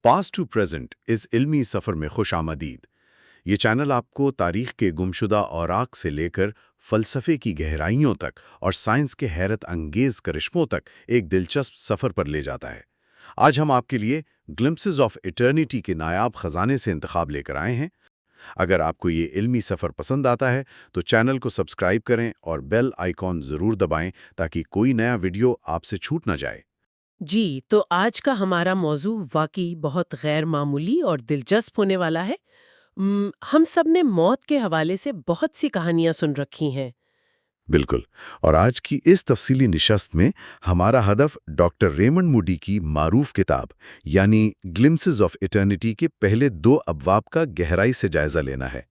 Past to present اس علمی سفر میں خوش آمدید۔ یہ چینل آپ کو تاریخ کے گمشدہ اوراق سے لے کر فلسفے کی گہرائیوں تک اور سائنس کے حیرت انگیز کرشموں تک ایک دلچسپ سفر پر لے جاتا ہے۔ آج ہم آپ کے لیے گلمپسز آف ایٹرنیٹی کے نایاب خزانے سے انتخاب لے کر آئے ہیں۔ اگر آپ کو یہ علمی سفر پسند آتا ہے تو چینل کو سبسکرائب کریں اور بیل آئیکن ضرور دبائیں تاکہ کوئی نیا ویڈیو آپ سے چھوٹ نہ جائے۔ جی، تو آج کا ہمارا موضوع واقعی بہت غیر معمولی اور دلچسپ ہونے والا ہے۔ ہم سب نے موت کے حوالے سے بہت سی کہانیاں سن رکھی ہیں۔ بالکل، اور آج کی اس تفصیلی نشست میں ہمارا ہدف ڈاکٹر ریمنڈ موڈی کی معروف کتاب یعنی گلمپسز آف ایٹرنیٹی کے پہلے 2 ابواب کا گہرائی سے جائزہ لینا ہے۔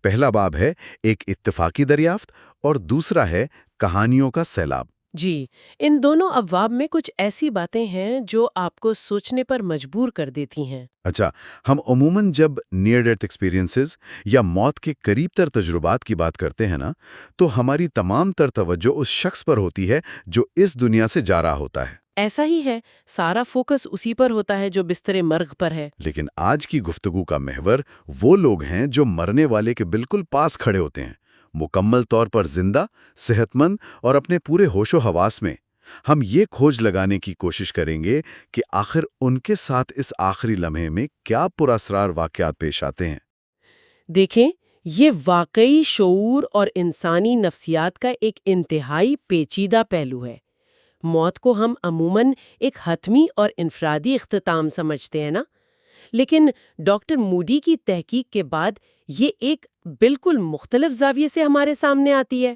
پہلا باب ہے ایک اتفاقی دریافت اور دوسرا ہے کہانیوں کا سیلاب۔ جی، ان دونوں ابواب میں کچھ ایسی باتیں ہیں جو آپ کو سوچنے پر مجبور کر دیتی ہیں۔ اچھا، ہم عموماً جب نیئر ڈیتھ ایکسپیرینسز یا موت کے قریب تر تجربات کی بات کرتے ہیں نا، تو ہماری تمام تر توجہ اس شخص پر ہوتی ہے جو اس دنیا سے جا رہا ہوتا ہے۔ ایسا ہی ہے، سارا فوکس اسی پر ہوتا ہے جو بستر مرگ پر ہے۔ لیکن آج کی گفتگو کا محور وہ لوگ ہیں جو مرنے والے کے بالکل پاس کھڑے ہوتے ہیں، مکمل طور پر زندہ، صحت مند اور اپنے پورے ہوش و حواس میں۔ ہم یہ کھوج لگانے کی کوشش کریں گے کہ آخر ان کے ساتھ اس آخری لمحے میں کیا پراسرار واقعات پیش آتے ہیں۔ دیکھیں، یہ واقعی شعور اور انسانی نفسیات کا ایک انتہائی پیچیدہ پہلو ہے۔ موت کو ہم عموماً ایک حتمی اور انفرادی اختتام سمجھتے ہیں نا، لیکن ڈاکٹر موڈی کی تحقیق کے بعد یہ ایک بالکل مختلف زاویے سے ہمارے سامنے آتی ہے۔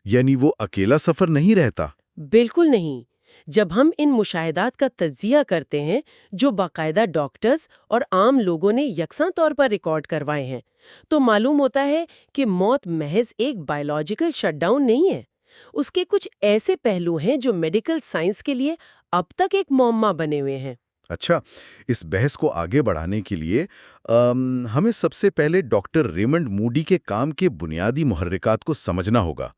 یعنی وہ اکیلا سفر نہیں رہتا۔ بالکل نہیں۔ جب ہم ان مشاہدات کا تجزیہ کرتے ہیں جو باقاعدہ ڈاکٹرز اور عام لوگوں نے یکساں طور پر ریکارڈ کروائے ہیں، تو معلوم ہوتا ہے کہ موت محض ایک بائیولوجیکل شٹ ڈاؤن نہیں ہے۔ اس کے کچھ ایسے پہلو ہیں جو میڈیکل سائنس کے لیے اب تک ایک معمہ بنے ہوئے ہیں۔ اچھا، اس بحث کو آگے بڑھانے کے لیے ہمیں سب سے پہلے ڈاکٹر ریمنڈ موڈی کے کام کے بنیادی محرکات کو سمجھنا ہوگا۔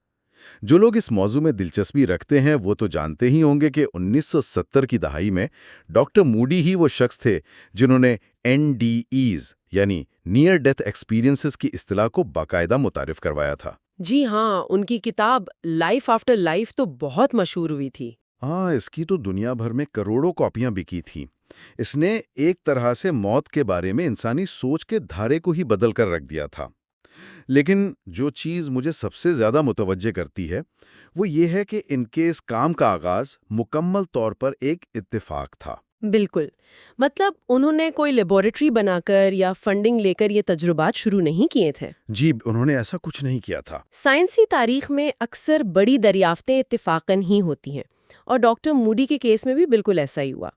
جو لوگ اس موضوع میں دلچسپی رکھتے ہیں وہ تو جانتے ہی ہوں گے کہ 1970 کی دہائی میں ڈاکٹر موڈی ہی وہ شخص تھے جنہوں نے NDEs یعنی نیئر ڈیتھ ایکسپیرینسز کی اصطلاح کو باقاعدہ متعارف کروایا تھا۔ جی ہاں، ان کی کتاب لائف آفٹر لائف تو بہت مشہور ہوئی تھی۔ ہاں، اس کی تو دنیا بھر میں کروڑوں کاپیاں بکی تھیں۔ اس نے ایک طرح سے موت کے بارے میں انسانی سوچ کے دھارے کو ہی بدل کر رکھ دیا تھا۔ لیکن جو چیز مجھے سب سے زیادہ متوجہ کرتی ہے وہ یہ ہے کہ ان کے اس کام کا آغاز مکمل طور پر ایک اتفاق تھا۔ بالکل، مطلب انہوں نے کوئی لیبارٹری بنا کر یا فنڈنگ لے کر یہ تجربات شروع نہیں کیے تھے۔ جی، انہوں نے ایسا کچھ نہیں کیا تھا۔ سائنسی تاریخ میں اکثر بڑی دریافتیں اتفاقاً ہی ہوتی ہیں، اور ڈاکٹر موڈی کے کیس میں بھی بالکل ایسا ہی ہوا۔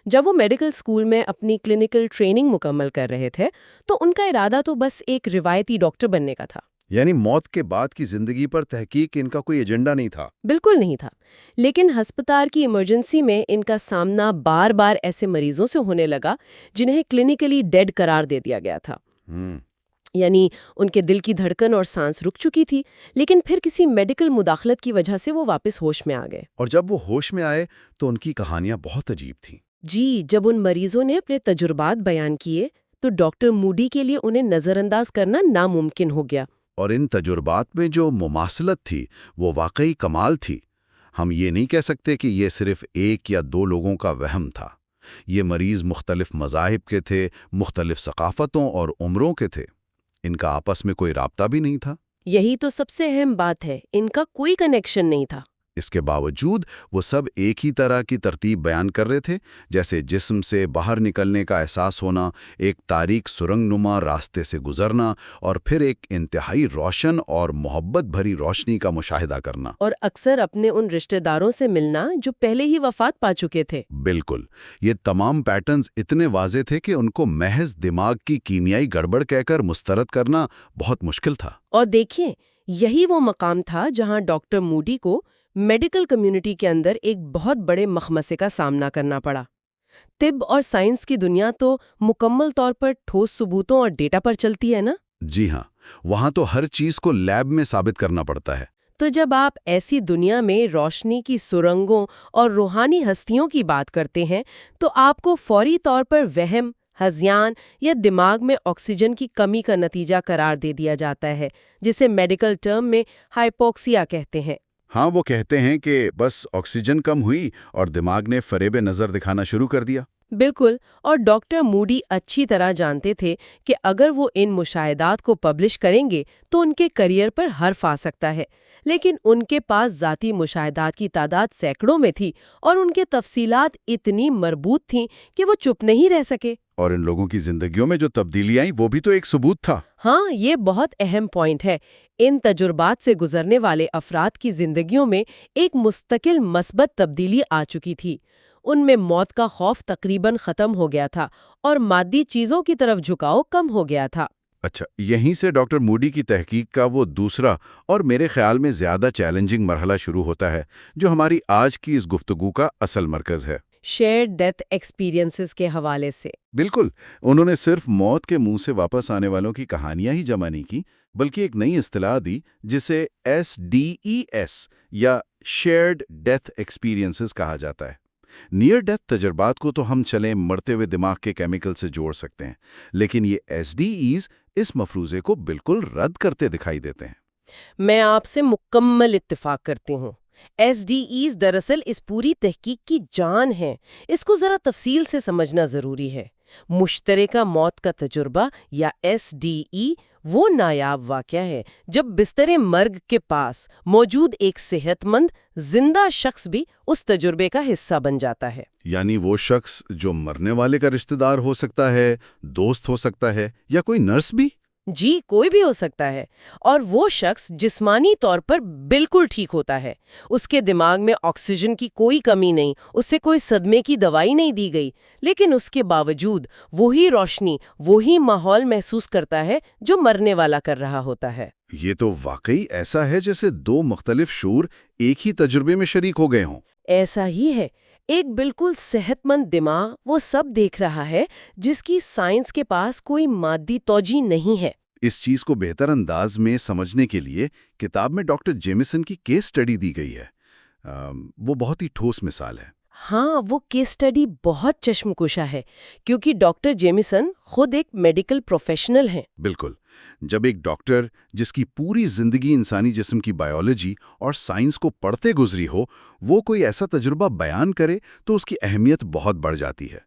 جب وہ میڈیکل اسکول میں اپنی کلینکل ٹریننگ مکمل کر رہے تھے تو ان کا ارادہ تو بس ایک روایتی ڈاکٹر بننے کا تھا۔ یعنی موت کے بعد کی زندگی پر تحقیق ان کا کوئی ایجنڈا نہیں تھا۔ بالکل نہیں تھا، لیکن ہسپتال کی ایمرجنسی میں ان کا سامنا بار بار ایسے مریضوں سے ہونے لگا جنہیں کلینیکلی ڈیڈ قرار دے دیا گیا تھا۔ یعنی ان کے دل کی دھڑکن اور سانس رک چکی تھی، لیکن پھر کسی میڈیکل مداخلت کی وجہ سے وہ واپس ہوش میں آ گئے۔ اور جب وہ ہوش میں آئے تو ان کی کہانیاں بہت عجیب تھیں۔ جی، جب ان مریضوں نے اپنے تجربات بیان کیے تو ڈاکٹر موڈی کے لیے انہیں نظر انداز کرنا ناممکن ہو گیا۔ اور ان تجربات میں جو مماثلت تھی وہ واقعی کمال تھی۔ ہم یہ نہیں کہہ سکتے کہ یہ صرف 1 یا 2 لوگوں کا وہم تھا۔ یہ مریض مختلف مذاہب کے تھے، مختلف ثقافتوں اور عمروں کے تھے۔ ان کا آپس میں کوئی رابطہ بھی نہیں تھا۔ یہی تو سب سے اہم بات ہے، ان کا کوئی کنیکشن نہیں تھا۔ اس کے باوجود وہ سب ایک ہی طرح کی ترتیب بیان کر رہے تھے، جیسے جسم سے باہر نکلنے کا احساس ہونا، ایک تاریک سرنگ نما راستے سے گزرنا، اور پھر ایک انتہائی روشن اور محبت بھری روشنی کا مشاہدہ کرنا، اور اکثر اپنے ان رشتہ داروں سے ملنا جو پہلے ہی وفات پا چکے تھے۔ بالکل، یہ تمام پیٹرنز اتنے واضح تھے کہ ان کو محض دماغ کی کیمیائی گڑبڑ کہہ کر مسترد کرنا بہت مشکل تھا۔ اور دیکھیں، یہی وہ مقام تھا جہاں ڈاکٹر موڈی کو میڈیکل کمیونٹی کے اندر ایک بہت بڑے مخمصے کا سامنا کرنا پڑا۔ طب اور سائنس کی دنیا تو مکمل طور پر ٹھوس ثبوتوں اور ڈیٹا پر چلتی ہے نا؟ جی ہاں، وہاں تو ہر چیز کو لیب میں ثابت کرنا پڑتا ہے۔ تو جب آپ ایسی دنیا میں روشنی کی سرنگوں اور روحانی ہستیوں کی بات کرتے ہیں تو آپ کو فوری طور پر وہم، ہذیان یا دماغ میں آکسیجن کی کمی کا نتیجہ قرار دے دیا جاتا ہے، جسے میڈیکل ٹرم میں ہائپوکسیا کہتے ہیں۔ ہاں، وہ کہتے ہیں کہ بس آکسیجن کم ہوئی اور دماغ نے فریب نظر دکھانا شروع کر دیا۔ بالکل، اور ڈاکٹر موڈی اچھی طرح جانتے تھے کہ اگر وہ ان مشاہدات کو پبلش کریں گے تو ان کے کیریئر پر حرف آ سکتا ہے، لیکن ان کے پاس ذاتی مشاہدات کی تعداد سینکڑوں میں تھی اور ان کے تفصیلات اتنی مربوط تھیں کہ وہ چپ نہیں رہ سکے۔ اور ان لوگوں کی زندگیوں میں جو تبدیلی آئی وہ بھی تو ایک ثبوت تھا۔ ہاں، یہ بہت اہم پوائنٹ ہے۔ ان تجربات سے گزرنے والے افراد کی زندگیوں میں ایک مستقل مثبت تبدیلی آ چکی تھی۔ ان میں موت کا خوف تقریباً ختم ہو گیا تھا اور مادی چیزوں کی طرف جھکاؤ کم ہو گیا تھا۔ اچھا، یہیں سے ڈاکٹر موڈی کی تحقیق کا وہ دوسرا اور میرے خیال میں زیادہ چیلنجنگ مرحلہ شروع ہوتا ہے، جو ہماری آج کی اس گفتگو کا اصل مرکز ہے۔ شیئرڈ ڈیتھ ایکسپیرینسز کے حوالے سے۔ بالکل، انہوں نے صرف موت کے منہ سے واپس آنے والوں کی کہانیاں ہی جمع نہیں کی، بلکہ ایک نئی اصطلاح دی جسے SDES یا شیئرڈ ڈیتھ ایکسپیرینسز کہا جاتا ہے۔ نیئر ڈیتھ تجربات کو تو ہم چلیں مرتے ہوئے دماغ کے کیمیکل سے جوڑ سکتے ہیں، لیکن یہ SDEs اس مفروضے کو بالکل رد کرتے دکھائی دیتے ہیں۔ میں آپ سے مکمل اتفاق کرتی ہوں۔ SDEs دراصل اس پوری تحقیق کی جان ہے۔ اس کو ذرا تفصیل سے سمجھنا ضروری ہے۔ مشترکہ موت کا تجربہ یا SDE وہ نایاب واقعہ ہے جب بستر مرگ کے پاس موجود ایک صحت مند زندہ شخص بھی اس تجربے کا حصہ بن جاتا ہے۔ یعنی وہ شخص جو مرنے والے کا رشتہ دار ہو سکتا ہے، دوست ہو سکتا ہے، یا کوئی نرس بھی؟ جی، کوئی بھی ہو سکتا ہے، اور وہ شخص جسمانی طور پر بالکل ٹھیک ہوتا ہے۔ اس کے دماغ میں آکسیجن کی کوئی کمی نہیں، اس سے کوئی صدمے کی دوائی نہیں دی گئی، لیکن اس کے باوجود وہی روشنی، وہی ماحول محسوس کرتا ہے جو مرنے والا کر رہا ہوتا ہے۔ یہ تو واقعی ایسا ہے جیسے دو مختلف شعور ایک ہی تجربے میں شریک ہو گئے ہوں۔ ایسا ہی ہے۔ ایک بالکل صحت مند دماغ وہ سب دیکھ رہا ہے جس کی سائنس کے پاس کوئی مادی توجہ نہیں ہے۔ اس چیز کو بہتر انداز میں سمجھنے کے لیے کتاب میں ڈاکٹر جیمیسن کی کیس سٹڈی دی گئی ہے۔ وہ بہت ہی ٹھوس مثال ہے۔ ہاں، وہ کیس سٹڈی بہت چشم کشا ہے کیونکہ ڈاکٹر جیمیسن خود ایک میڈیکل پروفیشنل ہیں۔ بالکل، جب ایک ڈاکٹر جس کی پوری زندگی انسانی جسم کی بائیولوجی اور سائنس کو پڑھتے گزری ہو، وہ کوئی ایسا تجربہ بیان کرے تو اس کی اہمیت بہت بڑھ جاتی ہے۔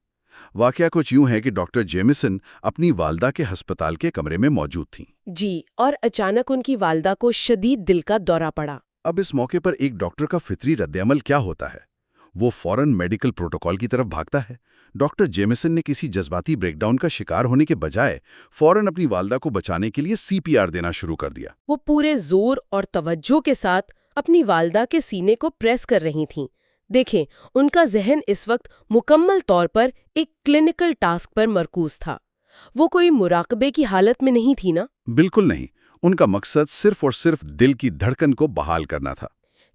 واقعہ کچھ یوں ہے کہ ڈاکٹر جیمیسن اپنی والدہ کے ہسپتال کے کمرے میں موجود تھیں۔ جی، اور اچانک ان کی والدہ کو شدید دل کا دورہ پڑا۔ اب اس موقع پر ایک ڈاکٹر کا فطری رد عمل کیا ہوتا ہے؟ وہ فوراً میڈیکل پروٹوکول کی طرف بھاگتا ہے۔ ڈاکٹر جیمیسن نے کسی جذباتی بریک ڈاؤن کا شکار ہونے کے بجائے فوراً اپنی والدہ کو بچانے کے لیے CPR دینا شروع کر دیا۔ وہ پورے زور اور توجہ کے ساتھ اپنی والدہ کے سینے کو پریس کر رہی تھیں۔ دیکھیں، ان کا ذہن اس وقت مکمل طور پر ایک کلینکل ٹاسک پر مرکوز تھا۔ وہ کوئی مراقبے کی حالت میں نہیں تھی نا؟ بالکل نہیں، ان کا مقصد صرف اور صرف دل کی دھڑکن کو بحال کرنا تھا۔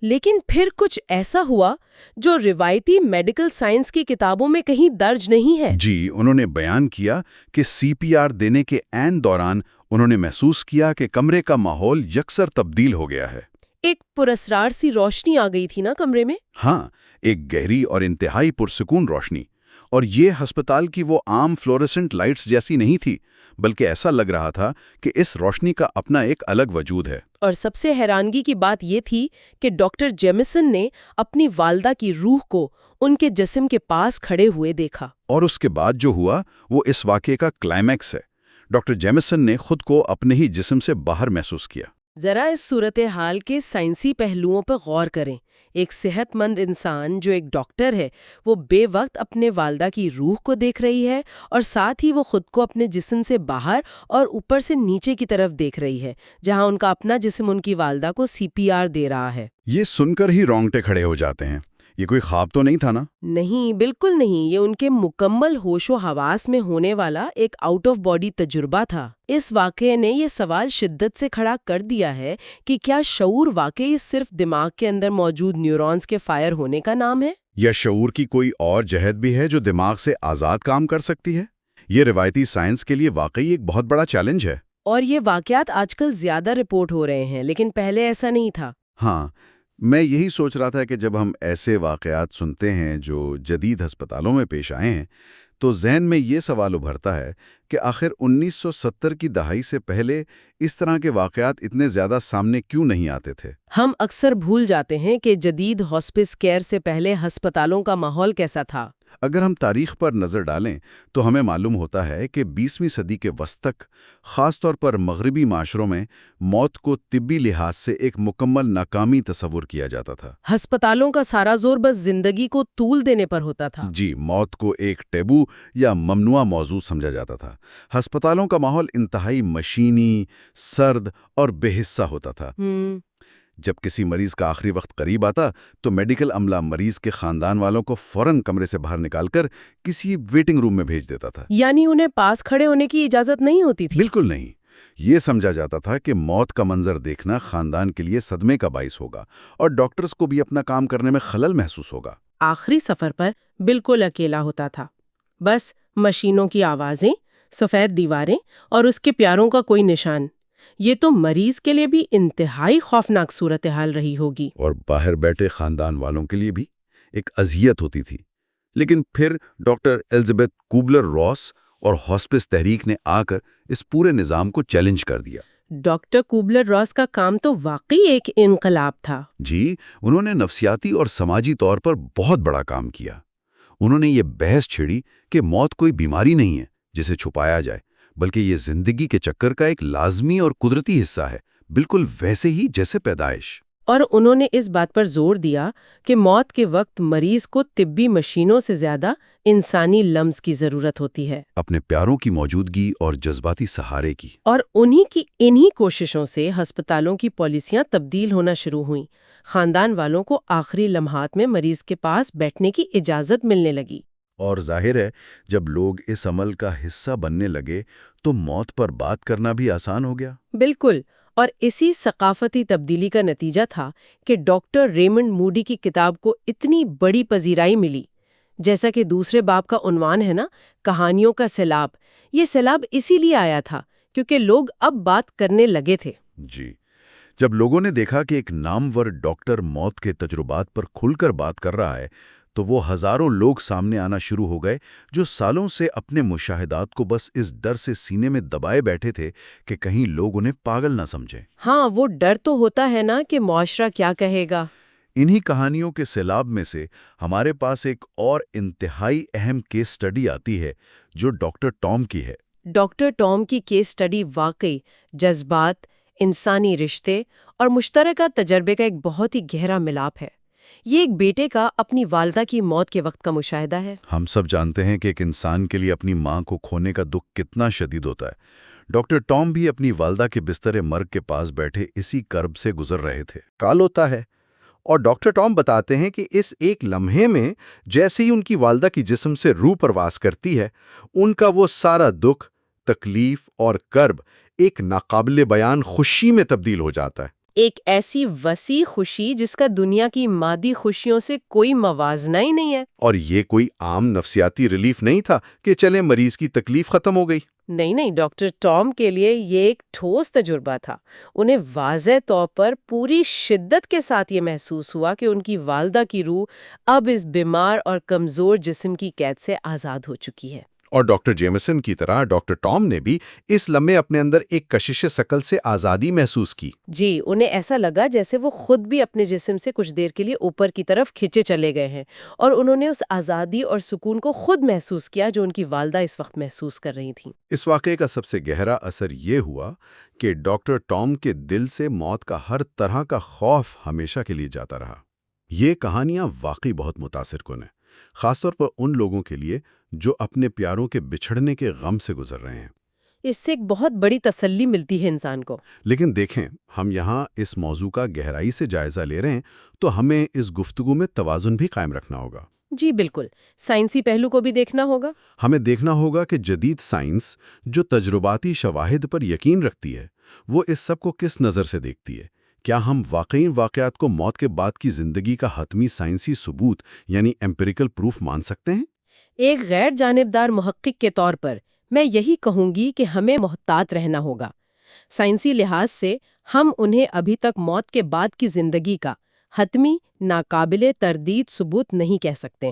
لیکن پھر کچھ ایسا ہوا جو روایتی میڈیکل سائنس کی کتابوں میں کہیں درج نہیں ہے۔ جی، انہوں نے بیان کیا کہ CPR دینے کے عین دوران انہوں نے محسوس کیا کہ کمرے کا ماحول یکسر تبدیل ہو گیا ہے۔ ایک پراسرار سی روشنی آ گئی تھی نا کمرے میں؟ ہاں، ایک گہری اور انتہائی پرسکون روشنی، اور یہ ہسپتال کی وہ عام فلوریسنٹ لائٹس جیسی نہیں تھی، بلکہ ایسا لگ رہا تھا کہ اس روشنی کا اپنا ایک الگ وجود ہے۔ اور سب سے حیرانگی کی بات یہ تھی کہ ڈاکٹر جیمیسن نے اپنی والدہ کی روح کو ان کے جسم کے پاس کھڑے ہوئے دیکھا۔ اور اس کے بعد جو ہوا وہ اس واقعے کا کلائمیکس ہے۔ ڈاکٹر جیمیسن نے خود کو اپنے ہی جسم سے باہر محسوس کیا۔ ذرا اس صورتحال کے سائنسی پہلوؤں پر غور کریں۔ ایک صحت مند انسان جو ایک ڈاکٹر ہے، وہ بے وقت اپنے والدہ کی روح کو دیکھ رہی ہے، اور ساتھ ہی وہ خود کو اپنے جسم سے باہر اور اوپر سے نیچے کی طرف دیکھ رہی ہے، جہاں ان کا اپنا جسم ان کی والدہ کو CPR دے رہا ہے۔ یہ سن کر ہی رونگٹے کھڑے ہو جاتے ہیں۔ یہ کوئی خواب تو نہیں تھا نا؟ نہیں، بالکل نہیں۔ یہ ان کے مکمل ہوش و حواس میں ہونے والا ایک آؤٹ آف باڈی تجربہ تھا۔ اس واقعے نے یہ سوال شدت سے کھڑا کر دیا ہے کہ کیا شعور واقعی صرف دماغ کے اندر موجود نیورونز کے فائر ہونے کا نام ہے؟ یا شعور کی کوئی اور جہت بھی ہے جو دماغ سے آزاد کام کر سکتی ہے؟ یہ روایتی سائنس کے لیے واقعی ایک بہت بڑا چیلنج ہے۔ اور یہ واقعات آج کل زیادہ رپورٹ ہو رہے ہیں، لیکن پہلے ایسا نہیں تھا۔ ہاں، میں یہی سوچ رہا تھا کہ جب ہم ایسے واقعات سنتے ہیں جو جدید ہسپتالوں میں پیش آئے ہیں، تو ذہن میں یہ سوال ابھرتا ہے کہ آخر 1970 کی دہائی سے پہلے اس طرح کے واقعات اتنے زیادہ سامنے کیوں نہیں آتے تھے؟ ہم اکثر بھول جاتے ہیں کہ جدید ہاسپس کیئر سے پہلے ہسپتالوں کا ماحول کیسا تھا۔ اگر ہم تاریخ پر نظر ڈالیں تو ہمیں معلوم ہوتا ہے کہ 20ویں صدی کے وسط تک خاص طور پر مغربی معاشروں میں موت کو طبی لحاظ سے ایک مکمل ناکامی تصور کیا جاتا تھا۔ ہسپتالوں کا سارا زور بس زندگی کو طول دینے پر ہوتا تھا۔ جی، موت کو ایک ٹیبو یا ممنوع موضوع سمجھا جاتا تھا۔ ہسپتالوں کا ماحول انتہائی مشینی، سرد اور بے حصہ ہوتا تھا۔ جب کسی مریض کا آخری وقت قریب آتا تو میڈیکل عملہ مریض کے خاندان والوں کو فوراً کمرے سے باہر نکال کر کسی ویٹنگ روم میں بھیج دیتا تھا۔ یعنی انہیں پاس کھڑے ہونے کی اجازت نہیں ہوتی تھی؟ بالکل نہیں۔ یہ سمجھا جاتا تھا کہ موت کا منظر دیکھنا خاندان کے لیے صدمے کا باعث ہوگا اور ڈاکٹرز کو بھی اپنا کام کرنے میں خلل محسوس ہوگا۔ آخری سفر پر بالکل اکیلا ہوتا تھا، بس مشینوں کی آوازیں، سفید دیواریں اور اس کے پیاروں کا کوئی نشان۔ یہ تو مریض کے لیے بھی انتہائی خوفناک صورتحال رہی ہوگی۔ اور باہر بیٹھے خاندان والوں کے لیے بھی ایک اذیت ہوتی تھی۔ لیکن پھر ڈاکٹر الزبتھ کوبلر راس اور ہاسپس تحریک نے آ کر اس پورے نظام کو چیلنج کر دیا۔ ڈاکٹر کوبلر راس کا کام تو واقعی ایک انقلاب تھا۔ جی، انہوں نے نفسیاتی اور سماجی طور پر بہت بڑا کام کیا۔ انہوں نے یہ بحث چھیڑی کہ موت کوئی بیماری نہیں ہے جسے چھپایا جائے، بلکہ یہ زندگی کے چکر کا ایک لازمی اور قدرتی حصہ ہے، بالکل ویسے ہی جیسے پیدائش۔ اور انہوں نے اس بات پر زور دیا کہ موت کے وقت مریض کو طبی مشینوں سے زیادہ انسانی لمس کی ضرورت ہوتی ہے، اپنے پیاروں کی موجودگی اور جذباتی سہارے کی۔ اور انہی کوششوں سے ہسپتالوں کی پالیسیاں تبدیل ہونا شروع ہوئیں۔ خاندان والوں کو آخری لمحات میں مریض کے پاس بیٹھنے کی اجازت ملنے لگی۔ اور ظاہر ہے جب لوگ اس عمل کا حصہ بننے لگے تو موت پر بات کرنا بھی آسان ہو گیا۔ بالکل، اور اسی ثقافتی تبدیلی کا نتیجہ تھا کہ ڈاکٹر ریمنڈ موڈی کی کتاب کو اتنی بڑی پذیرائی ملی۔ جیسا کہ دوسرے باب کا عنوان ہے نا، کہانیوں کا سیلاب، یہ سیلاب اسی لیے آیا تھا کیونکہ لوگ اب بات کرنے لگے تھے۔ جی، جب لوگوں نے دیکھا کہ ایک نامور ڈاکٹر موت کے تجربات پر کھل کر بات کر رہا ہے تو وہ ہزاروں لوگ سامنے آنا شروع ہو گئے جو سالوں سے اپنے مشاہدات کو بس اس ڈر سے سینے میں دبائے بیٹھے تھے کہ کہیں لوگ انہیں پاگل نہ سمجھیں۔ ہاں، وہ ڈر تو ہوتا ہے نا کہ معاشرہ کیا کہے گا۔ انہی کہانیوں کے سیلاب میں سے ہمارے پاس ایک اور انتہائی اہم کیس سٹڈی آتی ہے جو ڈاکٹر ٹام کی ہے۔ ڈاکٹر ٹام کی کیس سٹڈی واقعی جذبات، انسانی رشتے اور مشترکہ تجربے کا ایک بہت ہی گہرا ملاپ ہے۔ یہ ایک بیٹے کا اپنی والدہ کی موت کے وقت کا مشاہدہ ہے۔ ہم سب جانتے ہیں کہ ایک انسان کے لیے اپنی ماں کو کھونے کا دکھ کتنا شدید ہوتا ہے۔ ڈاکٹر ٹام بھی اپنی والدہ کے بستر مرگ کے پاس بیٹھے اسی کرب سے گزر رہے تھے۔ کال ہوتا ہے اور ڈاکٹر ٹام بتاتے ہیں کہ اس ایک لمحے میں جیسے ہی ان کی والدہ کی جسم سے روح پرواز کرتی ہے، ان کا وہ سارا دکھ، تکلیف اور کرب ایک ناقابل بیان خوشی میں تبدیل ہو جاتا ہے۔ ایک ایسی وسیع خوشی جس کا دنیا کی مادی خوشیوں سے کوئی موازنہ ہی نہیں ہے۔ اور یہ کوئی عام نفسیاتی ریلیف نہیں تھا کہ چلے مریض کی تکلیف ختم ہو گئی۔ نہیں، ڈاکٹر ٹام کے لیے یہ ایک ٹھوس تجربہ تھا۔ انہیں واضح طور پر پوری شدت کے ساتھ یہ محسوس ہوا کہ ان کی والدہ کی روح اب اس بیمار اور کمزور جسم کی قید سے آزاد ہو چکی ہے۔ اور ڈاکٹر جیمسن کی طرح ڈاکٹر ٹام نے بھی اس لمحے اپنے اندر ایک کشش ثقل سے آزادی محسوس کی۔ جی، انہیں ایسا لگا جیسے وہ خود بھی اپنے جسم سے کچھ دیر کے لیے اوپر کی طرف کھینچے چلے گئے ہیں، اور انہوں نے اس آزادی اور سکون کو خود محسوس کیا جو ان کی والدہ اس وقت محسوس کر رہی تھیں۔ اس واقعے کا سب سے گہرا اثر یہ ہوا کہ ڈاکٹر ٹام کے دل سے موت کا ہر طرح کا خوف ہمیشہ کے لیے جاتا رہا۔ یہ کہانیاں واقعی بہت متاثر کن ہیں، خاص طور پر ان لوگوں کے لیے جو اپنے پیاروں کے بچھڑنے کے غم سے گزر رہے ہیں۔ اس سے ایک بہت بڑی تسلی ملتی ہے انسان کو۔ لیکن دیکھیں، ہم یہاں اس موضوع کا گہرائی سے جائزہ لے رہے ہیں تو ہمیں اس گفتگو میں توازن بھی قائم رکھنا ہوگا۔ جی بالکل، سائنسی پہلو کو بھی دیکھنا ہوگا۔ ہمیں دیکھنا ہوگا کہ جدید سائنس جو تجرباتی شواہد پر یقین رکھتی ہے، وہ اس سب کو کس نظر سے دیکھتی ہے۔ کیا ہم واقعی واقعات کو موت کے بعد کی زندگی کا حتمی سائنسی ثبوت یعنی ایمپیریکل پروف مان سکتے ہیں؟ ایک غیر جانبدار محقق کے طور پر میں یہی کہوں گی کہ ہمیں محتاط رہنا ہوگا۔ سائنسی لحاظ سے ہم انہیں ابھی تک موت کے بعد کی زندگی کا حتمی، ناقابل تردید ثبوت نہیں کہہ سکتے۔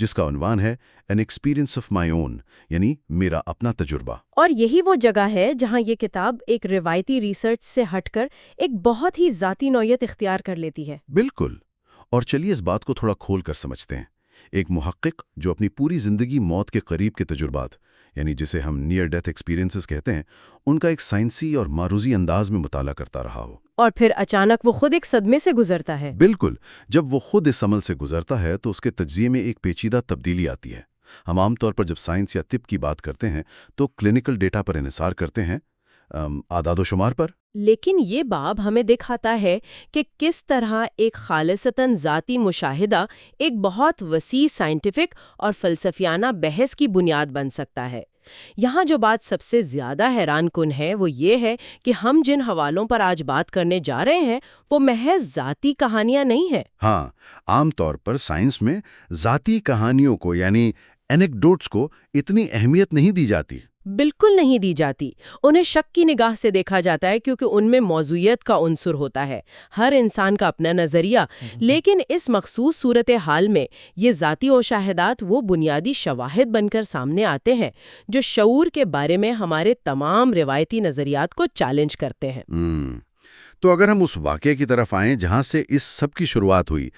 جس کا عنوان ہے این ایکسپیرینس آف مائی اون، یعنی میرا اپنا تجربہ۔ اور یہی وہ جگہ ہے جہاں یہ کتاب ایک روایتی ریسرچ سے ہٹ کر ایک بہت ہی ذاتی نوعیت اختیار کر لیتی ہے۔ بالکل، اور چلیے اس بات کو تھوڑا کھول کر سمجھتے ہیں۔ ایک محقق جو اپنی پوری زندگی موت کے قریب کے تجربات، یعنی جسے ہم نیئر ڈیتھ ایکسپیرینسز کہتے ہیں، ان کا ایک سائنسی اور معروضی انداز میں مطالعہ کرتا رہا ہو، اور پھر اچانک وہ خود ایک صدمے سے گزرتا ہے۔ بالکل، جب وہ خود اس عمل سے گزرتا ہے تو اس کے تجزیے میں ایک پیچیدہ تبدیلی آتی ہے۔ ہم عام طور پر جب سائنس یا طب کی بات کرتے ہیں تو کلینکل ڈیٹا پر انحصار کرتے ہیں، اعداد و شمار پر۔ لیکن یہ باب ہمیں دکھاتا ہے کہ کس طرح ایک خالصتاً ذاتی مشاہدہ ایک بہت وسیع سائنٹیفک اور فلسفیانہ بحث کی بنیاد بن سکتا ہے۔ یہاں جو بات سب سے زیادہ حیران کن ہے وہ یہ ہے کہ ہم جن حوالوں پر آج بات کرنے جا رہے ہیں وہ محض ذاتی کہانیاں نہیں ہیں۔ ہاں، عام طور پر سائنس میں ذاتی کہانیوں کو یعنی اینیکڈوٹس کو اتنی اہمیت نہیں دی جاتی۔ بالکل نہیں دی جاتی، انہیں شک کی نگاہ سے دیکھا جاتا ہے کیونکہ ان میں موضوعیت کا عنصر ہوتا ہے، ہر انسان کا اپنا نظریہ۔ لیکن اس مخصوص صورتحال میں یہ ذاتی مشاہدات وہ بنیادی شواہد بن کر سامنے آتے ہیں جو شعور کے بارے میں ہمارے تمام روایتی نظریات کو چیلنج کرتے ہیں۔ تو اگر ہم اس واقعے کی طرف آئیں جہاں سے اس سب کی شروعات ہوئی،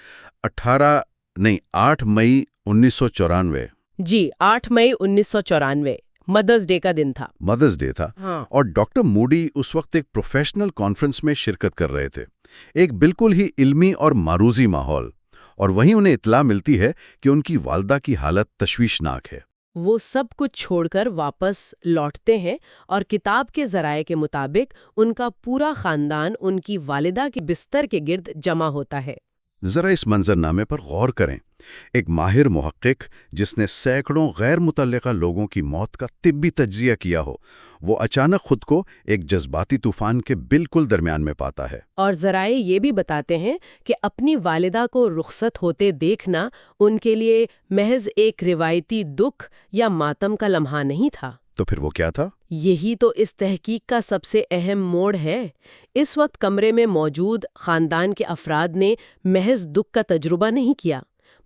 8 مئی 1994۔ جی، 8 مئی 1994 مدرز ڈے کا دن تھا۔ مدرز ڈے تھا، اور ڈاکٹر موڈی اس وقت ایک پروفیشنل کانفرنس میں شرکت کر رہے تھے، ایک بالکل ہی علمی اور معروضی ماحول، اور وہیں انہیں اطلاع ملتی ہے کہ ان کی والدہ کی حالت تشویشناک ہے۔ وہ سب کچھ چھوڑ کر واپس لوٹتے ہیں اور کتاب کے ذرائع کے مطابق ان کا پورا خاندان ان کی والدہ کے بستر کے گرد جمع ہوتا ہے۔ ذرا اس منظرنامے پر غور کریں۔ ایک ماہر محقق جس نے سینکڑوں غیر متعلقہ لوگوں کی موت کا طبی تجزیہ کیا ہو، وہ اچانک خود کو ایک جذباتی طوفان کے بالکل درمیان میں پاتا ہے۔ اور ذرائع یہ بھی بتاتے ہیں کہ اپنی والدہ کو رخصت ہوتے دیکھنا ان کے لیے محض ایک روایتی دکھ یا ماتم کا لمحہ نہیں تھا۔ تو پھر وہ کیا تھا؟ یہی تو اس تحقیق کا سب سے اہم موڑ ہے۔ اس وقت کمرے میں موجود خاندان کے افراد نے محض دکھ کا تجربہ نہیں کیا،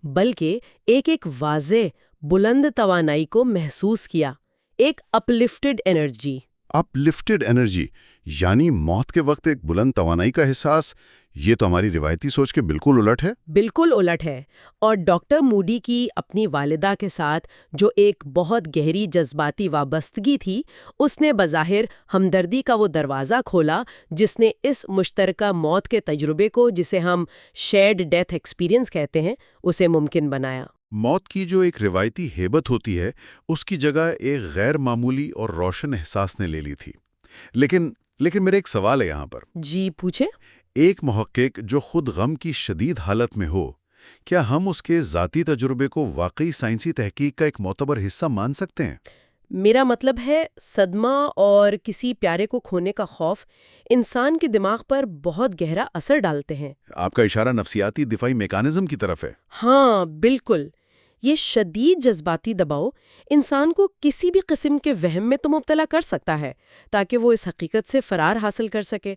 بلکہ ایک واضح بلند توانائی کو محسوس کیا، ایک اپلفٹڈ انرجی۔ اپلفٹڈ انرجی، یعنی موت کے وقت ایک بلند توانائی کا احساس۔ یہ تو ہماری روایتی سوچ کے بالکل الٹ ہے۔ بالکل الٹ ہے، اور ڈاکٹر موڈی کی اپنی والدہ کے ساتھ جو ایک بہت گہری جذباتی وابستگی تھی، اس نے بظاہر ہمدردی کا وہ دروازہ کھولا جس نے اس مشترکہ موت کے تجربے کو، جسے ہم شیئرڈ ڈیتھ ایکسپیرینس کہتے ہیں، اسے ممکن بنایا۔ موت کی جو ایک روایتی ہیبت ہوتی ہے، اس کی جگہ ایک غیر معمولی اور روشن احساس نے لے لی تھی۔ لیکن میرا ایک سوال ہے یہاں پر۔ جی پوچھیں۔ ایک محقق جو خود غم کی شدید حالت میں ہو، کیا ہم اس کے ذاتی تجربے کو واقعی سائنسی تحقیق کا ایک معتبر حصہ مان سکتے ہیں؟ میرا مطلب ہے صدمہ اور کسی پیارے کو کھونے کا خوف انسان کے دماغ پر بہت گہرا اثر ڈالتے ہیں۔ آپ کا اشارہ نفسیاتی دفاعی میکانزم کی طرف ہے۔ ہاں بالکل، یہ شدید جذباتی دباؤ انسان کو کسی بھی قسم کے وہم میں تو مبتلا کر سکتا ہے تاکہ وہ اس حقیقت سے فرار حاصل کر سکے۔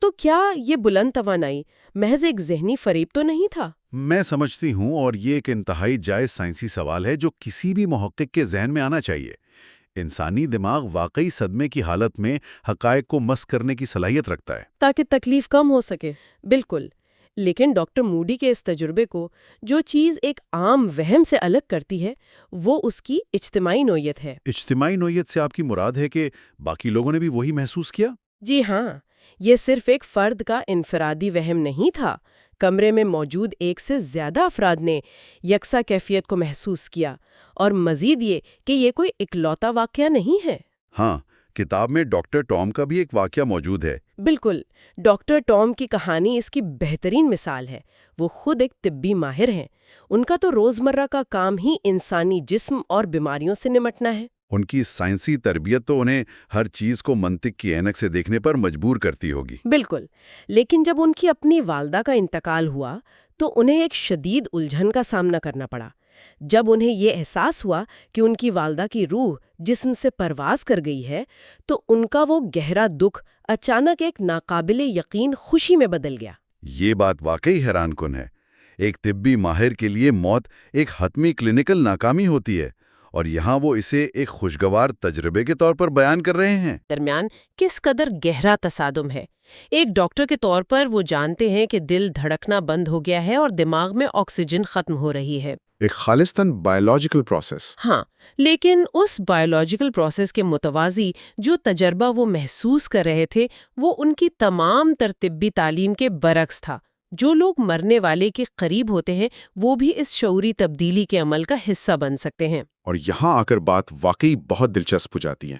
تو کیا یہ بلند توانائی محض ایک ذہنی فریب تو نہیں تھا؟ میں سمجھتی ہوں، اور یہ ایک انتہائی جائز سائنسی سوال ہے جو کسی بھی محقق کے ذہن میں آنا چاہیے۔ انسانی دماغ واقعی صدمے کی حالت میں حقائق کو مس کرنے کی صلاحیت رکھتا ہے تاکہ تکلیف کم ہو سکے۔ بالکل، لیکن ڈاکٹر موڈی کے اس تجربے کو جو چیز ایک عام وہم سے الگ کرتی ہے وہ اس کی اجتماعی نوعیت ہے۔ اجتماعی نوعیت سے آپ کی مراد ہے کہ باقی لوگوں نے بھی وہی محسوس کیا؟ جی ہاں، یہ صرف ایک فرد کا انفرادی وہم نہیں تھا، کمرے میں موجود ایک سے زیادہ افراد نے یکساں کیفیت کو محسوس کیا، اور مزید یہ کہ یہ کوئی اکلوتا واقعہ نہیں ہے۔ ہاں، کتاب میں ڈاکٹر ٹام کا بھی ایک واقعہ موجود ہے۔ بالکل، ڈاکٹر ٹام کی کہانی اس کی بہترین مثال ہے۔ وہ خود ایک طبی ماہر ہیں، ان کا تو روزمرہ کا کام ہی انسانی جسم اور بیماریوں سے نمٹنا ہے۔ ان کی سائنسی تربیت تو انہیں ہر چیز کو منطق کی عینک سے دیکھنے پر مجبور کرتی ہوگی۔ بالکل، لیکن جب ان کی اپنی والدہ کا انتقال ہوا تو انہیں ایک شدید الجھن کا سامنا کرنا پڑا۔ جب انہیں یہ احساس ہوا کہ ان کی والدہ کی روح جسم سے پرواز کر گئی ہے تو ان کا وہ گہرا دکھ اچانک ایک ناقابل یقین خوشی میں بدل گیا۔ یہ بات واقعی حیران کن ہے۔ ایک طبی ماہر کے لیے موت ایک حتمی کلینکل ناکامی ہوتی ہے، اور یہاں وہ اسے ایک خوشگوار تجربے کے طور پر بیان کر رہے ہیں۔ درمیان کس قدر گہرا تصادم ہے۔ ایک ڈاکٹر کے طور پر وہ جانتے ہیں کہ دل دھڑکنا بند ہو گیا ہے اور دماغ میں آکسیجن ختم ہو رہی ہے۔ ایک خالصتاً بایولوجیکل پروسیس۔ ہاں، لیکن اس بایولوجیکل پروسیس کے متوازی جو تجربہ وہ محسوس کر رہے تھے وہ ان کی تمام تر طبی تعلیم کے برعکس تھا۔ جو لوگ مرنے والے کے قریب ہوتے ہیں وہ بھی اس شعوری تبدیلی کے عمل کا حصہ بن سکتے ہیں۔ اور یہاں آ کر بات واقعی بہت دلچسپ ہو جاتی ہے،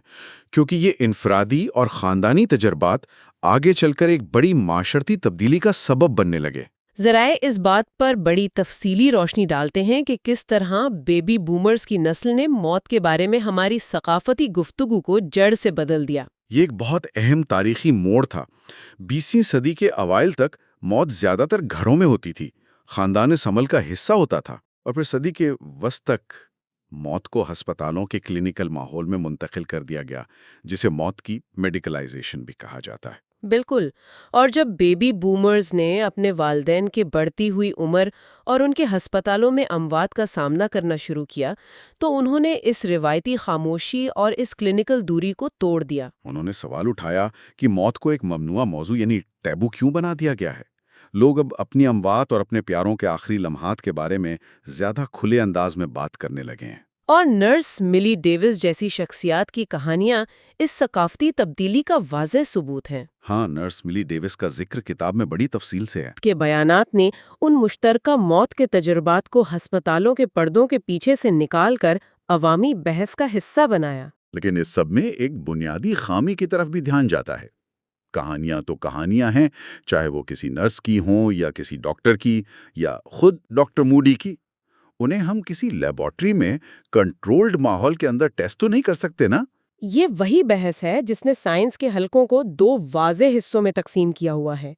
کیونکہ یہ انفرادی اور خاندانی تجربات آگے چل کر ایک بڑی معاشرتی تبدیلی کا سبب بننے لگے۔ ذرائع اس بات پر بڑی تفصیلی روشنی ڈالتے ہیں کہ کس طرح بیبی بومرز کی نسل نے موت کے بارے میں ہماری ثقافتی گفتگو کو جڑ سے بدل دیا۔ یہ ایک بہت اہم تاریخی موڑ تھا۔ 20ویں صدی کے اوائل تک موت زیادہ تر گھروں میں ہوتی تھی، خاندان اس عمل کا حصہ ہوتا تھا، اور پھر صدی کے وسط تک موت کو ہسپتالوں کے کلینکل ماحول میں منتقل کر دیا گیا، جسے موت کی میڈیکلائزیشن بھی کہا جاتا ہے۔ بالکل، اور جب بیبی بومرز نے اپنے والدین کے بڑھتی ہوئی عمر اور ان کے ہسپتالوں میں اموات کا سامنا کرنا شروع کیا تو انہوں نے اس روایتی خاموشی اور اس کلینکل دوری کو توڑ دیا۔ انہوں نے سوال اٹھایا کہ موت کو ایک ممنوع موضوع یعنی ٹیبو کیوں بنا دیا گیا ہے؟ لوگ اب اپنی اموات اور اپنے پیاروں کے آخری لمحات کے بارے میں زیادہ کھلے انداز میں بات کرنے لگے ہیں۔ اور نرس ملی ڈیوس جیسی شخصیات کی کہانیاں اس ثقافتی تبدیلی کا واضح ثبوت ہیں۔ ہاں، نرس ملی ڈیوس کا ذکر کتاب میں بڑی تفصیل سے ہے۔ کے بیانات نے ان مشترکہ موت کے تجربات کو ہسپتالوں کے پردوں کے پیچھے سے نکال کر عوامی بحث کا حصہ بنایا۔ لیکن اس سب میں ایک بنیادی خامی کی طرف بھی دھیان جاتا ہے۔ کہانیاں تو کہانیاں ہیں، چاہے وہ کسی نرس کی ہوں یا کسی ڈاکٹر کی یا خود ڈاکٹر موڈی کی۔ انہیں ہم کسی لیبارٹری میں کنٹرولڈ ماحول کے اندر ٹیسٹ تو نہیں کر سکتے نا؟ یہ وہی بحث ہے جس نے سائنس کے حلقوں کو دو واضح حصوں میں تقسیم کیا ہوا ہے۔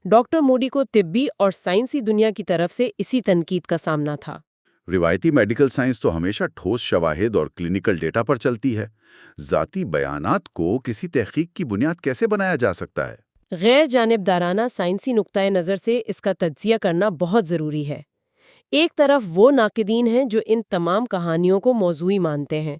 ڈاکٹر موڈی کو طبی اور سائنسی دنیا کی طرف سے اسی تنقید کا سامنا تھا۔ روایتی میڈیکل سائنس تو ہمیشہ ٹھوس شواہد اور کلینکل ڈیٹا پر چلتی ہے۔ ذاتی بیانات کو کسی تحقیق کی بنیاد کیسے بنایا جا سکتا ہے؟ غیر جانبدارانہ سائنسی نقطۂ نظر سے اس کا تجزیہ کرنا بہت ضروری ہے۔ ایک طرف وہ ناقدین ہیں جو ان تمام کہانیوں کو موضوعی مانتے ہیں۔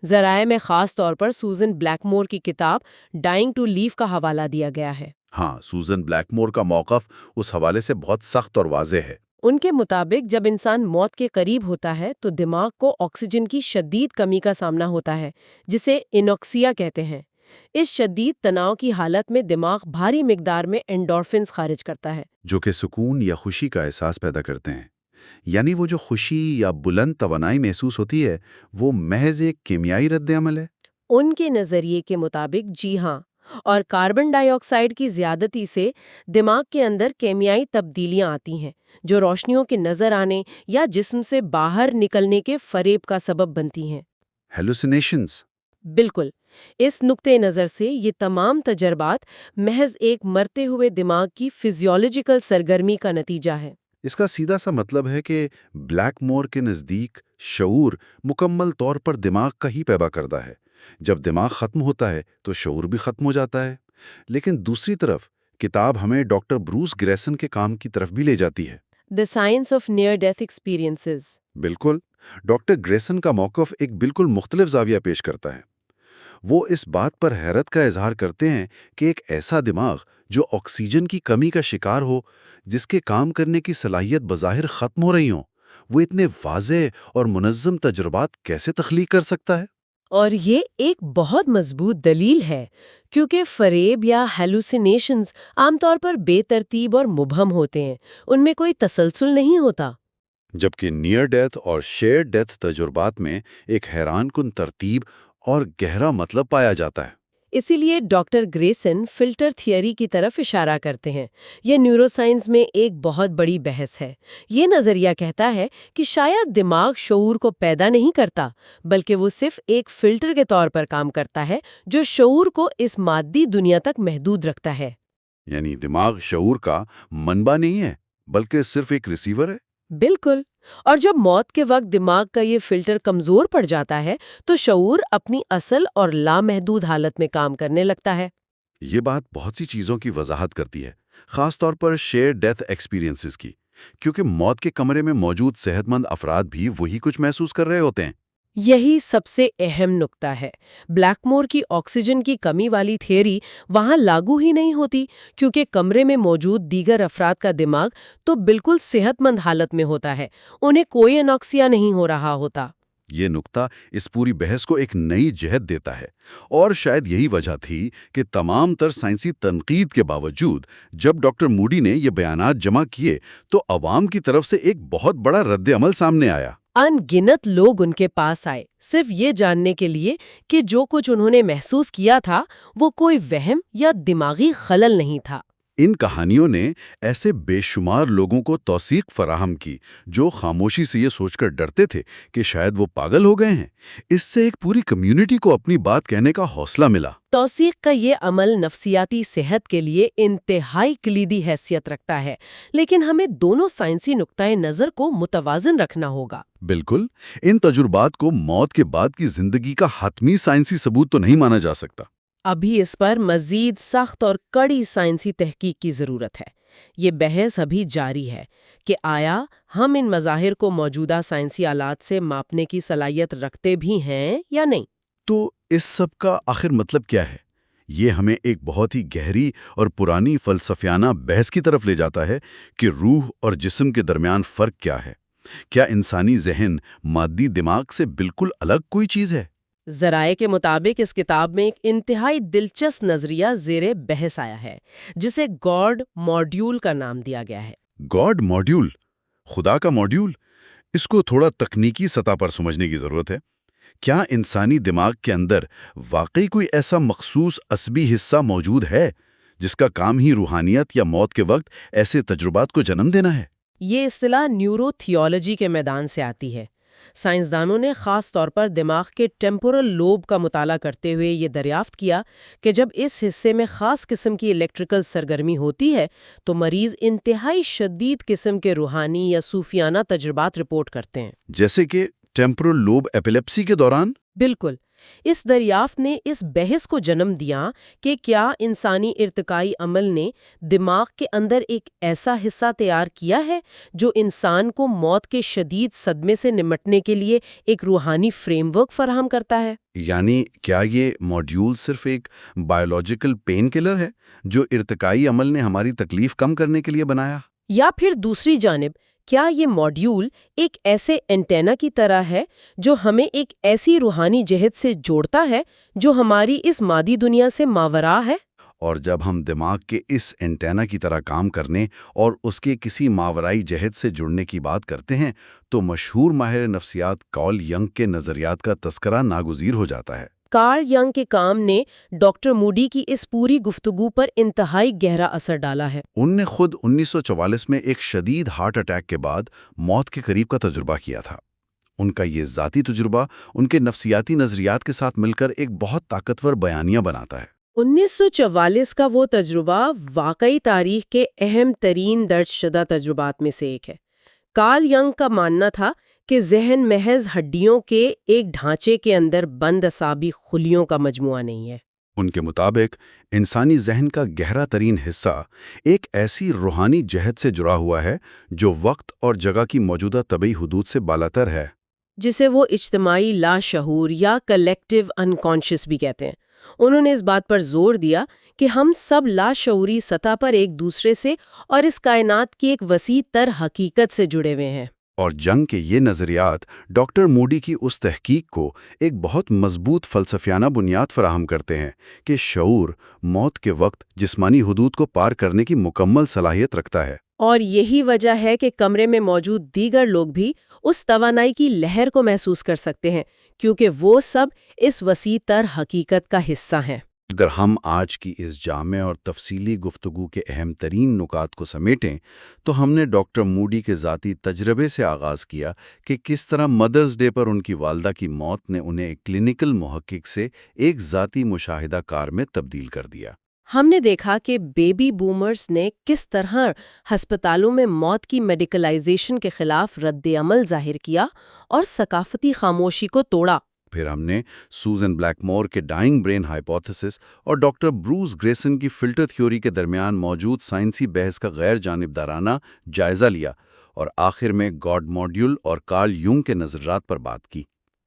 ذرائع میں خاص طور پر سوزن بلیک مور کی کتاب ڈائنگ ٹو لیو کا حوالہ دیا گیا ہے۔ ہاں، سوزن بلیک مور کا موقف اس حوالے سے بہت سخت اور واضح ہے۔ ان کے مطابق جب انسان موت کے قریب ہوتا ہے تو دماغ کو آکسیجن کی شدید کمی کا سامنا ہوتا ہے، جسے انوکسیا کہتے ہیں۔ اس شدید تناؤ کی حالت میں دماغ بھاری مقدار میں اینڈورفنز خارج کرتا ہے، جو کہ سکون یا خوشی کا احساس پیدا کرتے ہیں۔ یعنی وہ جو خوشی یا بلند توانائی محسوس ہوتی ہے وہ محض ایک کیمیائی رد عمل ہے۔ ان کے نظریے کے مطابق جی ہاں، اور کاربن ڈائی آکسائیڈ کی زیادتی سے دماغ کے اندر کیمیائی تبدیلیاں آتی ہیں جو روشنیوں کے نظر آنے یا جسم سے باہر نکلنے کے فریب کا سبب بنتی ہیں۔ ہیلوسینیشنز۔ بالکل، اس نقطۂ نظر سے یہ تمام تجربات محض ایک مرتے ہوئے دماغ کی فزیولوجیکل سرگرمی کا نتیجہ ہے۔ اس کا سیدھا سا مطلب ہے کہ بلیک مور کے نزدیک شعور مکمل طور پر دماغ کا ہی پیدا کردہ ہے۔ جب دماغ ختم ہوتا ہے تو شعور بھی ختم ہو جاتا ہے۔ لیکن دوسری طرف کتاب ہمیں ڈاکٹر بروس گریسن کے کام کی طرف بھی لے جاتی ہے۔ The science of near death experiences. بالکل، ڈاکٹر گریسن کا موقف ایک بالکل مختلف زاویہ پیش کرتا ہے۔ وہ اس بات پر حیرت کا اظہار کرتے ہیں کہ ایک ایسا دماغ جو آکسیجن کی کمی کا شکار ہو، جس کے کام کرنے کی صلاحیت بظاہر ختم ہو رہی ہوں، وہ اتنے واضح اور منظم تجربات کیسے تخلیق کر سکتا ہے؟ اور یہ ایک بہت مضبوط دلیل ہے، کیونکہ فریب یا ہیلوسینیشنز عام طور پر بے ترتیب اور مبہم ہوتے ہیں، ان میں کوئی تسلسل نہیں ہوتا۔ جبکہ نیئر ڈیتھ اور شیئر ڈیتھ تجربات میں ایک حیران کن ترتیب اور گہرا مطلب پایا جاتا ہے۔ اسی لیے ڈاکٹر گریسن فلٹر تھیوری کی طرف اشارہ کرتے ہیں۔ یہ نیورو سائنس میں ایک بہت بڑی بحث ہے۔ یہ نظریہ کہتا ہے کہ شاید دماغ شعور کو پیدا نہیں کرتا، بلکہ وہ صرف ایک فلٹر کے طور پر کام کرتا ہے جو شعور کو اس مادی دنیا تک محدود رکھتا ہے۔ یعنی دماغ شعور کا منبع نہیں ہے، بلکہ صرف ایک ریسیور ہے۔ بالکل، اور جب موت کے وقت دماغ کا یہ فلٹر کمزور پڑ جاتا ہے تو شعور اپنی اصل اور لامحدود حالت میں کام کرنے لگتا ہے۔ یہ بات بہت سی چیزوں کی وضاحت کرتی ہے، خاص طور پر شیئر ڈیتھ ایکسپیرینسز کی۔ کیونکہ موت کے کمرے میں موجود صحت مند افراد بھی وہی کچھ محسوس کر رہے ہوتے ہیں۔ یہی سب سے اہم نکتہ ہے۔ بلیک مور کی آکسیجن کی کمی والی تھیوری وہاں لاگو ہی نہیں ہوتی، کیونکہ کمرے میں موجود دیگر افراد کا دماغ تو بالکل صحت مند حالت میں ہوتا ہے، انہیں کوئی انوکسیا نہیں ہو رہا ہوتا۔ یہ نکتہ اس پوری بحث کو ایک نئی جہت دیتا ہے، اور شاید یہی وجہ تھی کہ تمام تر سائنسی تنقید کے باوجود جب ڈاکٹر موڈی نے یہ بیانات جمع کیے تو عوام کی طرف سے ایک بہت بڑا رد عمل سامنے آیا۔ ان گنت لوگ ان کے پاس آئے، صرف یہ جاننے کے لیے کہ جو کچھ انہوں نے محسوس کیا تھا وہ کوئی وہم یا دماغی خلل نہیں تھا۔ ان کہانیوں نے ایسے بے شمار لوگوں کو توثیق فراہم کی جو خاموشی سے یہ سوچ کر ڈرتے تھے کہ شاید وہ پاگل ہو گئے ہیں۔ اس سے ایک پوری کمیونٹی کو اپنی بات کہنے کا حوصلہ ملا۔ توثیق کا یہ عمل نفسیاتی صحت کے لیے انتہائی کلیدی حیثیت رکھتا ہے، لیکن ہمیں دونوں سائنسی نقطۂ نظر کو متوازن رکھنا ہوگا۔ بالکل، ان تجربات کو موت کے بعد کی زندگی کا حتمی سائنسی ثبوت تو نہیں مانا جا سکتا۔ ابھی اس پر مزید سخت اور کڑی سائنسی تحقیق کی ضرورت ہے۔ یہ بحث ابھی جاری ہے کہ آیا ہم ان مظاہر کو موجودہ سائنسی آلات سے ماپنے کی صلاحیت رکھتے بھی ہیں یا نہیں۔ تو اس سب کا آخر مطلب کیا ہے؟ یہ ہمیں ایک بہت ہی گہری اور پرانی فلسفیانہ بحث کی طرف لے جاتا ہے کہ روح اور جسم کے درمیان فرق کیا ہے۔ کیا انسانی ذہن مادی دماغ سے بالکل الگ کوئی چیز ہے؟ ذرائع کے مطابق اس کتاب میں ایک انتہائی دلچسپ نظریہ زیر بحث آیا ہے، جسے گاڈ ماڈیول کا نام دیا گیا ہے۔ گاڈ ماڈیول، خدا کا ماڈیول؟ اس کو تھوڑا تکنیکی سطح پر سمجھنے کی ضرورت ہے۔ کیا انسانی دماغ کے اندر واقعی کوئی ایسا مخصوص عصبی حصہ موجود ہے جس کا کام ہی روحانیت یا موت کے وقت ایسے تجربات کو جنم دینا ہے؟ یہ اصطلاح نیورو تھیولوجی کے میدان سے آتی ہے۔ سائنسدانوں نے خاص طور پر دماغ کے ٹیمپورل لوب کا مطالعہ کرتے ہوئے یہ دریافت کیا کہ جب اس حصے میں خاص قسم کی الیکٹریکل سرگرمی ہوتی ہے تو مریض انتہائی شدید قسم کے روحانی یا صوفیانہ تجربات رپورٹ کرتے ہیں۔ جیسے کہ ٹیمپورل لوب ایپیلیپسی کے دوران؟ بالکل۔ اس دریافت نے اس بحث کو جنم دیا کہ کیا انسانی ارتقائی عمل نے دماغ کے اندر ایک ایسا حصہ تیار کیا ہے جو انسان کو موت کے شدید صدمے سے نمٹنے کے لیے ایک روحانی فریم ورک فراہم کرتا ہے۔ یعنی کیا یہ ماڈیول صرف ایک بایولوجیکل پین کلر ہے جو ارتقائی عمل نے ہماری تکلیف کم کرنے کے لیے بنایا؟ یا پھر دوسری جانب کیا یہ ماڈیول ایک ایسے اینٹینا کی طرح ہے جو ہمیں ایک ایسی روحانی جہت سے جوڑتا ہے جو ہماری اس مادی دنیا سے ماوراء ہے؟ اور جب ہم دماغ کے اس اینٹینا کی طرح کام کرنے اور اس کے کسی ماورائی جہت سے جڑنے کی بات کرتے ہیں تو مشہور ماہر نفسیات کارل ینگ کے نظریات کا تذکرہ ناگزیر ہو جاتا ہے۔ کارل ینگ کے کام نے ڈاکٹر موڈی کی اس پوری گفتگو پر انتہائی گہرا اثر ڈالا ہے۔ ان نے خود 1944 میں ایک شدید ہارٹ اٹیک کے بعد موت کے قریب کا تجربہ کیا تھا۔ ان کا یہ ذاتی تجربہ ان کے نفسیاتی نظریات کے ساتھ مل کر ایک بہت طاقتور بیانیہ بناتا ہے۔ 1944 کا وہ تجربہ واقعی تاریخ کے اہم ترین درج شدہ تجربات میں سے ایک ہے۔ کارل ینگ کا ماننا تھا کہ ذہن محض ہڈیوں کے ایک ڈھانچے کے اندر بند اعصابی خلیوں کا مجموعہ نہیں ہے۔ ان کے مطابق انسانی ذہن کا گہرا ترین حصہ ایک ایسی روحانی جہت سے جڑا ہوا ہے جو وقت اور جگہ کی موجودہ طبعی حدود سے بالاتر ہے، جسے وہ اجتماعی لاشعور یا کلیکٹیو انکانشس بھی کہتے ہیں۔ انہوں نے اس بات پر زور دیا کہ ہم سب لاشعوری سطح پر ایک دوسرے سے اور اس کائنات کی ایک وسیع تر حقیقت سے جڑے ہوئے ہیں۔ اور جنگ کے یہ نظریات ڈاکٹر موڈی کی اس تحقیق کو ایک بہت مضبوط فلسفیانہ بنیاد فراہم کرتے ہیں کہ شعور موت کے وقت جسمانی حدود کو پار کرنے کی مکمل صلاحیت رکھتا ہے۔ اور یہی وجہ ہے کہ کمرے میں موجود دیگر لوگ بھی اس توانائی کی لہر کو محسوس کر سکتے ہیں، کیونکہ وہ سب اس وسیع تر حقیقت کا حصہ ہیں۔ اگر ہم آج کی اس جامع اور تفصیلی گفتگو کے اہم ترین نکات کو سمیٹیں تو ہم نے ڈاکٹر موڈی کے ذاتی تجربے سے آغاز کیا کہ کس طرح مدرز ڈے پر ان کی والدہ کی موت نے انہیں ایک کلینیکل محقق سے ایک ذاتی مشاہدہ کار میں تبدیل کر دیا۔ ہم نے دیکھا کہ بیبی بومرز نے کس طرح ہسپتالوں میں موت کی میڈیکلائزیشن کے خلاف رد عمل ظاہر کیا اور ثقافتی خاموشی کو توڑا۔ پھر ہم نے سوزن بلیک مور کے ڈائنگ برین ہائپوتھیسس اور ڈاکٹر بروس گریسن کی فلٹر تھیوری کے درمیان موجود سائنسی بحث کا غیر جانبدارانہ جائزہ لیا اور آخر میں گاڈ ماڈیول اور کارل یونگ کے نظریات پر بات کی۔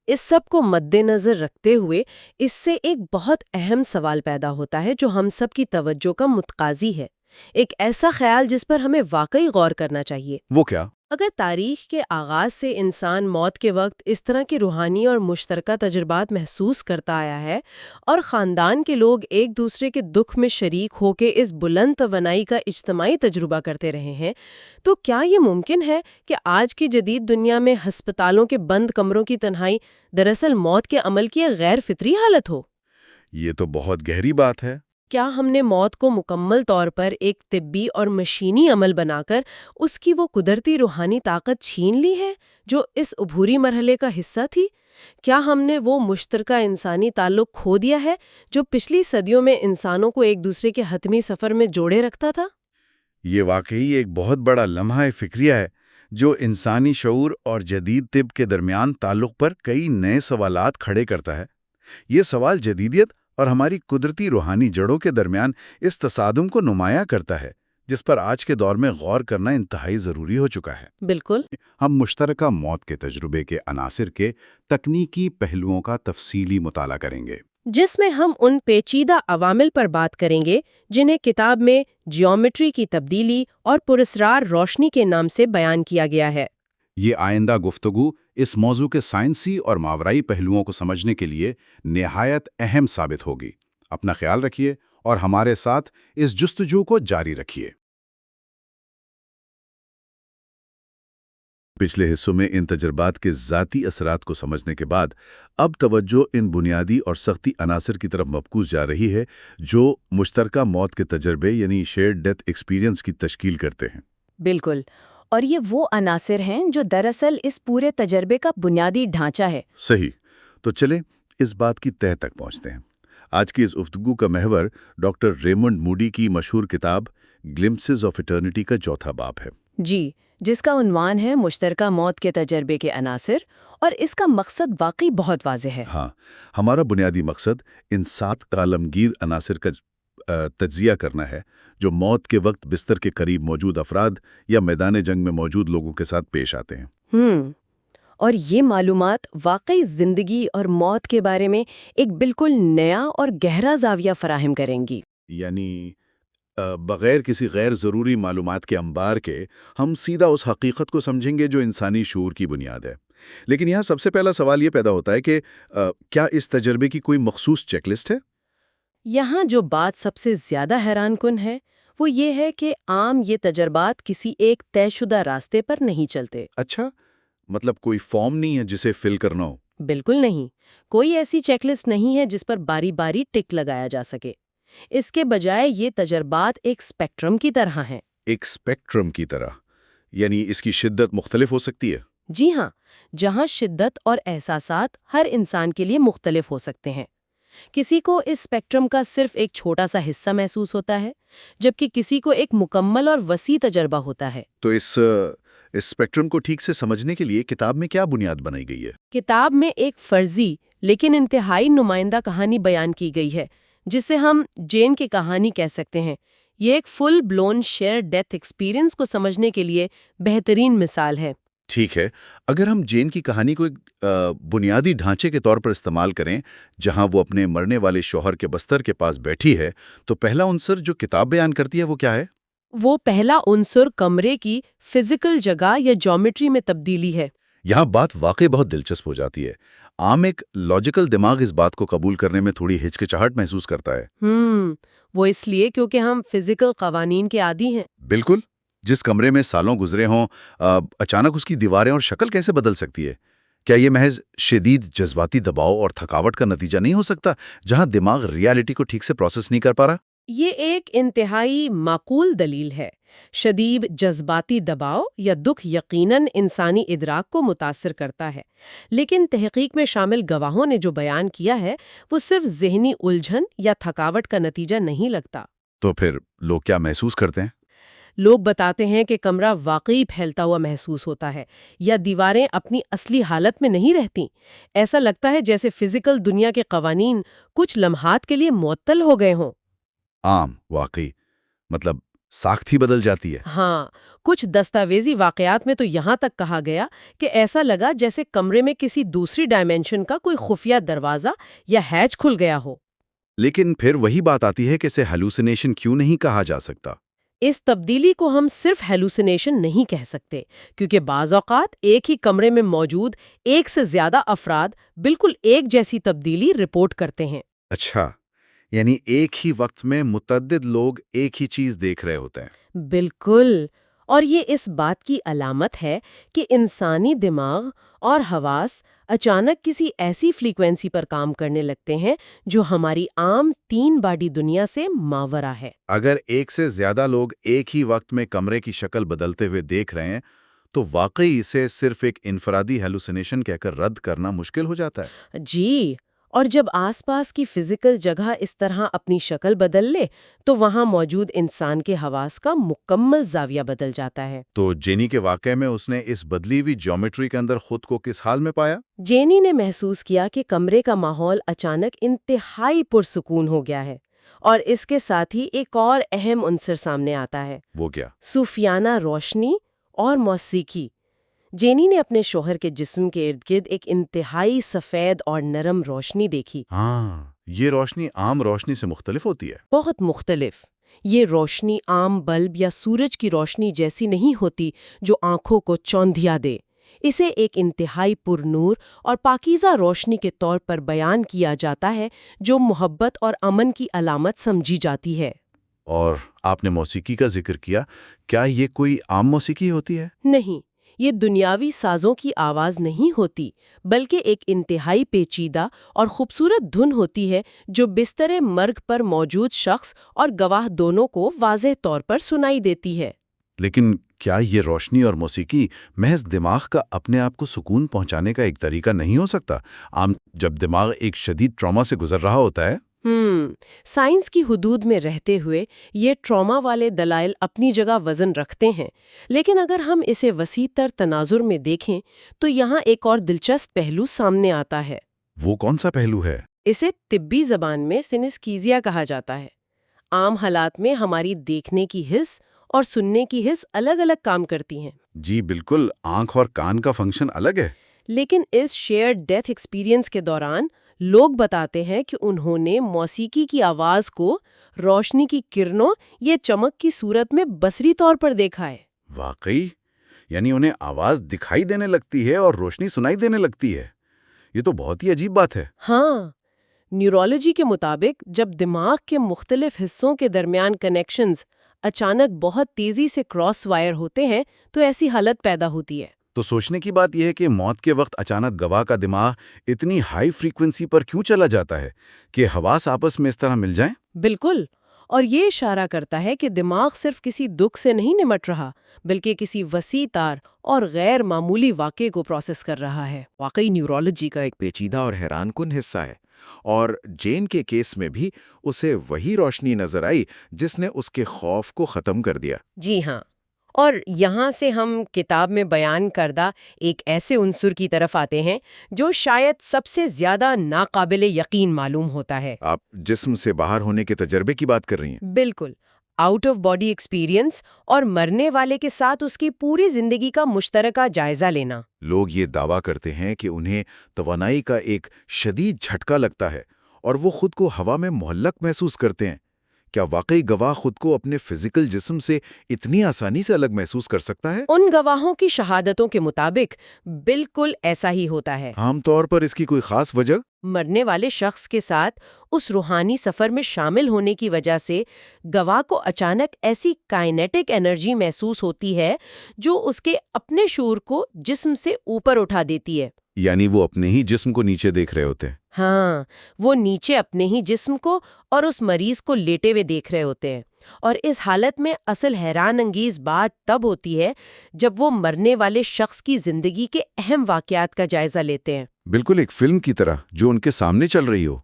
اس سب کو مد نظر رکھتے ہوئے اس سے ایک بہت اہم سوال پیدا ہوتا ہے جو ہم سب کی توجہ کا متقاضی ہے، ایک ایسا خیال جس پر ہمیں واقعی غور کرنا چاہیے۔ وہ کیا؟ اگر تاریخ کے آغاز سے انسان موت کے وقت اس طرح کے روحانی اور مشترکہ تجربات محسوس کرتا آیا ہے اور خاندان کے لوگ ایک دوسرے کے دکھ میں شریک ہو کے اس بلند توانائی کا اجتماعی تجربہ کرتے رہے ہیں، تو کیا یہ ممکن ہے کہ آج کی جدید دنیا میں ہسپتالوں کے بند کمروں کی تنہائی دراصل موت کے عمل کی ایک غیر فطری حالت ہو؟ یہ تو بہت گہری بات ہے۔ کیا ہم نے موت کو مکمل طور پر ایک طبی اور مشینی عمل بنا کر اس کی وہ قدرتی روحانی طاقت چھین لی ہے جو اس عبوری مرحلے کا حصہ تھی؟ کیا ہم نے وہ مشترکہ انسانی تعلق کھو دیا ہے جو پچھلی صدیوں میں انسانوں کو ایک دوسرے کے حتمی سفر میں جوڑے رکھتا تھا؟ یہ واقعی ایک بہت بڑا لمحہ فکریہ ہے جو انسانی شعور اور جدید طب کے درمیان تعلق پر کئی نئے سوالات کھڑے کرتا ہے۔ یہ سوال جدیدیت اور ہماری قدرتی روحانی جڑوں کے درمیان اس تصادم کو نمایاں کرتا ہے جس پر آج کے دور میں غور کرنا انتہائی ضروری ہو چکا ہے۔ بالکل۔ ہم مشترکہ موت کے تجربے کے عناصر کے تکنیکی پہلوؤں کا تفصیلی مطالعہ کریں گے، جس میں ہم ان پیچیدہ عوامل پر بات کریں گے جنہیں کتاب میں جیومیٹری کی تبدیلی اور پراسرار روشنی کے نام سے بیان کیا گیا ہے۔ یہ آئندہ گفتگو اس موضوع کے سائنسی اور ماورائی پہلوؤں کو سمجھنے کے لیے نہایت اہم ثابت ہوگی۔ اپنا خیال رکھیے اور ہمارے ساتھ اس جستجو کو جاری رکھیے۔ پچھلے حصوں میں ان تجربات کے ذاتی اثرات کو سمجھنے کے بعد اب توجہ ان بنیادی اور سختی عناصر کی طرف مبکوس جا رہی ہے جو مشترکہ موت کے تجربے یعنی شیئرڈ ڈیتھ ایکسپیرینس کی تشکیل کرتے ہیں۔ بالکل، اور یہ وہ عناصر ہیں جو دراصل اس پورے تجربے کا بنیادی ڈھانچہ ہے۔ صحیح، تو چلیں اس بات کی تہہ تک پہنچتے ہیں۔ آج کی اس گفتگو کا محور ڈاکٹر ریمنڈ موڈی کی مشہور کتاب گلمپسز آف ایٹرنٹی کا چوتھا باب ہے۔ جی، جس کا عنوان ہے مشترکہ موت کے تجربے کے عناصر، اور اس کا مقصد واقعی بہت واضح ہے۔ ہاں، ہمارا بنیادی مقصد ان 7 کالمگیر عناصر کا تجزیہ کرنا ہے جو موت کے وقت بستر کے قریب موجود افراد یا میدان جنگ میں موجود لوگوں کے ساتھ پیش آتے ہیں۔ اور یہ معلومات واقعی زندگی اور موت کے بارے میں ایک بالکل نیا اور گہرا زاویہ فراہم کریں گی۔ یعنی بغیر کسی غیر ضروری معلومات کے انبار کے ہم سیدھا اس حقیقت کو سمجھیں گے جو انسانی شعور کی بنیاد ہے۔ لیکن یہاں سب سے پہلا سوال یہ پیدا ہوتا ہے کہ کیا اس تجربے کی کوئی مخصوص چیک لسٹ ہے؟ یہاں جو بات سب سے زیادہ حیران کن ہے وہ یہ ہے کہ عام یہ تجربات کسی ایک طے شدہ راستے پر نہیں چلتے۔ اچھا، مطلب کوئی فارم نہیں ہے جسے فل کرنا ہو؟ بالکل نہیں، کوئی ایسی چیک لسٹ نہیں ہے جس پر باری باری ٹک لگایا جا سکے۔ اس کے بجائے یہ تجربات ایک اسپیکٹرم کی طرح ہیں۔ ایک اسپیکٹرم کی طرح، یعنی اس کی شدت مختلف ہو سکتی ہے؟ جی ہاں، جہاں شدت اور احساسات ہر انسان کے لیے مختلف ہو سکتے ہیں۔ کسی کو اس اسپیکٹرم کا صرف ایک چھوٹا سا حصہ محسوس ہوتا ہے، جبکہ کسی کو ایک مکمل اور وسیع تجربہ ہوتا ہے۔ تو اس اسپیکٹرم کو ٹھیک سے سمجھنے کے لیے کتاب میں کیا بنیاد بنائی گئی ہے؟ کتاب میں ایک فرضی لیکن انتہائی نمائندہ کہانی بیان کی گئی ہے جسے ہم جین کی کہانی کہہ سکتے ہیں۔ یہ ایک full blown share death experience کو سمجھنے کے لیے بہترین مثال ہے۔ ٹھیک ہے، اگر ہم جین کی کہانی کو ایک بنیادی ڈھانچے کے طور پر استعمال کریں جہاں وہ اپنے مرنے والے شوہر کے بستر کے پاس بیٹھی ہے، تو پہلا عنصر جو کتاب بیان کرتی ہے وہ کیا ہے؟ وہ پہلا عنصر کمرے کی فزیکل جگہ یا جیومیٹری میں تبدیلی ہے۔ یہاں بات واقعی بہت دلچسپ ہو جاتی ہے۔ عام ایک لاجیکل دماغ اس بات کو قبول کرنے میں تھوڑی ہچکچاہٹ محسوس کرتا ہے۔ وہ اس لیے کیونکہ ہم فزیکل قوانین کے عادی ہیں۔ بالکل، جس کمرے میں سالوں گزرے ہوں اچانک اس کی دیواریں اور شکل کیسے بدل سکتی ہے؟ کیا یہ محض شدید جذباتی دباؤ اور تھکاوٹ کا نتیجہ نہیں ہو سکتا جہاں دماغ ریالٹی کو ٹھیک سے پروسیس نہیں کر پا رہا؟ یہ ایک انتہائی معقول دلیل ہے۔ شدید جذباتی دباؤ یا دکھ یقیناً انسانی ادراک کو متاثر کرتا ہے، لیکن تحقیق میں شامل گواہوں نے جو بیان کیا ہے وہ صرف ذہنی الجھن یا تھکاوٹ کا نتیجہ نہیں لگتا۔ تو پھر لوگ کیا محسوس کرتے ہیں؟ لوگ بتاتے ہیں کہ کمرہ واقعی پھیلتا ہوا محسوس ہوتا ہے یا دیواریں اپنی اصلی حالت میں نہیں رہتی۔ ایسا لگتا ہے جیسے فزیکل دنیا کے قوانین کچھ لمحات کے لیے معطل ہو گئے ہوں۔ عام، واقعی، مطلب ساخت ہی بدل جاتی ہے۔ ہاں، کچھ دستاویزی واقعات میں تو یہاں تک کہا گیا کہ ایسا لگا جیسے کمرے میں کسی دوسری ڈائمینشن کا کوئی خفیہ دروازہ یا ہیچ کھل گیا ہو۔ لیکن پھر وہی بات آتی ہے کہ اسے ہیلوسینیشن کیوں نہیں کہا جا سکتا؟ اس تبدیلی کو ہم صرف ہیلوسینیشن نہیں کہہ سکتے، کیونکہ بعض اوقات ایک ہی کمرے میں موجود ایک سے زیادہ افراد بالکل ایک جیسی تبدیلی رپورٹ کرتے ہیں۔ اچھا، یعنی ایک ہی وقت میں متعدد لوگ ایک ہی چیز دیکھ رہے ہوتے ہیں۔ بالکل، اور یہ اس بات کی علامت ہے کہ انسانی دماغ اور حواس اچانک کسی ایسی فریکوینسی پر کام کرنے لگتے ہیں جو ہماری عام تین باڈی دنیا سے ماورا ہے۔ اگر ایک سے زیادہ لوگ ایک ہی وقت میں کمرے کی شکل بدلتے ہوئے دیکھ رہے ہیں تو واقعی اسے صرف ایک انفرادی ہیلوسینیشن کہہ کر رد کرنا مشکل ہو جاتا ہے۔ جی، اور جب آس پاس کی فزیکل جگہ اس طرح اپنی شکل بدل لے تو وہاں موجود انسان کے حواس کا مکمل زاویہ بدل جاتا ہے۔ تو جینی کے واقعے میں اس نے اس بدلی ہوئی جیومیٹری کے اندر خود کو کس حال میں پایا؟ جینی نے محسوس کیا کہ کمرے کا ماحول اچانک انتہائی پرسکون ہو گیا ہے، اور اس کے ساتھ ہی ایک اور اہم عنصر سامنے آتا ہے، وہ کیا؟ صوفیانہ روشنی اور موسیقی۔ جینی نے اپنے شوہر کے جسم کے ارد گرد ایک انتہائی سفید اور نرم روشنی دیکھی۔ ہاں، یہ روشنی عام روشنی سے مختلف ہوتی ہے۔ بہت مختلف۔ یہ روشنی عام بلب یا سورج کی روشنی جیسی نہیں ہوتی جو آنکھوں کو چوندھیا دے۔ اسے ایک انتہائی پر نور اور پاکیزہ روشنی کے طور پر بیان کیا جاتا ہے جو محبت اور امن کی علامت سمجھی جاتی ہے۔ اور آپ نے موسیقی کا ذکر کیا، کیا یہ کوئی عام موسیقی ہوتی ہے؟ نہیں، یہ دنیاوی سازوں کی آواز نہیں ہوتی، بلکہ ایک انتہائی پیچیدہ اور خوبصورت دھن ہوتی ہے جو بستر مرگ پر موجود شخص اور گواہ دونوں کو واضح طور پر سنائی دیتی ہے۔ لیکن کیا یہ روشنی اور موسیقی محض دماغ کا اپنے آپ کو سکون پہنچانے کا ایک طریقہ نہیں ہو سکتا؟ عام جب دماغ ایک شدید ٹراما سے گزر رہا ہوتا ہے۔ سائنس کی حدود میں رہتے ہوئے یہ ٹراما والے دلائل اپنی جگہ وزن رکھتے ہیں، لیکن اگر ہم اسے وسیع تر تناظر میں دیکھیں تو یہاں ایک اور دلچسپ پہلو سامنے آتا ہے۔ وہ کون سا پہلو ہے؟ اسے طبی زبان میں سینیسکیزیا کہا جاتا ہے۔ عام حالات میں ہماری دیکھنے کی حس اور سننے کی حس الگ الگ کام کرتی ہیں۔ جی بالکل، آنکھ اور کان کا فنکشن الگ ہے۔ لیکن اس شیئرڈ ڈیتھ ایکسپیرینس کے دوران لوگ بتاتے ہیں کہ انہوں نے موسیقی کی آواز کو روشنی کی کرنوں یا چمک کی صورت میں بصری طور پر دیکھا ہے۔ واقعی؟ یعنی انہیں آواز دکھائی دینے لگتی ہے اور روشنی سنائی دینے لگتی ہے؟ یہ تو بہت ہی عجیب بات ہے۔ ہاں، نیورولوجی کے مطابق جب دماغ کے مختلف حصوں کے درمیان کنیکشنز اچانک بہت تیزی سے کراس وائر ہوتے ہیں تو ایسی حالت پیدا ہوتی ہے۔ تو سوچنے کی بات یہ ہے کہ موت کے وقت اچانک گواہ کا دماغ اتنی ہائی فریکوینسی پر کیوں چلا جاتا ہے کہ حواس آپس میں اس طرح مل جائیں؟ بالکل، اور یہ اشارہ کرتا ہے کہ دماغ صرف کسی دکھ سے نہیں نمٹ رہا، بلکہ کسی وسیع تار اور غیر معمولی واقعے کو پروسیس کر رہا ہے۔ واقعی نیورولوجی کا ایک پیچیدہ اور حیران کن حصہ ہے، اور جین کے کیس میں بھی اسے وہی روشنی نظر آئی جس نے اس کے خوف کو ختم کر دیا۔ جی ہاں، اور یہاں سے ہم کتاب میں بیان کردہ ایک ایسے عنصر کی طرف آتے ہیں جو شاید سب سے زیادہ ناقابل یقین معلوم ہوتا ہے۔ آپ جسم سے باہر ہونے کے تجربے کی بات کر رہی ہیں؟ بالکل، آؤٹ آف باڈی ایکسپیرینس اور مرنے والے کے ساتھ اس کی پوری زندگی کا مشترکہ جائزہ لینا۔ لوگ یہ دعویٰ کرتے ہیں کہ انہیں توانائی کا ایک شدید جھٹکا لگتا ہے اور وہ خود کو ہوا میں معلق محسوس کرتے ہیں۔ کیا واقعی گواہ خود کو اپنے فزیکل جسم سے اتنی آسانی سے الگ محسوس کر سکتا ہے؟ ان گواہوں کی شہادتوں کے مطابق بالکل ایسا ہی ہوتا ہے۔ عام طور پر اس کی کوئی خاص وجہ؟ مرنے والے شخص کے ساتھ اس روحانی سفر میں شامل ہونے کی وجہ سے گواہ کو اچانک ایسی کائنیٹک انرجی محسوس ہوتی ہے جو اس کے اپنے شعور کو جسم سے اوپر اٹھا دیتی ہے۔ یعنی وہ اپنے ہی جسم کو نیچے دیکھ رہے ہوتے ہیں۔ ہاں، وہ نیچے اپنے ہی جسم کو اور اس مریض کو لیٹے ہوئے دیکھ رہے ہوتے ہیں، اور اس حالت میں اصل حیران انگیز بات تب ہوتی ہے جب وہ مرنے والے شخص کی زندگی کے اہم واقعات کا جائزہ لیتے ہیں۔ بالکل ایک فلم کی طرح جو ان کے سامنے چل رہی ہو۔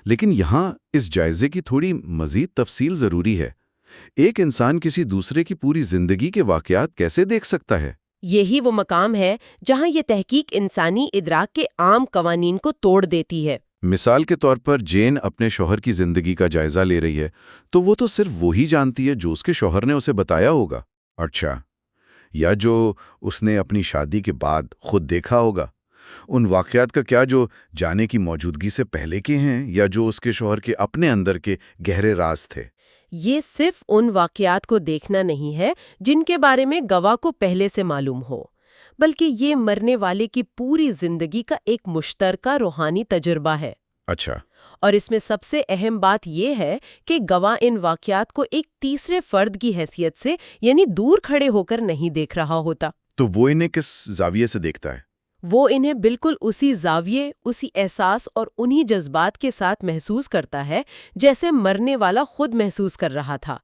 لیکن یہاں اس جائزے کی تھوڑی مزید تفصیل ضروری ہے۔ ایک انسان کسی دوسرے کی پوری زندگی کے واقعات کیسے دیکھ سکتا ہے؟ یہی وہ مقام ہے جہاں یہ تحقیق انسانی ادراک کے عام قوانین کو توڑ دیتی ہے۔ مثال کے طور پر جین اپنے شوہر کی زندگی کا جائزہ لے رہی ہے تو وہ تو صرف وہی جانتی ہے جو اس کے شوہر نے اسے بتایا ہوگا. اچھا، یا جو اس نے اپنی شادی کے بعد خود دیکھا ہوگا. ان واقعات کا کیا جو جانے کی موجودگی سے پہلے کے ہیں یا جو اس کے شوہر کے اپنے اندر کے گہرے راز تھے؟ یہ صرف ان واقعات کو دیکھنا نہیں ہے جن کے بارے میں گواہ کو پہلے سے معلوم ہو، بلکہ یہ مرنے والے کی پوری زندگی کا ایک مشترکہ روحانی تجربہ ہے. اچھا، اور اس میں سب سے اہم بات یہ ہے کہ گواہ ان واقعات کو ایک تیسرے فرد کی حیثیت سے یعنی دور کھڑے ہو کر نہیں دیکھ رہا ہوتا. تو وہ انہیں کس زاویے سے دیکھتا ہے؟ وہ انہیں بالکل اسی زاویے، اسی احساس اور انہی جذبات کے ساتھ محسوس کرتا ہے جیسے مرنے والا خود محسوس کر رہا تھا.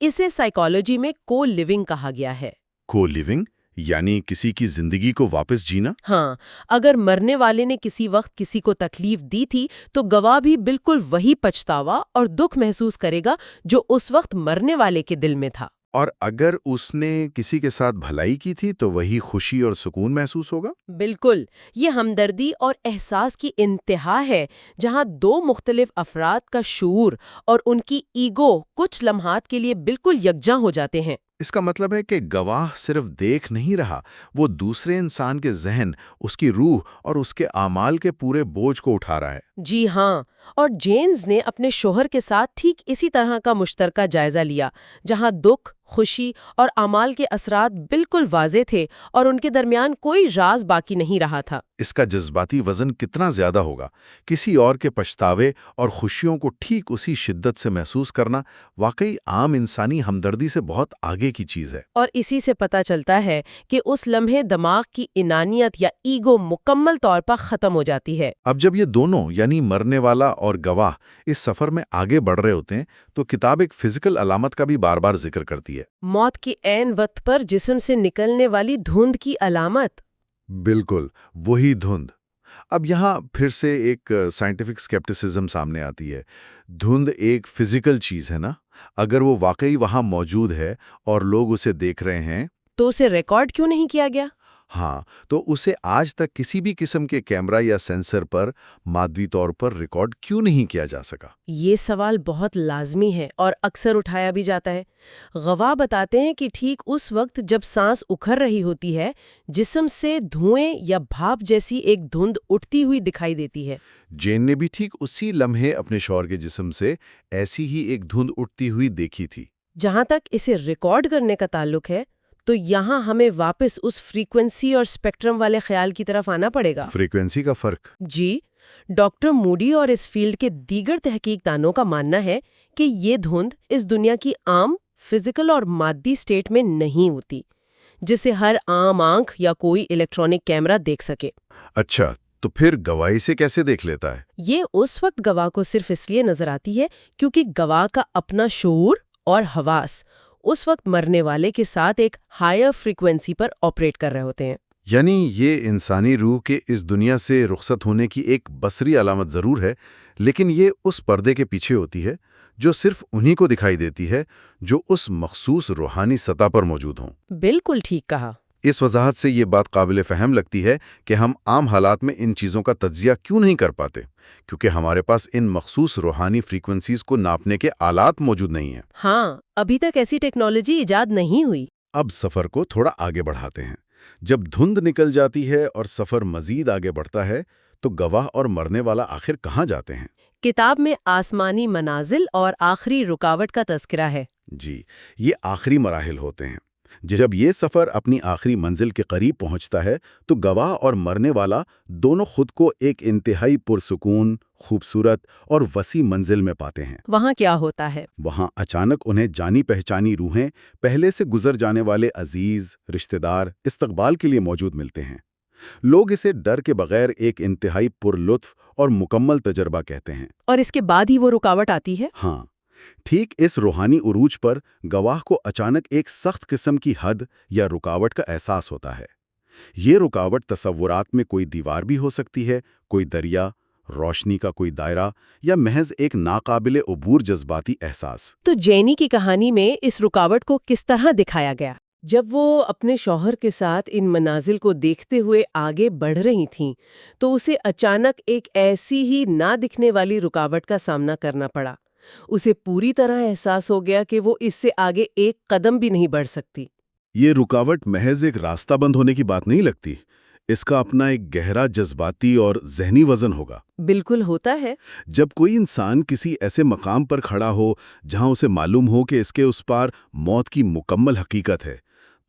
اسے سائیکالوجی میں کو لیونگ کہا گیا ہے. کو لیونگ یعنی کسی کی زندگی کو واپس جینا؟ ہاں، اگر مرنے والے نے کسی وقت کسی کو تکلیف دی تھی تو گواہ بھی بالکل وہی پچھتاوا اور دکھ محسوس کرے گا جو اس وقت مرنے والے کے دل میں تھا. اور اگر اس نے کسی کے ساتھ بھلائی کی تھی تو وہی خوشی اور سکون محسوس ہوگا؟ بالکل، یہ ہمدردی اور احساس کی انتہا ہے جہاں دو مختلف افراد کا شعور اور ان کی ایگو کچھ لمحات کے لیے بالکل یکجاں ہو جاتے ہیں. اس کا مطلب ہے کہ گواہ صرف دیکھ نہیں رہا، وہ دوسرے انسان کے ذہن، اس کی روح اور اس کے اعمال کے پورے بوجھ کو اٹھا رہا ہے. جی ہاں، اور جینز نے اپنے شوہر کے ساتھ ٹھیک اسی طرح کا مشترکہ جائزہ لیا، جہاں دکھ، خوشی اور اعمال کے اثرات بالکل واضح تھے اور ان کے درمیان کوئی راز باقی نہیں رہا تھا. اس کا جذباتی وزن کتنا زیادہ ہوگا؟ کسی اور کے پچھتاوے اور خوشیوں کو ٹھیک اسی شدت سے محسوس کرنا واقعی عام انسانی ہمدردی سے بہت آگے کی چیز ہے. اور اسی سے پتہ چلتا ہے کہ اس لمحے دماغ کی انانیت یا ایگو مکمل طور پر ختم ہو جاتی ہے. اب جب یہ دونوں یعنی مرنے والا اور گواہ اس سفر میں آگے بڑھ رہے ہوتے ہیں تو کتاب ایک فزیکل علامت کا بھی بار بار ذکر کرتی ہے. موت کے عین وقت پر جسم سے نکلنے والی دھند کی علامت. بالکل وہی دھند. اب یہاں پھر سے ایک سائنٹیفک اسکیپٹسزم سامنے آتی ہے. دھند ایک فزیکل چیز ہے نا؟ اگر وہ واقعی وہاں موجود ہے اور لوگ اسے دیکھ رہے ہیں تو اسے ریکارڈ کیوں نہیں کیا گیا؟ ہاں، تو اسے آج تک کسی بھی قسم کے کیمرہ یا سینسر پر مادی طور پر ریکارڈ کیوں نہیں کیا جا سکا؟ یہ سوال بہت لازمی ہے اور اکثر اٹھایا بھی جاتا ہے. گواہ بتاتے ہیں کہ ٹھیک اس وقت جب سانس اکھر رہی ہوتی ہے، جسم سے دھوئیں یا بھاپ جیسی ایک دھند اٹھتی ہوئی دکھائی دیتی ہے. جین نے بھی ٹھیک اسی لمحے اپنے شوہر کے جسم سے ایسی ہی ایک دھند اٹھتی ہوئی دیکھی تھی. جہاں تک اسے ریکارڈ کرنے کا تعلق ہے تو یہاں ہمیں واپس اس فریکوینسی اور اسپیکٹرم والے خیال کی طرف آنا پڑے گا. فریکوینسی کا فرق؟ جی، ڈاکٹر موڈی اور اس فیلڈ کے دیگر تحقیق دانوں کا ماننا ہے کہ یہ دھند اس دنیا کی عام فزیکل اور مادی سٹیٹ میں نہیں ہوتی جسے ہر عام آنکھ یا کوئی الیکٹرانک کیمرہ دیکھ سکے. اچھا، تو پھر گواہی سے کیسے دیکھ لیتا ہے؟ یہ اس وقت گواہ کو صرف اس لیے نظر آتی ہے کیونکہ گواہ کا اپنا شعور اور حواس اس وقت مرنے والے کے ساتھ ایک ہائر فریکوینسی پر آپریٹ کر رہے ہوتے ہیں. یعنی یہ انسانی روح کے اس دنیا سے رخصت ہونے کی ایک بصری علامت ضرور ہے، لیکن یہ اس پردے کے پیچھے ہوتی ہے جو صرف انہی کو دکھائی دیتی ہے جو اس مخصوص روحانی سطح پر موجود ہوں. بالکل ٹھیک کہا. اس وضاحت سے یہ بات قابل فہم لگتی ہے کہ ہم عام حالات میں ان چیزوں کا تجزیہ کیوں نہیں کر پاتے، کیونکہ ہمارے پاس ان مخصوص روحانی فریکوینسیز کو ناپنے کے آلات موجود نہیں ہیں. ہاں، ابھی تک ایسی ٹیکنالوجی ایجاد نہیں ہوئی. اب سفر کو تھوڑا آگے بڑھاتے ہیں. جب دھند نکل جاتی ہے اور سفر مزید آگے بڑھتا ہے تو گواہ اور مرنے والا آخر کہاں جاتے ہیں؟ کتاب میں آسمانی منازل اور آخری رکاوٹ کا تذکرہ ہے. جی، یہ آخری مراحل ہوتے ہیں. جب یہ سفر اپنی آخری منزل کے قریب پہنچتا ہے تو گواہ اور مرنے والا دونوں خود کو ایک انتہائی پرسکون، خوبصورت اور وسیع منزل میں پاتے ہیں. وہاں کیا ہوتا ہے؟ وہاں اچانک انہیں جانی پہچانی روحیں، پہلے سے گزر جانے والے عزیز، رشتہ دار استقبال کے لیے موجود ملتے ہیں. لوگ اسے ڈر کے بغیر ایک انتہائی پرلطف اور مکمل تجربہ کہتے ہیں. اور اس کے بعد ہی وہ رکاوٹ آتی ہے؟ ہاں، ٹھیک اس روحانی عروج پر گواہ کو اچانک ایک سخت قسم کی حد یا رکاوٹ کا احساس ہوتا ہے. یہ رکاوٹ تصورات میں کوئی دیوار بھی ہو سکتی ہے، کوئی دریا، روشنی کا کوئی دائرہ یا محض ایک ناقابل عبور جذباتی احساس. تو جینی کی کہانی میں اس رکاوٹ کو کس طرح دکھایا گیا؟ جب وہ اپنے شوہر کے ساتھ ان منازل کو دیکھتے ہوئے آگے بڑھ رہی تھیں تو اسے اچانک ایک ایسی ہی نہ دکھنے والی رکاوٹ کا سامنا کرنا پڑا۔ اسے پوری طرح احساس ہو گیا کہ وہ اس سے آگے ایک قدم بھی نہیں بڑھ سکتی۔ یہ رکاوٹ محض ایک راستہ بند ہونے کی بات نہیں لگتی، اس کا اپنا ایک گہرا جذباتی اور ذہنی وزن ہوگا۔ بالکل ہوتا ہے۔ جب کوئی انسان کسی ایسے مقام پر کھڑا ہو جہاں اسے معلوم ہو کہ اس کے اس پار موت کی مکمل حقیقت ہے،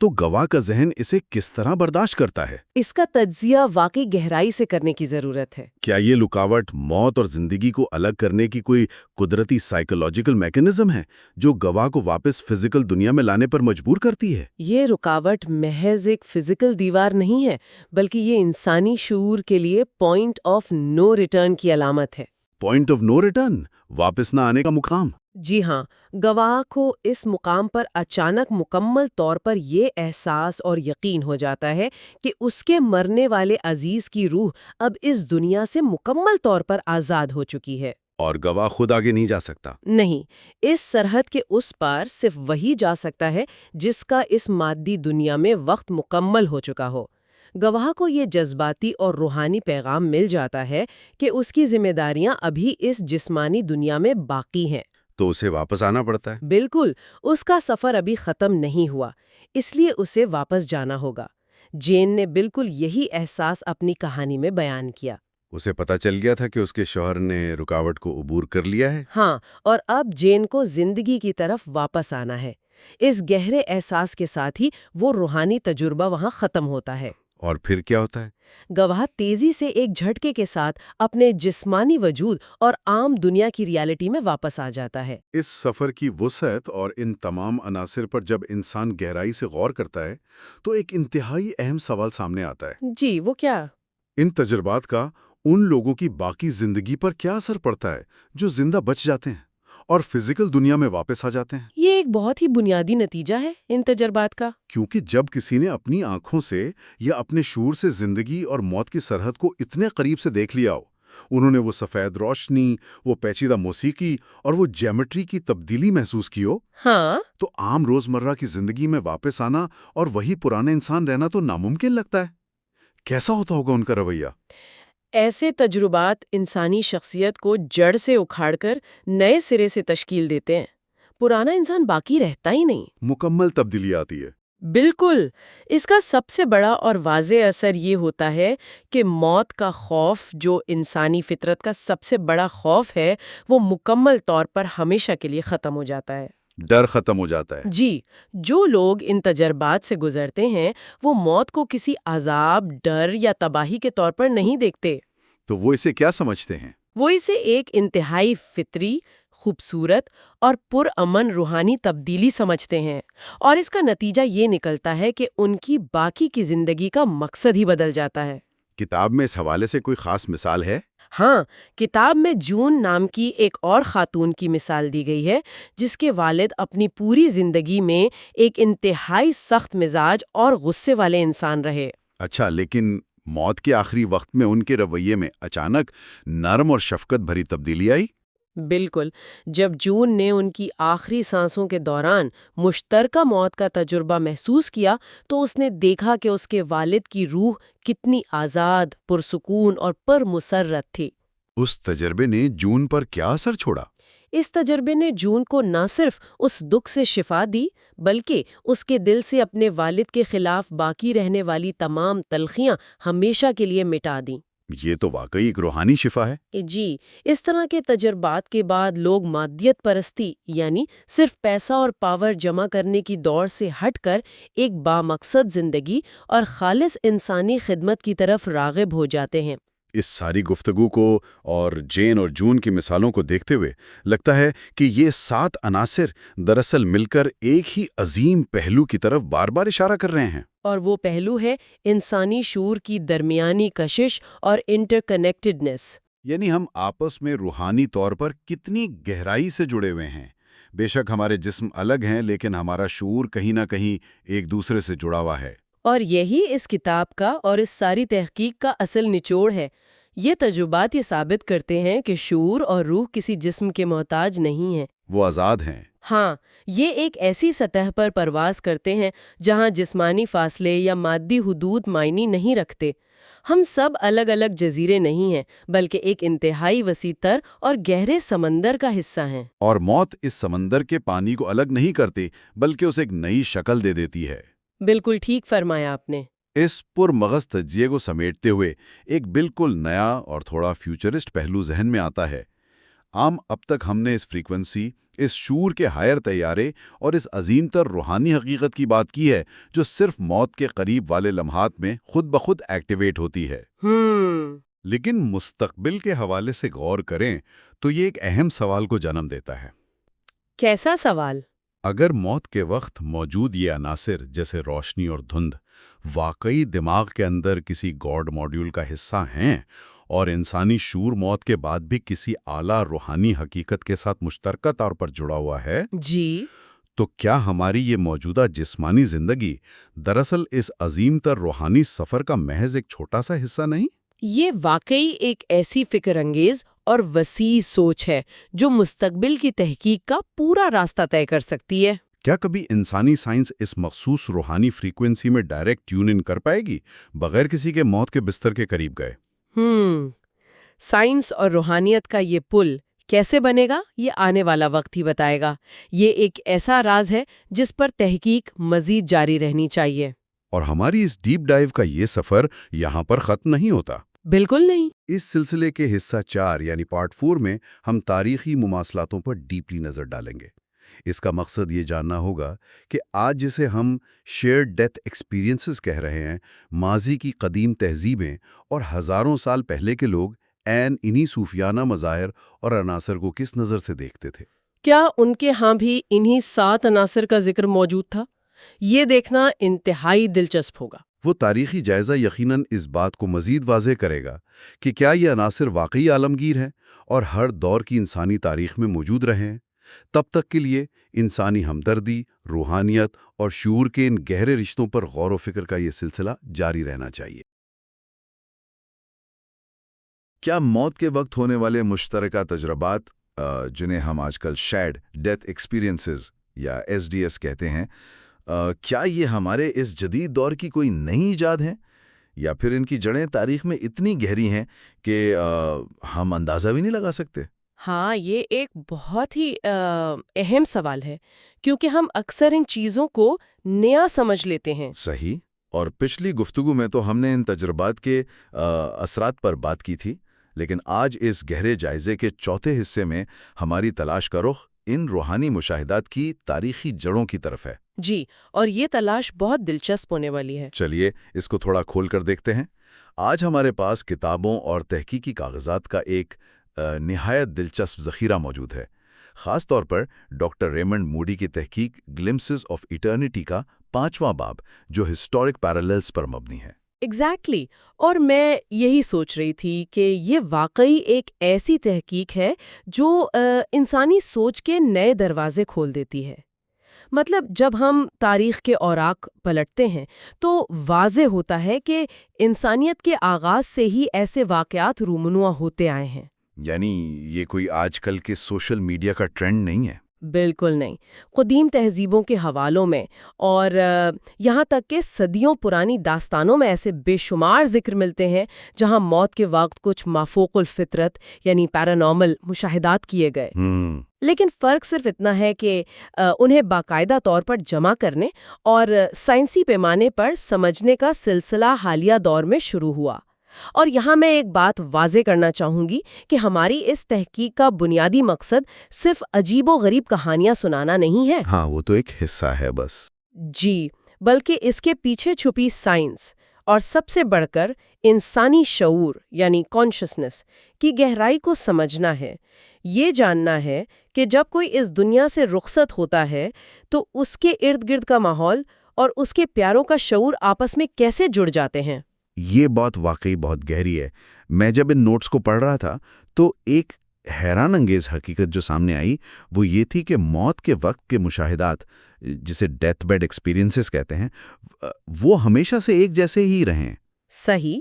تو گواہ کا ذہن اسے کس طرح برداشت کرتا ہے؟ اس کا تجزیہ واقعی گہرائی سے کرنے کی ضرورت ہے۔ کیا یہ رکاوٹ موت اور زندگی کو الگ کرنے کی کوئی قدرتی سائیکولوجیکل میکانزم ہے جو گواہ کو واپس فزیکل دنیا میں لانے پر مجبور کرتی ہے؟ یہ رکاوٹ محض ایک فزیکل دیوار نہیں ہے، بلکہ یہ انسانی شعور کے لیے پوائنٹ آف نو ریٹرن کی علامت ہے۔ پوائنٹ آف نو ریٹرن، واپس نہ آنے کا مقام۔ جی ہاں، گواہ کو اس مقام پر اچانک مکمل طور پر یہ احساس اور یقین ہو جاتا ہے کہ اس کے مرنے والے عزیز کی روح اب اس دنیا سے مکمل طور پر آزاد ہو چکی ہے۔ اور گواہ خود آگے نہیں جا سکتا۔ نہیں، اس سرحد کے اس پار صرف وہی جا سکتا ہے جس کا اس مادی دنیا میں وقت مکمل ہو چکا ہو۔ گواہ کو یہ جذباتی اور روحانی پیغام مل جاتا ہے کہ اس کی ذمہ داریاں ابھی اس جسمانی دنیا میں باقی ہیں۔ تو اسے واپس آنا پڑتا ہے۔ بالکل، اس کا سفر ابھی ختم نہیں ہوا، اس لیے اسے واپس جانا ہوگا۔ جین نے بالکل یہی احساس اپنی کہانی میں بیان کیا۔ اسے پتہ چل گیا تھا کہ اس کے شوہر نے رکاوٹ کو عبور کر لیا ہے۔ ہاں، اور اب جین کو زندگی کی طرف واپس آنا ہے۔ اس گہرے احساس کے ساتھ ہی وہ روحانی تجربہ وہاں ختم ہوتا ہے۔ اور پھر کیا ہوتا ہے؟ گواہ تیزی سے ایک جھٹکے کے ساتھ اپنے جسمانی وجود اور عام دنیا کی ریالٹی میں واپس آ جاتا ہے۔ اس سفر کی وسعت اور ان تمام عناصر پر جب انسان گہرائی سے غور کرتا ہے تو ایک انتہائی اہم سوال سامنے آتا ہے۔ جی، وہ کیا؟ ان تجربات کا ان لوگوں کی باقی زندگی پر کیا اثر پڑتا ہے جو زندہ بچ جاتے ہیں اور فزیکل دنیا میں واپس آ جاتے ہیں؟ یہ ایک بہت ہی بنیادی نتیجہ ہے ان تجربات کا۔ کیونکہ جب کسی نے اپنی آنکھوں سے یا اپنے شعور سے زندگی اور موت کی سرحد کو اتنے قریب سے دیکھ لیا ہو، انہوں نے وہ سفید روشنی، وہ پیچیدہ موسیقی اور وہ جیومیٹری کی تبدیلی محسوس کی ہو، ہاں، تو عام روزمرہ کی زندگی میں واپس آنا اور وہی پرانا انسان رہنا تو ناممکن لگتا ہے۔ کیسا ہوتا ہوگا ان کا رویہ؟ ایسے تجربات انسانی شخصیت کو جڑ سے اکھاڑ کر نئے سرے سے تشکیل دیتے ہیں۔ پرانا انسان باقی رہتا ہی نہیں۔ مکمل تبدیلی آتی ہے۔ بالکل، اس کا سب سے بڑا اور واضح اثر یہ ہوتا ہے کہ موت کا خوف، جو انسانی فطرت کا سب سے بڑا خوف ہے، وہ مکمل طور پر ہمیشہ کے لیے ختم ہو جاتا ہے۔ ڈر ختم ہو جاتا ہے۔ جی، جو لوگ ان تجربات سے گزرتے ہیں وہ موت کو کسی عذاب، ڈر یا تباہی کے طور پر نہیں دیکھتے۔ تو وہ اسے کیا سمجھتے ہیں؟ وہ اسے ایک انتہائی فطری، خوبصورت اور پرامن روحانی تبدیلی سمجھتے ہیں، اور اس کا نتیجہ یہ نکلتا ہے کہ ان کی باقی کی زندگی کا مقصد ہی بدل جاتا ہے۔ کتاب میں اس حوالے سے کوئی خاص مثال ہے؟ ہاں، کتاب میں جون نام کی ایک اور خاتون کی مثال دی گئی ہے جس کے والد اپنی پوری زندگی میں ایک انتہائی سخت مزاج اور غصے والے انسان رہے۔ اچھا، لیکن موت کے آخری وقت میں ان کے رویے میں اچانک نرم اور شفقت بھری تبدیلی آئی؟ بالکل، جب جون نے ان کی آخری سانسوں کے دوران مشترکہ موت کا تجربہ محسوس کیا تو اس نے دیکھا کہ اس کے والد کی روح کتنی آزاد، پرسکون اور پرمسرت تھی۔ اس تجربے نے جون پر کیا اثر چھوڑا؟ اس تجربے نے جون کو نہ صرف اس دکھ سے شفا دی بلکہ اس کے دل سے اپنے والد کے خلاف باقی رہنے والی تمام تلخیاں ہمیشہ کے لیے مٹا دیں۔ یہ تو واقعی ایک روحانی شفا ہے۔ جی، اس طرح کے تجربات کے بعد لوگ مادیت پرستی یعنی صرف پیسہ اور پاور جمع کرنے کی دوڑ سے ہٹ کر ایک بامقصد زندگی اور خالص انسانی خدمت کی طرف راغب ہو جاتے ہیں۔ اس ساری گفتگو کو اور جین اور جون کی مثالوں کو دیکھتے ہوئے لگتا ہے کہ یہ 7 عناصر دراصل مل کر ایک ہی عظیم پہلو کی طرف بار بار اشارہ کر رہے ہیں۔ اور وہ پہلو ہے انسانی شعور کی درمیانی کشش اور انٹر کنیکٹڈنس۔ یعنی ہم آپس میں روحانی طور پر کتنی گہرائی سے جڑے ہوئے ہیں۔ بے شک ہمارے جسم الگ ہیں، لیکن ہمارا شعور کہیں نہ کہیں ایک دوسرے سے جڑا ہوا ہے۔ اور یہی اس کتاب کا اور اس ساری تحقیق کا اصل نچوڑ ہے۔ یہ تجربات یہ ثابت کرتے ہیں کہ شعور اور روح کسی جسم کے محتاج نہیں ہیں۔ وہ آزاد ہیں۔ ہاں، یہ ایک ایسی سطح پر پرواز کرتے ہیں جہاں جسمانی فاصلے یا مادی حدود معنی نہیں رکھتے۔ ہم سب الگ الگ جزیرے نہیں ہیں، بلکہ ایک انتہائی وسیع تر اور گہرے سمندر کا حصہ ہیں۔ اور موت اس سمندر کے پانی کو الگ نہیں کرتی، بلکہ اسے ایک نئی شکل دے دیتی ہے۔ بالکل ٹھیک فرمایا آپ نے۔ اس پرمغز تجزیے کو سمیٹتے ہوئے ایک بالکل نیا اور تھوڑا فیوچرسٹ پہلو ذہن میں آتا ہے۔ اب تک ہم نے اس فریکوینسی، اس شعور کے ہائر طیارے اور اس عظیم تر روحانی حقیقت کی بات کی ہے جو صرف موت کے قریب والے لمحات میں خود بخود ایکٹیویٹ ہوتی ہے۔ لیکن مستقبل کے حوالے سے غور کریں تو یہ ایک اہم سوال کو جنم دیتا ہے۔ کیسا سوال؟ اگر موت کے وقت موجود یہ عناصر جیسے روشنی اور دھند واقعی دماغ کے اندر کسی گاڈ ماڈیول کا حصہ ہیں اور انسانی شعور موت کے بعد بھی کسی اعلیٰ روحانی حقیقت کے ساتھ مشترکہ طور پر جڑا ہوا ہے، جی، تو کیا ہماری یہ موجودہ جسمانی زندگی دراصل اس عظیم تر روحانی سفر کا محض ایک چھوٹا سا حصہ نہیں؟ یہ واقعی ایک ایسی فکر انگیز اور وسیع سوچ ہے جو مستقبل کی تحقیق کا پورا راستہ طے کر سکتی ہے۔ کیا کبھی انسانی سائنس اس مخصوص روحانی فریکوینسی میں ڈائریکٹ ٹیون ان کر پائے گی بغیر کسی کے موت کے بستر کے قریب گئے؟ سائنس اور روحانیت کا یہ پل کیسے بنے گا، یہ آنے والا وقت ہی بتائے گا۔ یہ ایک ایسا راز ہے جس پر تحقیق مزید جاری رہنی چاہیے۔ اور ہماری اس ڈیپ ڈائیو کا یہ سفر یہاں پر ختم نہیں ہوتا۔ بالکل نہیں۔ اس سلسلے کے حصہ 4 یعنی پارٹ 4 میں ہم تاریخی مماثلاتوں پر ڈیپلی نظر ڈالیں گے۔ اس کا مقصد یہ جاننا ہوگا کہ آج جسے ہم شیئرڈ ڈیتھ ایکسپیرینسز کہہ رہے ہیں، ماضی کی قدیم تہذیبیں اور ہزاروں سال پہلے کے لوگ انہی صوفیانہ مظاہر اور عناصر کو کس نظر سے دیکھتے تھے۔ کیا ان کے ہاں بھی انہی 7 عناصر کا ذکر موجود تھا؟ یہ دیکھنا انتہائی دلچسپ ہوگا۔ وہ تاریخی جائزہ یقیناً اس بات کو مزید واضح کرے گا کہ کیا یہ عناصر واقعی عالمگیر ہیں اور ہر دور کی انسانی تاریخ میں موجود رہے ہیں۔ تب تک کے لیے انسانی ہمدردی، روحانیت اور شعور کے ان گہرے رشتوں پر غور و فکر کا یہ سلسلہ جاری رہنا چاہیے۔ کیا موت کے وقت ہونے والے مشترکہ تجربات، جنہیں ہم آج کل شیئرڈ ڈیتھ ایکسپیرینسز یا SDS کہتے ہیں، کیا یہ ہمارے اس جدید دور کی کوئی نئی ایجاد ہیں یا پھر ان کی جڑیں تاریخ میں اتنی گہری ہیں کہ ہم اندازہ بھی نہیں لگا سکتے؟ ہاں، یہ ایک بہت ہی اہم سوال ہے، کیونکہ ہم اکثر ان چیزوں کو نیا سمجھ لیتے ہیں۔ صحیح۔ اور پچھلی گفتگو میں تو ہم نے ان تجربات کے اثرات پر بات کی تھی، لیکن آج اس گہرے جائزے کے چوتھے حصے میں ہماری تلاش کا رخ ان روحانی مشاہدات کی تاریخی جڑوں کی طرف ہے۔ جی، اور یہ تلاش بہت دلچسپ ہونے والی ہے۔ چلیے اس کو تھوڑا کھول کر دیکھتے ہیں۔ آج ہمارے پاس کتابوں اور تحقیقی کاغذات کا ایک نہایت دلچسپ ذخیرہ موجود ہے، خاص طور پر ڈاکٹر ریمنڈ موڈی کی تحقیق گلمپسز آف ایٹرنیٹی کا 5واں باب، جو ہسٹورک پیراللز پر مبنی ہے۔ ایگزیکٹلی، اور میں یہی سوچ رہی تھی کہ یہ واقعی ایک ایسی تحقیق ہے جو انسانی سوچ کے نئے دروازے کھول دیتی ہے۔ مطلب جب ہم تاریخ کے اوراق پلٹتے ہیں تو واضح ہوتا ہے کہ انسانیت کے آغاز سے ہی ایسے واقعات رونما ہوتے آئے ہیں۔ یعنی یہ کوئی آج کل کے سوشل میڈیا کا ٹرینڈ نہیں ہے؟ بالکل نہیں۔ قدیم تہذیبوں کے حوالوں میں اور یہاں تک کہ صدیوں پرانی داستانوں میں ایسے بے شمار ذکر ملتے ہیں جہاں موت کے وقت کچھ مافوق الفطرت یعنی پیرانارمل مشاہدات کیے گئے۔ لیکن فرق صرف اتنا ہے کہ انہیں باقاعدہ طور پر جمع کرنے اور سائنسی پیمانے پر سمجھنے کا سلسلہ حالیہ دور میں شروع ہوا۔ اور یہاں میں ایک بات واضح کرنا چاہوں گی کہ ہماری اس تحقیق کا بنیادی مقصد صرف عجیب و غریب کہانیاں سنانا نہیں ہے۔ ہاں، وہ تو ایک حصہ ہے بس۔ جی، بلکہ اس کے پیچھے چھپی سائنس اور سب سے بڑھ کر انسانی شعور یعنی کانشسنس کی گہرائی کو سمجھنا ہے۔ یہ جاننا ہے کہ جب کوئی اس دنیا سے رخصت ہوتا ہے تو اس کے ارد گرد کا ماحول اور اس کے پیاروں کا شعور آپس میں کیسے جڑ جاتے ہیں۔ یہ بات واقعی بہت گہری ہے۔ میں جب ان نوٹس کو پڑھ رہا تھا تو ایک حیران انگیز حقیقت جو سامنے آئی وہ یہ تھی کہ موت کے وقت کے مشاہدات، جسے ڈیتھ بیڈ ایکسپیرینسز کہتے ہیں، وہ ہمیشہ سے ایک جیسے ہی رہیں۔ صحیح۔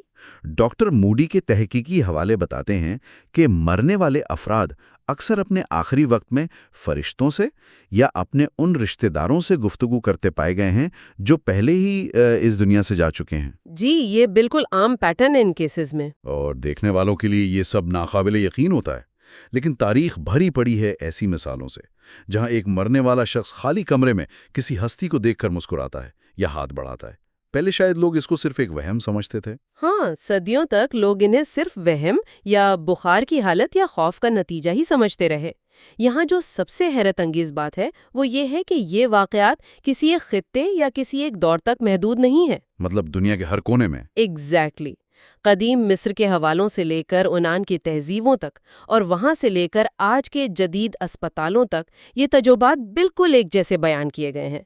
ڈاکٹر موڈی کے تحقیقی حوالے بتاتے ہیں کہ مرنے والے افراد اکثر اپنے آخری وقت میں فرشتوں سے یا اپنے ان رشتہ داروں سے گفتگو کرتے پائے گئے ہیں جو پہلے ہی اس دنیا سے جا چکے ہیں۔ جی، یہ بالکل عام پیٹرن ہے ان کیسز میں۔ اور دیکھنے والوں کے لیے یہ سب ناقابل یقین ہوتا ہے، لیکن تاریخ بھری پڑی ہے ایسی مثالوں سے جہاں ایک مرنے والا شخص خالی کمرے میں کسی ہستی کو دیکھ کر مسکراتا ہے یا ہاتھ بڑھاتا ہے۔ پہلے شاید لوگ اس کو صرف ایک وہم سمجھتے تھے۔ ہاں، صدیوں تک لوگ انہیں صرف وہم یا بخار کی حالت یا خوف کا نتیجہ ہی سمجھتے رہے۔ یہاں جو سب سے حیرت انگیز بات ہے وہ یہ ہے کہ یہ واقعات کسی ایک خطے یا کسی ایک دور تک محدود نہیں ہے۔ مطلب دنیا کے ہر کونے میں۔ ایگزیکٹلی۔ قدیم مصر کے حوالوں سے لے کر یونان کی تہذیبوں تک اور وہاں سے لے کر آج کے جدید اسپتالوں تک یہ تجربات بالکل ایک جیسے بیان کیے گئے ہیں۔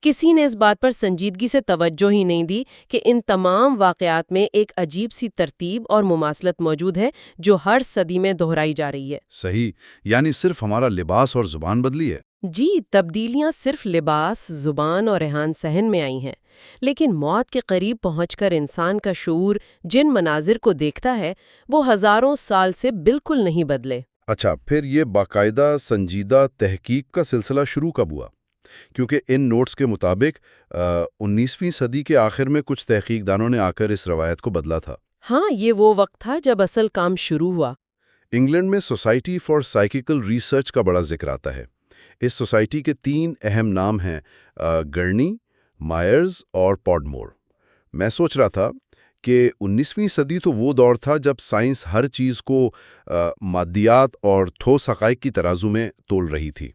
کسی نے اس بات پر سنجیدگی سے توجہ ہی نہیں دی کہ ان تمام واقعات میں ایک عجیب سی ترتیب اور مماثلت موجود ہے جو ہر صدی میں دہرائی جا رہی ہے۔ صحیح، یعنی صرف ہمارا لباس اور زبان بدلی ہے۔ جی، تبدیلیاں صرف لباس، زبان اور رہن سہن میں آئی ہیں، لیکن موت کے قریب پہنچ کر انسان کا شعور جن مناظر کو دیکھتا ہے وہ ہزاروں سال سے بالکل نہیں بدلے۔ اچھا، پھر یہ باقاعدہ سنجیدہ تحقیق کا سلسلہ شروع کب ہوا؟ کیونکہ ان نوٹس کے مطابق 19ویں صدی کے آخر میں کچھ تحقیق دانوں نے آ کر اس روایت کو بدلا تھا۔ ہاں، یہ وہ وقت تھا جب اصل کام شروع ہوا۔ انگلینڈ میں سوسائٹی فار سائیکیکل ریسرچ کا بڑا ذکر آتا ہے۔ اس سوسائٹی کے 3 اہم نام ہیں، گرنی، مائرز اور پوڈمور۔ میں سوچ رہا تھا کہ 19ویں صدی تو وہ دور تھا جب سائنس ہر چیز کو مادیات اور ٹھوس حقائق کی ترازو میں تول رہی تھی۔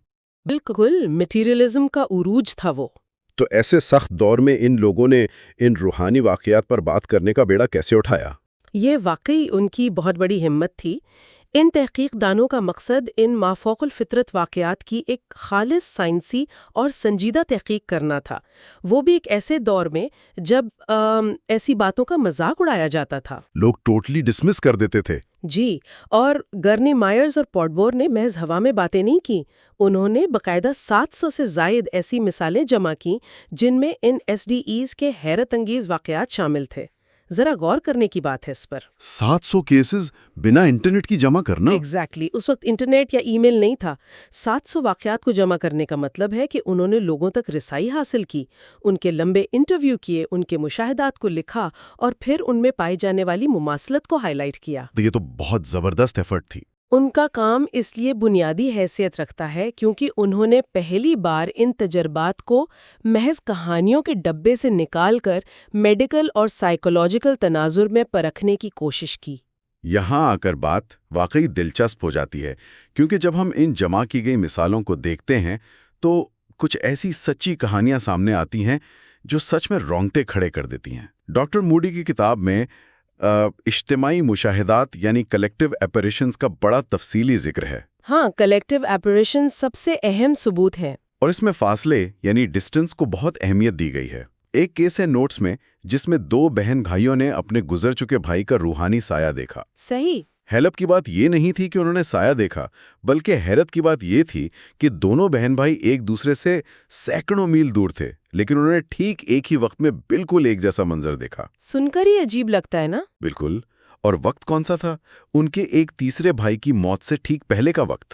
بالکل، میٹیریلزم کا عروج تھا وہ۔ تو ایسے سخت دور میں ان لوگوں نے ان روحانی واقعات پر بات کرنے کا بیڑا کیسے اٹھایا؟ یہ واقعی ان کی بہت بڑی ہمت تھی۔ ان تحقیق دانوں کا مقصد ان مافوق الفطرت واقعات کی ایک خالص سائنسی اور سنجیدہ تحقیق کرنا تھا، وہ بھی ایک ایسے دور میں جب ایسی باتوں کا مذاق اڑایا جاتا تھا۔ لوگ ٹوٹلی ڈسمس کر دیتے تھے۔ جی، اور گرنی، مائرز اور پوڈمور نے محض ہوا میں باتیں نہیں کی، انہوں نے باقاعدہ 700 سے زائد ایسی مثالیں جمع کیں جن میں ان ایس ڈی ایز کے حیرت انگیز واقعات شامل تھے۔ ذرا غور کرنے کی بات ہے اس پر۔ 700 کیسز بنا انٹرنیٹ کی جمع کرنا؟ ایگزیکٹلی، اس وقت انٹرنیٹ یا ای میل نہیں تھا۔ 700 واقعات کو جمع کرنے کا مطلب ہے کہ انہوں نے لوگوں تک رسائی حاصل کی، ان کے لمبے انٹرویو کیے، ان کے مشاہدات کو لکھا اور پھر ان میں پائی جانے والی مماثلت کو ہائی لائٹ کیا۔ یہ تو بہت زبردست ایفرٹ تھی۔ ان کا کام اس لیے بنیادی حیثیت رکھتا ہے کیونکہ انہوں نے پہلی بار ان تجربات کو محض کہانیوں کے ڈبے سے نکال کر میڈیکل اور سائیکولوجیکل تناظر میں پرکھنے کی کوشش کی۔ یہاں آ کر بات واقعی دلچسپ ہو جاتی ہے، کیونکہ جب ہم ان جمع کی گئی مثالوں کو دیکھتے ہیں تو کچھ ایسی سچی کہانیاں سامنے آتی ہیں جو سچ میں رونگٹے کھڑے کر دیتی ہیں۔ ڈاکٹر موڈی کی کتاب میں اجتماعی مشاہدات یعنی کلیکٹیو ایپریشنز کا بڑا تفصیلی ذکر ہے۔ ہاں، کلیکٹیو ایپریشن سب سے اہم ثبوت ہے۔ اور اس میں فاصلے یعنی ڈسٹنس کو بہت اہمیت دی گئی ہے۔ ایک کیس ہے نوٹس میں جس میں 2 بہن بھائیوں نے اپنے گزر چکے بھائی کا روحانی سایہ دیکھا۔ صحیح۔ حیرت کی بات یہ نہیں تھی کہ انہوں نے سایہ دیکھا، بلکہ حیرت کی بات یہ تھی کہ دونوں بہن بھائی ایک دوسرے سے سینکڑوں میل دور تھے، لیکن انہوں نے ٹھیک ایک ہی وقت میں بالکل ایک جیسا منظر دیکھا۔ سن کر ہی عجیب لگتا ہے نا؟ بالکل۔ اور وقت کون سا تھا؟ ان کے ایک تیسرے بھائی کی موت سے ٹھیک پہلے کا وقت۔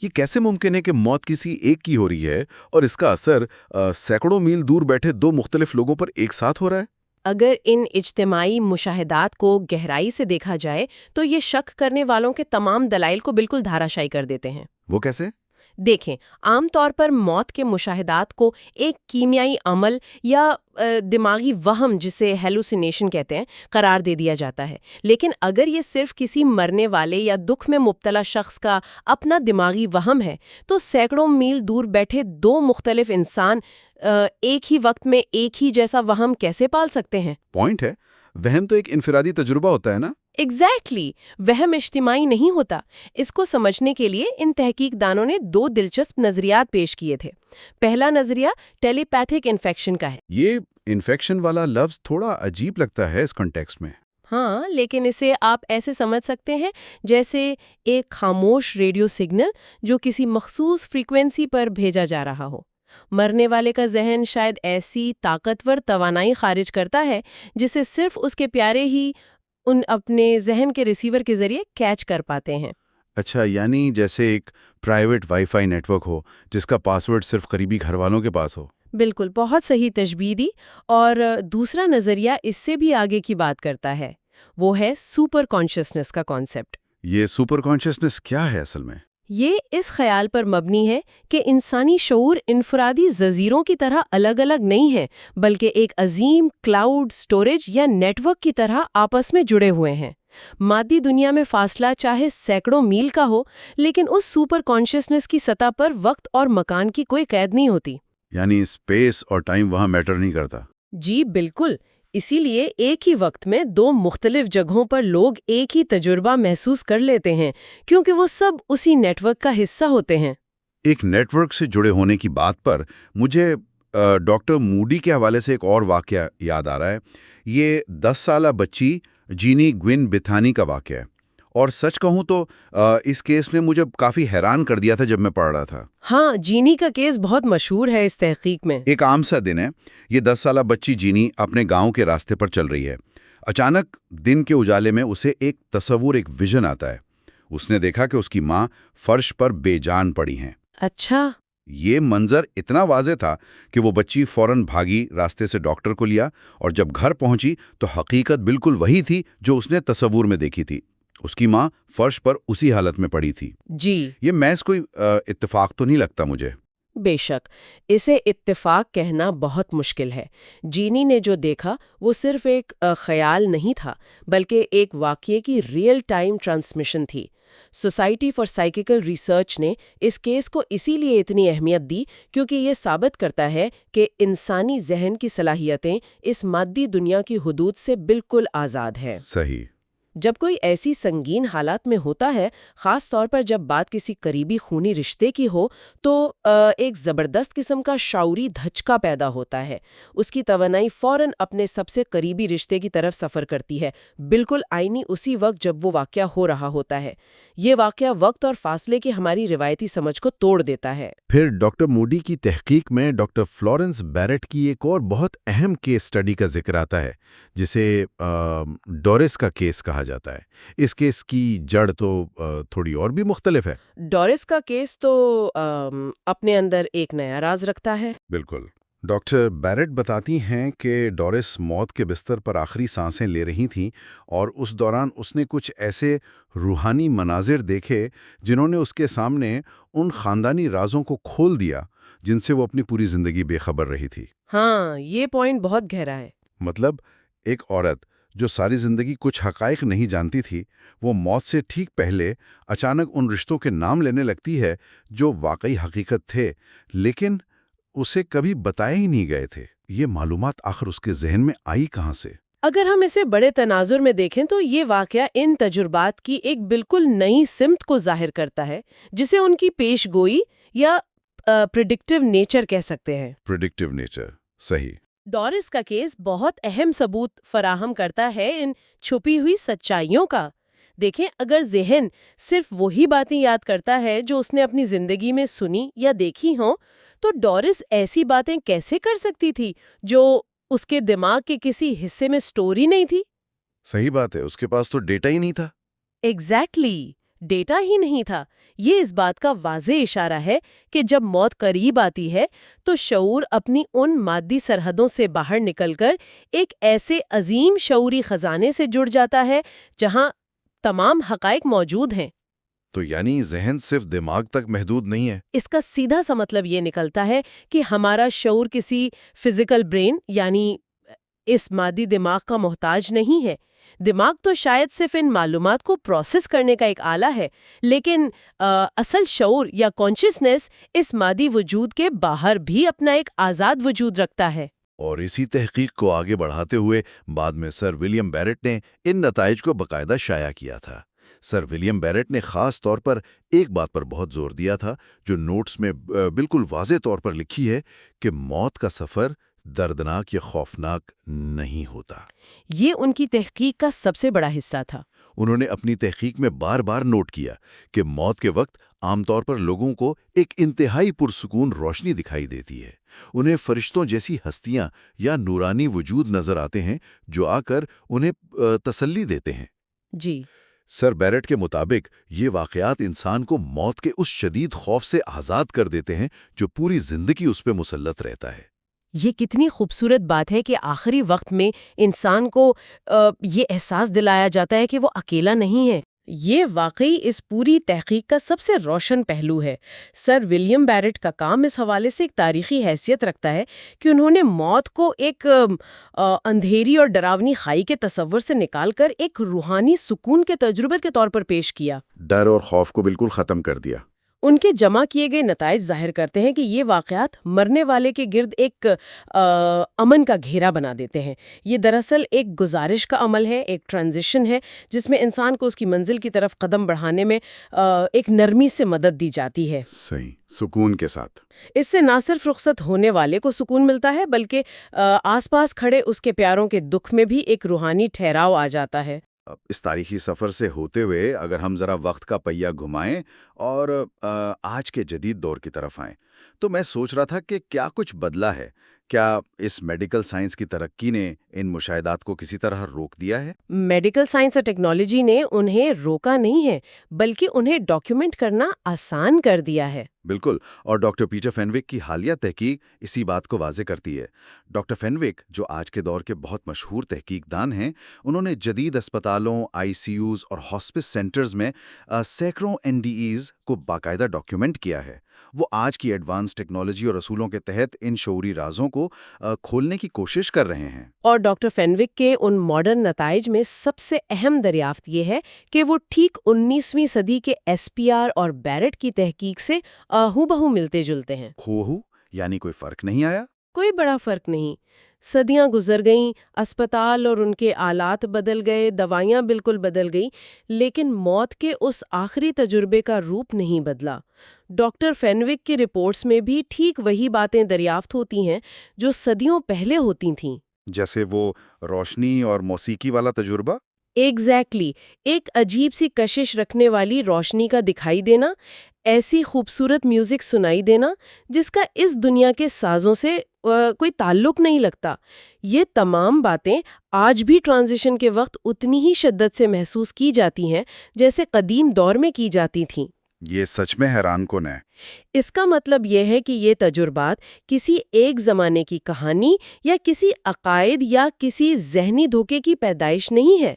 یہ کیسے ممکن ہے کہ موت کسی ایک کی ہو رہی ہے اور اس کا اثر سینکڑوں میل دور بیٹھے 2 مختلف لوگوں پر ایک ساتھ ہو رہا ہے؟ اگر ان اجتماعی مشاہدات کو گہرائی سے دیکھا جائے تو یہ شک کرنے والوں کے تمام دلائل کو بالکل دھاراشائی کر دیتے ہیں۔ وہ کیسے؟ دیکھیں، عام طور پر موت کے مشاہدات کو ایک کیمیائی عمل یا دماغی وہم، جسے ہیلوسینیشن کہتے ہیں، قرار دے دیا جاتا ہے، لیکن اگر یہ صرف کسی مرنے والے یا دکھ میں مبتلا شخص کا اپنا دماغی وہم ہے تو سینکڑوں میل دور بیٹھے 2 مختلف انسان ایک ہی وقت میں ایک ہی جیسا وہم کیسے پال سکتے ہیں؟ پوائنٹ ہے، وہم تو ایک انفرادی تجربہ ہوتا ہے نا؟ ایگزیکٹلی، وہم اجتماعی نہیں ہوتا۔ اس کو سمجھنے کے لیے ان تحقیق دانوں نے 2 دلچسپ نظریات پیش کیے تھے۔ پہلا نظریہ ٹیلی پیتھک انفیکشن کا ہے۔ یہ انفیکشن والا لفظ تھوڑا عجیب لگتا ہے اس کنٹیکسٹ میں۔ ہاں، لیکن اسے آپ ایسے سمجھ سکتے ہیں جیسے ایک خاموش ریڈیو سگنل جو کسی مخصوص فریکوینسی پر بھیجا جا رہا ہو۔ مرنے والے کا ذہن شاید ایسی طاقتور توانائی خارج کرتا ہے جسے صرف اس کے پیارے ہی ان اپنے ذہن کے ریسیور کے ذریعے کیچ کر پاتے ہیں۔ اچھا، یعنی جیسے ایک private wifi network ہو جس کا پاسورڈ صرف قریبی گھر والوں کے پاس ہو۔ بالکل، بہت صحیح تشبیہ دی۔ اور دوسرا نظریہ اس سے بھی آگے کی بات کرتا ہے، وہ ہے سپر کانشسنس کا کانسیپٹ۔ یہ سپر کانشسنس کیا ہے اصل میں؟ یہ اس خیال پر مبنی ہے کہ انسانی شعور انفرادی جزیروں کی طرح الگ الگ نہیں ہے، بلکہ ایک عظیم کلاؤڈ سٹوریج یا نیٹ ورک کی طرح آپس میں جڑے ہوئے ہیں۔ مادی دنیا میں فاصلہ چاہے سینکڑوں میل کا ہو، لیکن اس سپر کانشسنس کی سطح پر وقت اور مکان کی کوئی قید نہیں ہوتی۔ یعنی اسپیس اور ٹائم وہاں میٹر نہیں کرتا۔ جی بالکل، اسی لیے ایک ہی وقت میں دو مختلف جگہوں پر لوگ ایک ہی تجربہ محسوس کر لیتے ہیں، کیونکہ وہ سب اسی نیٹ ورک کا حصہ ہوتے ہیں۔ ایک نیٹ ورک سے جڑے ہونے کی بات پر مجھے ڈاکٹر موڈی کے حوالے سے ایک اور واقعہ یاد آ رہا ہے۔ یہ 10 سالہ بچی جینی گوین بتھانی کا واقعہ ہے، اور سچ کہوں تو اس کیس نے مجھے کافی حیران کر دیا تھا جب میں پڑھ رہا تھا۔ ہاں، جینی کا کیس بہت مشہور ہے اس تحقیق میں۔ ایک عام سا دن ہے، یہ 10 سالہ بچی جینی اپنے گاؤں کے راستے پر چل رہی ہے۔ اچانک دن کے اجالے میں اسے ایک تصور، ایک ویژن آتا ہے۔ اس نے دیکھا کہ اس کی ماں فرش پر بے جان پڑی ہیں۔ اچھا۔ یہ منظر اتنا واضح تھا کہ وہ بچی فوراً بھاگی، راستے سے ڈاکٹر کو لیا، اور جب گھر پہنچی تو حقیقت بالکل وہی تھی جو اس نے تصور میں دیکھی تھی۔ اس کی ماں فرش پر اسی حالت میں پڑی تھی۔ جی، یہ محض کوئی اتفاق تو نہیں لگتا مجھے۔ بے شک اسے اتفاق کہنا بہت مشکل ہے۔ جینی نے جو دیکھا وہ صرف ایک خیال نہیں تھا، بلکہ ایک واقعے کی ریئل ٹائم ٹرانسمیشن تھی۔ سوسائٹی فار سائیکیکل ریسرچ نے اس کیس کو اسی لیے اتنی اہمیت دی کیونکہ یہ ثابت کرتا ہے کہ انسانی ذہن کی صلاحیتیں اس مادی دنیا کی حدود سے بالکل آزاد ہیں۔ صحیح۔ جب کوئی ایسی سنگین حالات میں ہوتا ہے، خاص طور پر جب بات کسی قریبی خونی رشتے کی ہو، تو ایک زبردست قسم کا شعوری دھچکا پیدا ہوتا ہے۔ اس کی توانائی فوراً اپنے سب سے قریبی رشتے کی طرف سفر کرتی ہے، بالکل آئینی اسی وقت جب وہ واقعہ ہو رہا ہوتا ہے۔ یہ واقعہ وقت اور فاصلے کی ہماری روایتی سمجھ کو توڑ دیتا ہے۔ پھر ڈاکٹر موڈی کی تحقیق میں ڈاکٹر فلورنس بیرٹ کی ایک اور بہت اہم کیس سٹڈی کا ذکر آتا ہے، جسے ڈورس کا کیس کہا جاتا ہے۔ اس کیس کی جڑ تو تھوڑی اور بھی مختلف ہے۔ ڈورس کا کیس تو اپنے اندر ایک نیا راز رکھتا ہے۔ بالکل۔ ڈاکٹر بیرٹ بتاتی ہیں کہ ڈورس موت کے بستر پر آخری سانسیں لے رہی تھیں، اور اس دوران اس نے کچھ ایسے روحانی مناظر دیکھے جنہوں نے اس کے سامنے ان خاندانی رازوں کو کھول دیا جن سے وہ اپنی پوری زندگی بے خبر رہی تھی۔ ہاں، یہ پوائنٹ بہت گہرا ہے۔ مطلب ایک عورت جو ساری زندگی کچھ حقائق نہیں جانتی تھی، وہ موت سے ٹھیک پہلے اچانک ان رشتوں کے نام لینے لگتی ہے جو واقعی حقیقت تھے، لیکن اسے کبھی بتائے ہی نہیں گئے تھے۔ یہ معلومات آخر اس کے ذہن میں آئی کہاں سے؟ اگر ہم اسے بڑے تناظر میں دیکھیں تو یہ واقعہ ان تجربات کی ایک بالکل نئی سمت کو ظاہر کرتا ہے، جسے ان کی پیش گوئی یا پریڈکٹیو نیچر کہہ سکتے ہیں۔ پریڈکٹیو نیچر، صحیح۔ ڈورس کا کیس بہت اہم ثبوت فراہم کرتا ہے ان چھپی ہوئی سچائیوں کا۔ دیکھیں، اگر ذہن صرف وہی باتیں یاد کرتا ہے جو اس نے اپنی زندگی میں سنی یا دیکھی ہوں، تو ڈورس ایسی باتیں کیسے کر سکتی تھی جو اس کے دماغ کے کسی حصے میں سٹوری نہیں تھی؟ صحیح بات ہے، اس کے پاس تو ڈیٹا ہی نہیں تھا۔ ایگزیکٹلی، ڈیٹا ہی نہیں تھا۔ یہ اس بات کا واضح اشارہ ہے کہ جب موت قریب آتی ہے تو شعور اپنی ان مادی سرحدوں سے باہر نکل کر ایک ایسے عظیم شعوری خزانے سے جڑ جاتا ہے جہاں تمام حقائق موجود ہیں۔ تو یعنی ذہن صرف دماغ تک محدود نہیں ہے۔ اس کا سیدھا سا مطلب یہ نکلتا ہے کہ ہمارا شعور کسی فزیکل برین یعنی اس مادی دماغ کا محتاج نہیں ہے۔ دماغ تو شاید صرف ان معلومات کو پروسیس کرنے کا ایک آلہ ہے، لیکن اصل شعور یا کانشسنس اس مادی وجود کے باہر بھی اپنا ایک آزاد وجود رکھتا ہے۔ اور اسی تحقیق کو آگے بڑھاتے ہوئے بعد میں سر ولیم بیرٹ نے ان نتائج کو باقاعدہ شائع کیا تھا۔ سر ولیم بیرٹ نے خاص طور پر ایک بات پر بہت زور دیا تھا جو نوٹس میں بالکل واضح طور پر لکھی ہے کہ موت کا سفر دردناک یا خوفناک نہیں ہوتا۔ یہ ان کی تحقیق کا سب سے بڑا حصہ تھا۔ انہوں نے اپنی تحقیق میں بار بار نوٹ کیا کہ موت کے وقت عام طور پر لوگوں کو ایک انتہائی پرسکون روشنی دکھائی دیتی ہے۔ انہیں فرشتوں جیسی ہستیاں یا نورانی وجود نظر آتے ہیں جو آ کر انہیں تسلی دیتے ہیں۔ جی، سر بیرٹ کے مطابق یہ واقعات انسان کو موت کے اس شدید خوف سے آزاد کر دیتے ہیں جو پوری زندگی اس پہ مسلط رہتا ہے۔ یہ کتنی خوبصورت بات ہے کہ آخری وقت میں انسان کو یہ احساس دلایا جاتا ہے کہ وہ اکیلا نہیں ہے۔ یہ واقعی اس پوری تحقیق کا سب سے روشن پہلو ہے۔ سر ولیم بیرٹ کا کام اس حوالے سے ایک تاریخی حیثیت رکھتا ہے کہ انہوں نے موت کو ایک اندھیری اور ڈراونی خائی کے تصور سے نکال کر ایک روحانی سکون کے تجربے کے طور پر پیش کیا۔ ڈر اور خوف کو بالکل ختم کر دیا۔ ان کے جمع کیے گئے نتائج ظاہر کرتے ہیں کہ یہ واقعات مرنے والے کے گرد ایک امن کا گھیرا بنا دیتے ہیں۔ یہ دراصل ایک گزارش کا عمل ہے، ایک ٹرانزیشن ہے جس میں انسان کو اس کی منزل کی طرف قدم بڑھانے میں ایک نرمی سے مدد دی جاتی ہے۔ صحیح، سکون کے ساتھ۔ اس سے نہ صرف رخصت ہونے والے کو سکون ملتا ہے بلکہ آس پاس کھڑے اس کے پیاروں کے دکھ میں بھی ایک روحانی ٹھہراؤ آ جاتا ہے۔ اس تاریخی سفر سے ہوتے ہوئے اگر ہم ذرا وقت کا پہیہ گھمائیں اور آج کے جدید دور کی طرف آئیں تو میں سوچ رہا تھا کہ کیا کچھ بدلا ہے؟ کیا اس میڈیکل سائنس کی ترقی نے ان مشاہدات کو کسی طرح روک دیا ہے؟ میڈیکل سائنس اور ٹیکنالوجی نے انہیں روکا نہیں ہے بلکہ انہیں ڈاکیومنٹ کرنا آسان کر دیا ہے۔ بالکل، اور ڈاکٹر پیٹر فینوک کی حالیہ تحقیق اسی بات کو واضح کرتی ہے۔ ڈاکٹر فینوک، جو آج کے دور کے بہت مشہور تحقیق دان ہیں، انہوں نے جدید اسپتالوں، آئی سی یوز اور ہاسپس سینٹرز میں سینکڑوں NDEs کو باقاعدہ ڈاکیومنٹ کیا ہے۔ وہ آج کی ایڈوانس ٹیکنالوجی اور اصولوں کے تحت ان شعوری رازوں کو کھولنے کی کوشش کر رہے ہیں۔ اور ڈاکٹر فینوک کے ان ماڈرن نتائج میں سب سے اہم دریافت یہ ہے کہ وہ ٹھیک 19ویں صدی کے SPR اور بیرٹ کی تحقیق سے ہو بہو ملتے جلتے ہیں۔ یعنی کوئی فرق نہیں آیا؟ کوئی بڑا فرق نہیں۔ صدیاں گزر گئیں، اسپتال اور ان کے آلات بدل گئے، دوائیاں بالکل بدل گئیں، لیکن موت کے اس آخری تجربے کا روپ نہیں بدلا۔ ڈاکٹر فینوک کی رپورٹس میں بھی ٹھیک وہی باتیں دریافت ہوتی ہیں جو صدیوں پہلے ہوتی تھیں۔ جیسے وہ روشنی اور موسیقی والا تجربہ؟ ایگزیکٹلی، ایک عجیب سی کشش رکھنے والی روشنی کا دکھائی دینا، ایسی خوبصورت میوزک سنائی دینا جس کا اس دنیا کے سازوں سے کوئی تعلق نہیں لگتا۔ یہ تمام باتیں آج بھی ٹرانزیشن کے وقت اتنی ہی شدت سے محسوس کی جاتی ہیں جیسے قدیم دور میں کی جاتی تھیں۔ یہ سچ میں حیران کن ہے۔ اس کا مطلب یہ ہے کہ یہ تجربات کسی ایک زمانے کی کہانی یا کسی عقائد یا کسی ذہنی دھوکے کی پیدائش نہیں ہے۔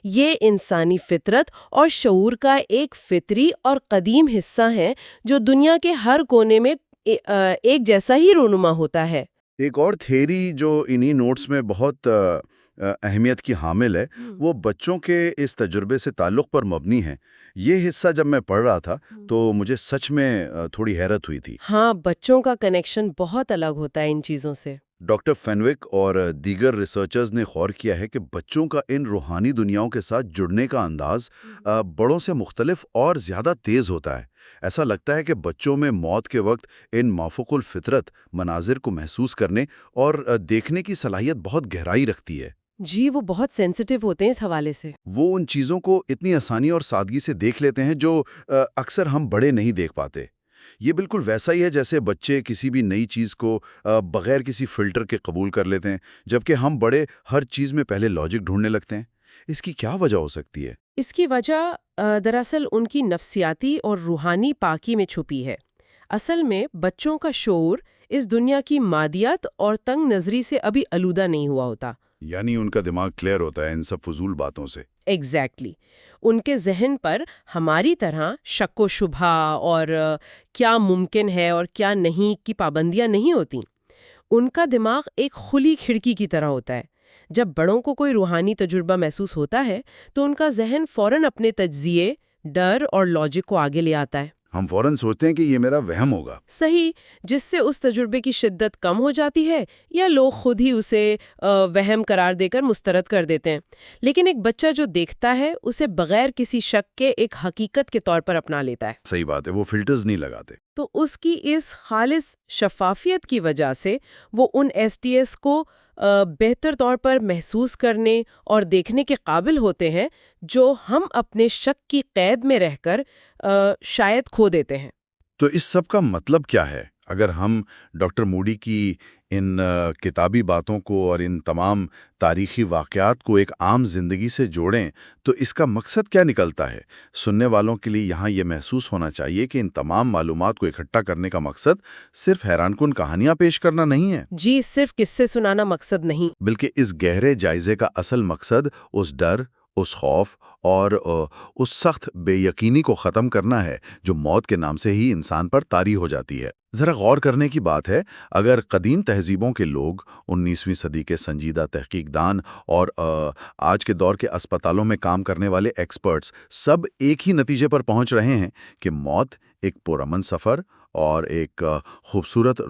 یہ انسانی فطرت اور شعور کا ایک فطری اور قدیم حصہ ہے جو دنیا کے ہر کونے میں ایک جیسا ہی رونما ہوتا ہے۔ ایک اور تھیری جو انہی نوٹس میں بہت اہمیت کی حامل ہے وہ بچوں کے اس تجربے سے تعلق پر مبنی ہے۔ یہ حصہ جب میں پڑھ رہا تھا تو مجھے سچ میں تھوڑی حیرت ہوئی تھی۔ ہاں، بچوں کا کنیکشن بہت الگ ہوتا ہے ان چیزوں سے۔ ڈاکٹر فینوک اور دیگر ریسرچرز نے غور کیا ہے کہ بچوں کا ان روحانی دنیاؤں کے ساتھ جڑنے کا انداز بڑوں سے مختلف اور زیادہ تیز ہوتا ہے۔ ایسا لگتا ہے کہ بچوں میں موت کے وقت ان مافوق الفطرت مناظر کو محسوس کرنے اور دیکھنے کی صلاحیت بہت گہرائی رکھتی ہے۔ جی، وہ بہت سینسٹیو ہوتے ہیں اس حوالے سے۔ وہ ان چیزوں کو اتنی آسانی اور سادگی سے دیکھ لیتے ہیں جو اکثر ہم بڑے نہیں دیکھ پاتے۔ یہ بالکل ویسا ہی ہے جیسے بچے کسی بھی نئی چیز کو بغیر کسی فلٹر کے قبول کر لیتے ہیں، جبکہ ہم بڑے ہر چیز میں پہلے لاجک ڈھونڈنے لگتے ہیں۔ اس کی کیا وجہ ہو سکتی ہے؟ اس کی وجہ دراصل ان کی نفسیاتی اور روحانی پاکی میں چھپی ہے۔ اصل میں بچوں کا شعور اس دنیا کی مادیات اور تنگ نظری سے ابھی آلودہ نہیں ہوا ہوتا۔ یعنی ان کا دماغ کلیئر ہوتا ہے ان سب فضول باتوں سے۔ ایگزیکٹلی۔ ان کے ذہن پر ہماری طرح شک و شبہ اور کیا ممکن ہے اور کیا نہیں کی پابندیاں نہیں ہوتی۔ ان کا دماغ ایک کھلی کھڑکی کی طرح ہوتا ہے۔ جب بڑوں کو کوئی روحانی تجربہ محسوس ہوتا ہے تو ان کا ذہن فوراً اپنے تجزیے، ڈر اور لاجک کو آگے لے آتا ہے۔ ہم فوراً سوچتے ہیں کہ یہ میرا وہم ہوگا۔ صحیح، جس سے اس تجربے کی شدت کم ہو جاتی ہے یا لوگ خود ہی اسے وہم قرار دے کر مسترد کر دیتے ہیں۔ لیکن ایک بچہ جو دیکھتا ہے اسے بغیر کسی شک کے ایک حقیقت کے طور پر اپنا لیتا ہے۔ صحیح بات ہے، وہ فلٹرز نہیں لگاتے۔ تو اس کی اس خالص شفافیت کی وجہ سے وہ ان STS کو بہتر طور پر محسوس کرنے اور دیکھنے کے قابل ہوتے ہیں جو ہم اپنے شک کی قید میں رہ کر شاید کھو دیتے ہیں۔ تو اس سب کا مطلب کیا ہے؟ اگر ہم ڈاکٹر موڈی کی ان کتابی باتوں کو اور ان تمام تاریخی واقعات کو ایک عام زندگی سے جوڑیں تو اس کا مقصد کیا نکلتا ہے؟ سننے والوں کے لیے یہاں یہ محسوس ہونا چاہیے کہ ان تمام معلومات کو اکٹھا کرنے کا مقصد صرف حیران کن کہانیاں پیش کرنا نہیں ہے، جی صرف قصے سنانا مقصد نہیں، بلکہ اس گہرے جائزے کا اصل مقصد اس ڈر، اس خوف اور اس سخت بے یقینی کو ختم کرنا ہے جو موت کے نام سے ہی انسان پر طاری ہو جاتی ہے۔ ذرا غور کرنے کی بات ہے، اگر قدیم تہذیبوں کے لوگ، 19ویں صدی کے سنجیدہ تحقیق دان اور آج کے دور کے اسپتالوں میں کام کرنے والے ایکسپرٹس سب ایک ہی نتیجے پر پہنچ رہے ہیں کہ موت ایک پرامن سفر اور ایک خوبصورت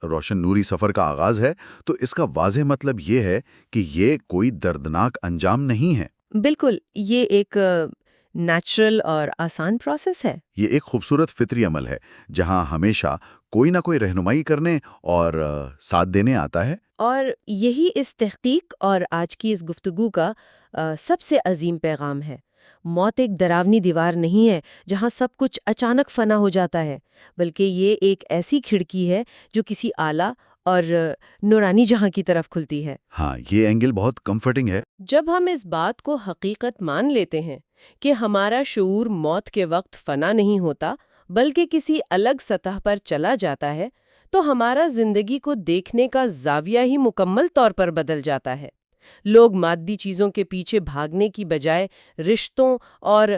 روشن نوری سفر کا آغاز ہے، تو اس کا واضح مطلب یہ ہے کہ یہ کوئی دردناک انجام نہیں ہے۔ بالکل، یہ ایک نیچرل اور آسان پروسیس ہے۔ یہ ایک خوبصورت فطری عمل ہے جہاں ہمیشہ کوئی نہ کوئی رہنمائی کرنے اور ساتھ دینے آتا ہے۔ اور یہی اس تحقیق اور آج کی اس گفتگو کا سب سے عظیم پیغام ہے۔ موت ایک ڈراؤنی دیوار نہیں ہے جہاں سب کچھ اچانک فنا ہو جاتا ہے، بلکہ یہ ایک ایسی کھڑکی ہے جو کسی اعلیٰ اور نورانی جہاں کی طرف کھلتی ہے۔ ہاں، یہ اینگل بہت کمفرٹنگ ہے۔ جب ہم اس بات کو حقیقت مان لیتے ہیں کہ ہمارا شعور موت کے وقت فنا نہیں ہوتا بلکہ کسی الگ سطح پر چلا جاتا ہے، تو ہمارا زندگی کو دیکھنے کا زاویہ ہی مکمل طور پر بدل جاتا ہے۔ لوگ مادی چیزوں کے پیچھے بھاگنے کی بجائے رشتوں اور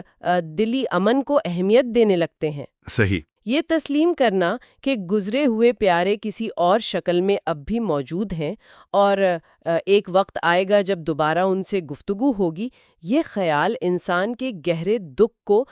دلی امن کو اہمیت دینے لگتے ہیں۔ صحیح۔ یہ تسلیم کرنا کہ گزرے ہوئے پیارے کسی اور شکل میں اب بھی موجود ہیں اور ایک وقت آئے گا جب دوبارہ ان سے گفتگو ہوگی، یہ خیال انسان کے گہرے دکھ کو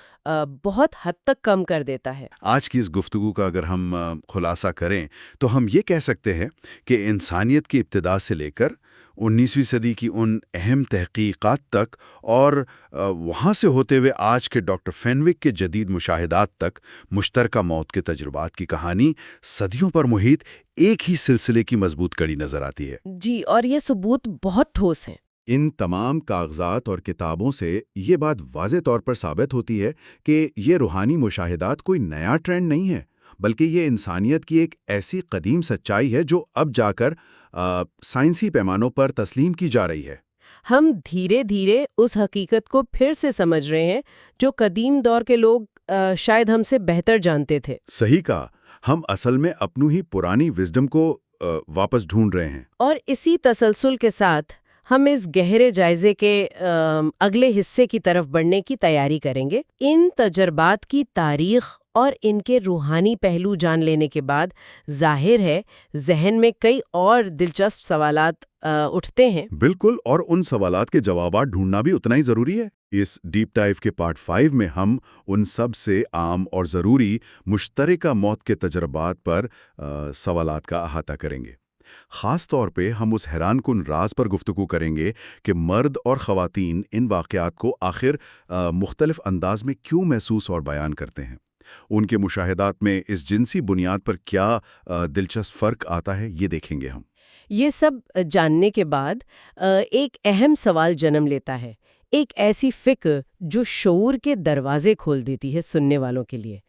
بہت حد تک کم کر دیتا ہے۔ آج کی اس گفتگو کا اگر ہم خلاصہ کریں تو ہم یہ کہہ سکتے ہیں کہ انسانیت کی ابتدا سے لے کر 19ویں صدی کی ان اہم تحقیقات تک اور وہاں سے ہوتے ہوئے آج کے ڈاکٹر فینوک کے جدید مشاہدات تک مشترکہ موت کے تجربات کی کہانی صدیوں پر محیط ایک ہی سلسلے کی مضبوط کڑی نظر آتی ہے۔ جی، اور یہ ثبوت بہت ٹھوس ہیں۔ ان تمام کاغذات اور کتابوں سے یہ بات واضح طور پر ثابت ہوتی ہے کہ یہ روحانی مشاہدات کوئی نیا ٹرینڈ نہیں ہے، بلکہ یہ انسانیت کی ایک ایسی قدیم سچائی ہے جو اب جا کر سائنسی پیمانوں پر تسلیم کی جا رہی ہے۔ ہم دھیرے دھیرے اس حقیقت کو پھر سے سمجھ رہے ہیں جو قدیم دور کے لوگ شاید ہم سے بہتر جانتے تھے۔ صحیح کہا، ہم اصل میں اپنی ہی پرانی وزڈم کو واپس ڈھونڈ رہے ہیں۔ اور اسی تسلسل کے ساتھ ہم اس گہرے جائزے کے اگلے حصے کی طرف بڑھنے کی تیاری کریں گے۔ ان تجربات کی تاریخ اور ان کے روحانی پہلو جان لینے کے بعد ظاہر ہے ذہن میں کئی اور دلچسپ سوالات اٹھتے ہیں۔ بالکل، اور ان سوالات کے جوابات ڈھونڈنا بھی اتنا ہی ضروری ہے۔ اس ڈیپ ڈائیو کے پارٹ 5 میں ہم ان سب سے عام اور ضروری مشترکہ موت کے تجربات پر سوالات کا احاطہ کریں گے۔ خاص طور پہ ہم اس حیران کن راز پر گفتگو کریں گے کہ مرد اور خواتین ان واقعات کو آخر مختلف انداز میں کیوں محسوس اور بیان کرتے ہیں۔ ان کے مشاہدات میں اس جنسی بنیاد پر کیا دلچسپ فرق آتا ہے، یہ دیکھیں گے ہم۔ یہ سب جاننے کے بعد ایک اہم سوال جنم لیتا ہے، ایک ایسی فکر جو شعور کے دروازے کھول دیتی ہے سننے والوں کے لیے۔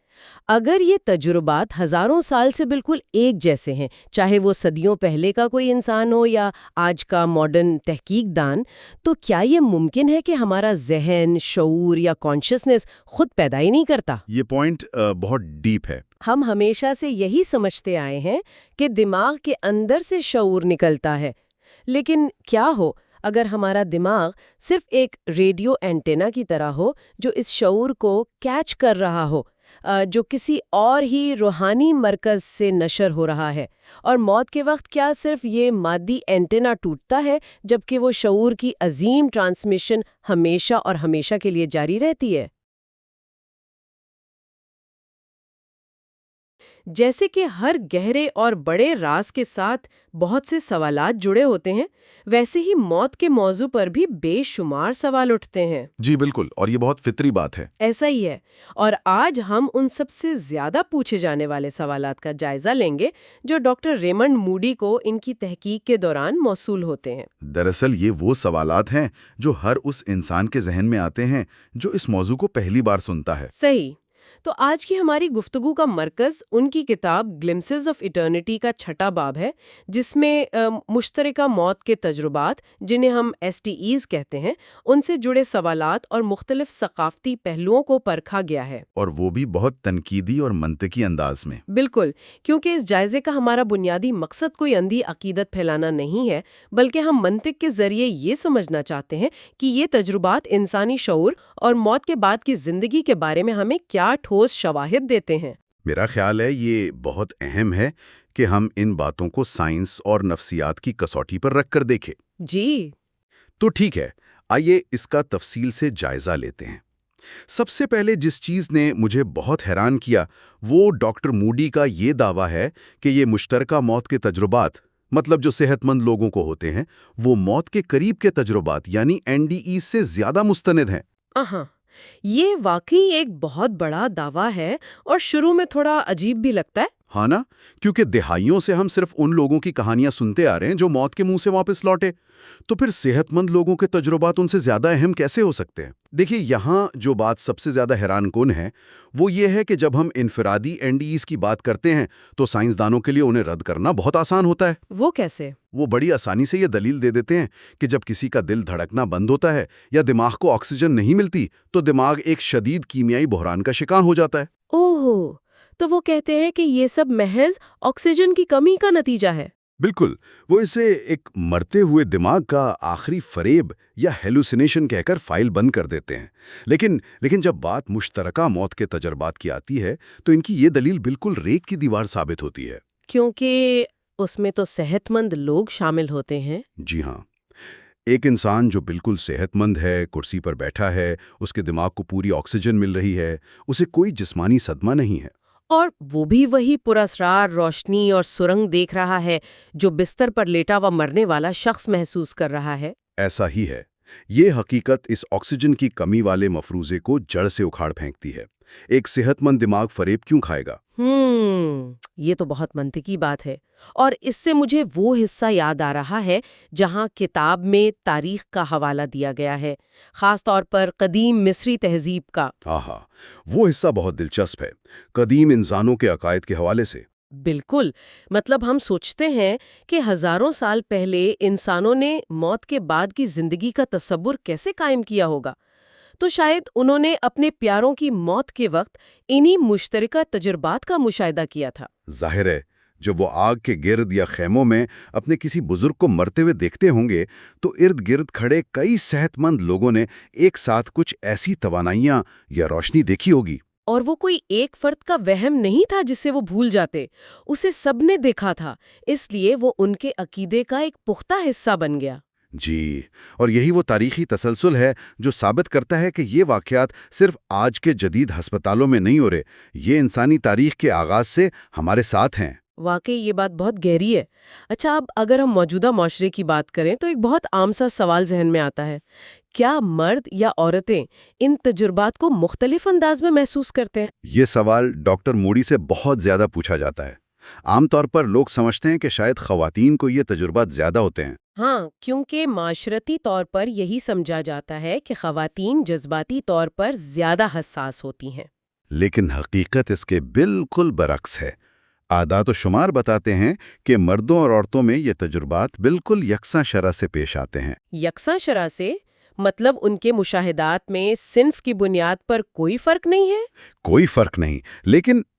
اگر یہ تجربات ہزاروں سال سے بالکل ایک جیسے ہیں، چاہے وہ صدیوں پہلے کا کوئی انسان ہو یا آج کا ماڈرن تحقیق دان، تو کیا یہ ممکن ہے کہ ہمارا ذہن، شعور یا کانشسنس خود پیدا ہی نہیں کرتا؟ یہ پوائنٹ بہت ڈیپ ہے۔ ہم ہمیشہ سے یہی سمجھتے آئے ہیں کہ دماغ کے اندر سے شعور نکلتا ہے، لیکن کیا ہو اگر ہمارا دماغ صرف ایک ریڈیو اینٹینا کی طرح ہو جو اس شعور کو کیچ کر رہا ہو، جو کسی اور ہی روحانی مرکز سے نشر ہو رہا ہے، اور موت کے وقت کیا صرف یہ مادی اینٹینا ٹوٹتا ہے جبکہ وہ شعور کی عظیم ٹرانسمیشن ہمیشہ اور ہمیشہ کے لیے جاری رہتی ہے؟ جیسے کہ ہر گہرے اور بڑے راز کے ساتھ بہت سے سوالات جڑے ہوتے ہیں، ویسے ہی موت کے موضوع پر بھی بے شمار سوال اٹھتے ہیں۔ جی بالکل، اور یہ بہت فطری بات ہے۔ ایسا ہی ہے، اور آج ہم ان سب سے زیادہ پوچھے جانے والے سوالات کا جائزہ لیں گے جو ڈاکٹر ریمنڈ موڈی کو ان کی تحقیق کے دوران موصول ہوتے ہیں۔ دراصل یہ وہ سوالات ہیں جو ہر اس انسان کے ذہن میں آتے ہیں جو اس موضوع کو پہلی بار سنتا ہے۔ صحیح۔ تو آج کی ہماری گفتگو کا مرکز ان کی کتاب گلمسز آف ایٹرنیٹی کا 6واں باب ہے، جس میں مشترکہ موت کے تجربات، جنہیں ہم STEs کہتے ہیں، ان سے جڑے سوالات اور مختلف ثقافتی پہلوؤں کو پرکھا گیا ہے۔ اور وہ بھی بہت تنقیدی اور منطقی انداز میں۔ بالکل، کیونکہ اس جائزے کا ہمارا بنیادی مقصد کوئی اندھی عقیدت پھیلانا نہیں ہے، بلکہ ہم منطق کے ذریعے یہ سمجھنا چاہتے ہیں کہ یہ تجربات انسانی شعور اور موت کے بعد کی زندگی کے بارے میں ہمیں کیا ٹھوس شواہد دیتے ہیں۔ میرا خیال ہے یہ بہت اہم ہے کہ ہم ان باتوں کو سائنس اور نفسیات کی کسوٹی پر رکھ کر دیکھیں۔ جی، تو ٹھیک ہے، آئیے اس کا تفصیل سے جائزہ لیتے ہیں۔ سب سے پہلے جس چیز نے مجھے بہت حیران کیا وہ ڈاکٹر موڈی کا یہ دعویٰ ہے کہ یہ مشترکہ موت کے تجربات، مطلب جو صحت مند لوگوں کو ہوتے ہیں، وہ موت کے قریب کے تجربات یعنی NDE سے زیادہ مستند ہیں۔ ہاں، یہ واقعی ایک بہت بڑا دعویٰ ہے اور شروع میں تھوڑا عجیب بھی لگتا ہے۔ ہاں نا، کیونکہ دہائیوں سے ہم صرف ان لوگوں کی کہانیاں سنتے آ رہے ہیں جو موت کے منہ سے واپس لوٹے، تو پھر صحت مند لوگوں کے تجربات ان سے زیادہ اہم کیسے ہو سکتے ہیں؟ دیکھیے، یہاں جو بات سب سے زیادہ حیران کن ہے وہ یہ ہے کہ جب ہم انفرادی NDEs کی بات کرتے ہیں تو سائنسدانوں کے لیے انہیں رد کرنا بہت آسان ہوتا ہے۔ وہ کیسے؟ وہ بڑی آسانی سے یہ دلیل دے دیتے ہیں کہ جب کسی کا دل دھڑکنا بند ہوتا ہے یا دماغ کو آکسیجن نہیں ملتی تو دماغ ایک شدید کیمیائی بحران کا شکار ہو جاتا ہے۔ اوہ، تو وہ کہتے ہیں کہ یہ سب محض آکسیجن کی کمی کا نتیجہ ہے۔ بالکل، وہ اسے ایک مرتے ہوئے دماغ کا آخری فریب یا ہیلوسینیشن کہہ کر فائل بند کر دیتے ہیں۔ لیکن جب بات مشترکہ موت کے تجربات کی آتی ہے تو ان کی یہ دلیل بالکل ریت کی دیوار ثابت ہوتی ہے۔ کیونکہ اس میں تو صحت مند لوگ شامل ہوتے ہیں۔ جی ہاں، ایک انسان جو بالکل صحت مند ہے، کرسی پر بیٹھا ہے، اس کے دماغ کو پوری آکسیجن مل رہی ہے، اسے کوئی جسمانی صدمہ نہیں ہے۔ اور وہ بھی وہی پراسرار روشنی اور سرنگ دیکھ رہا ہے جو بستر پر لیٹا ہوا مرنے والا شخص محسوس کر رہا ہے۔ ایسا ہی ہے، یہ حقیقت اس آکسیجن کی کمی والے مفروضے کو جڑ سے اکھاڑ پھینکتی ہے۔ ایک صحت مند دماغ فریب کیوں کھائے گا؟ یہ تو بہت منطقی بات ہے، اور اس سے مجھے وہ حصہ یاد آ رہا ہے جہاں کتاب میں تاریخ کا حوالہ دیا گیا ہے، خاص طور پر قدیم مصری تہذیب کا۔ آہا، وہ حصہ بہت دلچسپ ہے، قدیم انسانوں کے عقائد کے حوالے سے۔ بالکل، مطلب ہم سوچتے ہیں کہ ہزاروں سال پہلے انسانوں نے موت کے بعد کی زندگی کا تصور کیسے قائم کیا ہوگا، تو شاید انہوں نے اپنے پیاروں کی موت کے وقت انہی مشترکہ تجربات کا مشاہدہ کیا تھا۔ ظاہر ہے، جب وہ آگ کے گرد یا خیموں میں اپنے کسی بزرگ کو مرتے ہوئے دیکھتے ہوں گے تو ارد گرد کھڑے کئی صحت مند لوگوں نے ایک ساتھ کچھ ایسی توانائیاں یا روشنی دیکھی ہوگی۔ اور وہ کوئی ایک فرد کا وہم نہیں تھا جسے وہ بھول جاتے، اسے سب نے دیکھا تھا، اس لیے وہ ان کے عقیدے کا ایک پختہ حصہ بن گیا۔ جی، اور یہی وہ تاریخی تسلسل ہے جو ثابت کرتا ہے کہ یہ واقعات صرف آج کے جدید ہسپتالوں میں نہیں ہو رہے، یہ انسانی تاریخ کے آغاز سے ہمارے ساتھ ہیں۔ واقعی یہ بات بہت گہری ہے۔ اچھا، اب اگر ہم موجودہ معاشرے کی بات کریں تو ایک بہت عام سا سوال ذہن میں آتا ہے، کیا مرد یا عورتیں ان تجربات کو مختلف انداز میں محسوس کرتے ہیں؟ یہ سوال ڈاکٹر موڈی سے بہت زیادہ پوچھا جاتا ہے۔ عام طور پر لوگ سمجھتے ہیں کہ شاید خواتین کو یہ تجربات زیادہ ہوتے ہیں۔ ہاں، کیونکہ معاشرتی طور پر یہی سمجھا جاتا ہے کہ خواتین جذباتی طور پر زیادہ حساس ہوتی ہیں۔ لیکن حقیقت اس کے بالکل برعکس ہے۔ اعداد و شمار بتاتے ہیں کہ مردوں اور عورتوں میں یہ تجربات بالکل یکساں شرح سے پیش آتے ہیں۔ یکساں شرح سے مطلب ان کے مشاہدات میں صنف کی بنیاد پر کوئی فرق نہیں ہے؟ کوئی فرق نہیں،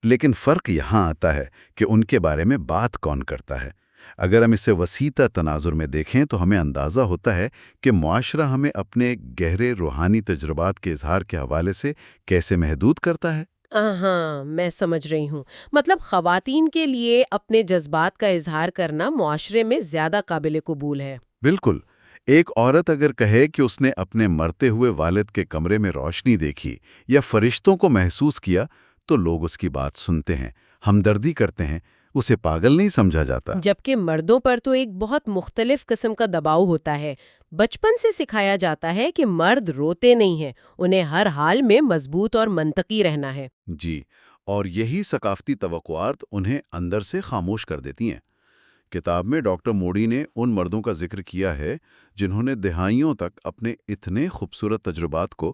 لیکن فرق یہاں آتا ہے کہ ان کے بارے میں بات کون کرتا ہے۔ اگر ہم اسے وسیع تناظر میں دیکھیں تو ہمیں اندازہ ہوتا ہے کہ معاشرہ ہمیں اپنے گہرے روحانی تجربات کے اظہار کے حوالے سے کیسے محدود کرتا ہے۔ ہاں، میں سمجھ رہی ہوں، مطلب خواتین کے لیے اپنے جذبات کا اظہار کرنا معاشرے میں زیادہ قابل قبول ہے۔ بالکل، ایک عورت اگر کہے کہ اس نے اپنے مرتے ہوئے والد کے کمرے میں روشنی دیکھی یا فرشتوں کو محسوس کیا تو لوگ اس کی بات سنتے ہیں، ہمدردی کرتے ہیں، اسے پاگل نہیں سمجھا جاتا۔ جبکہ مردوں پر تو ایک بہت مختلف قسم کا دباؤ ہوتا ہے۔ بچپن سے سکھایا جاتا ہے کہ مرد روتے نہیں ہیں، انہیں ہر حال میں مضبوط اور منطقی رہنا ہے۔ جی، اور یہی ثقافتی توقعات انہیں اندر سے خاموش کر دیتی ہیں۔ کتاب میں ڈاکٹر موڈی نے ان مردوں کا ذکر کیا ہے جنہوں نے دہائیوں تک اپنے اتنے خوبصورت تجربات کو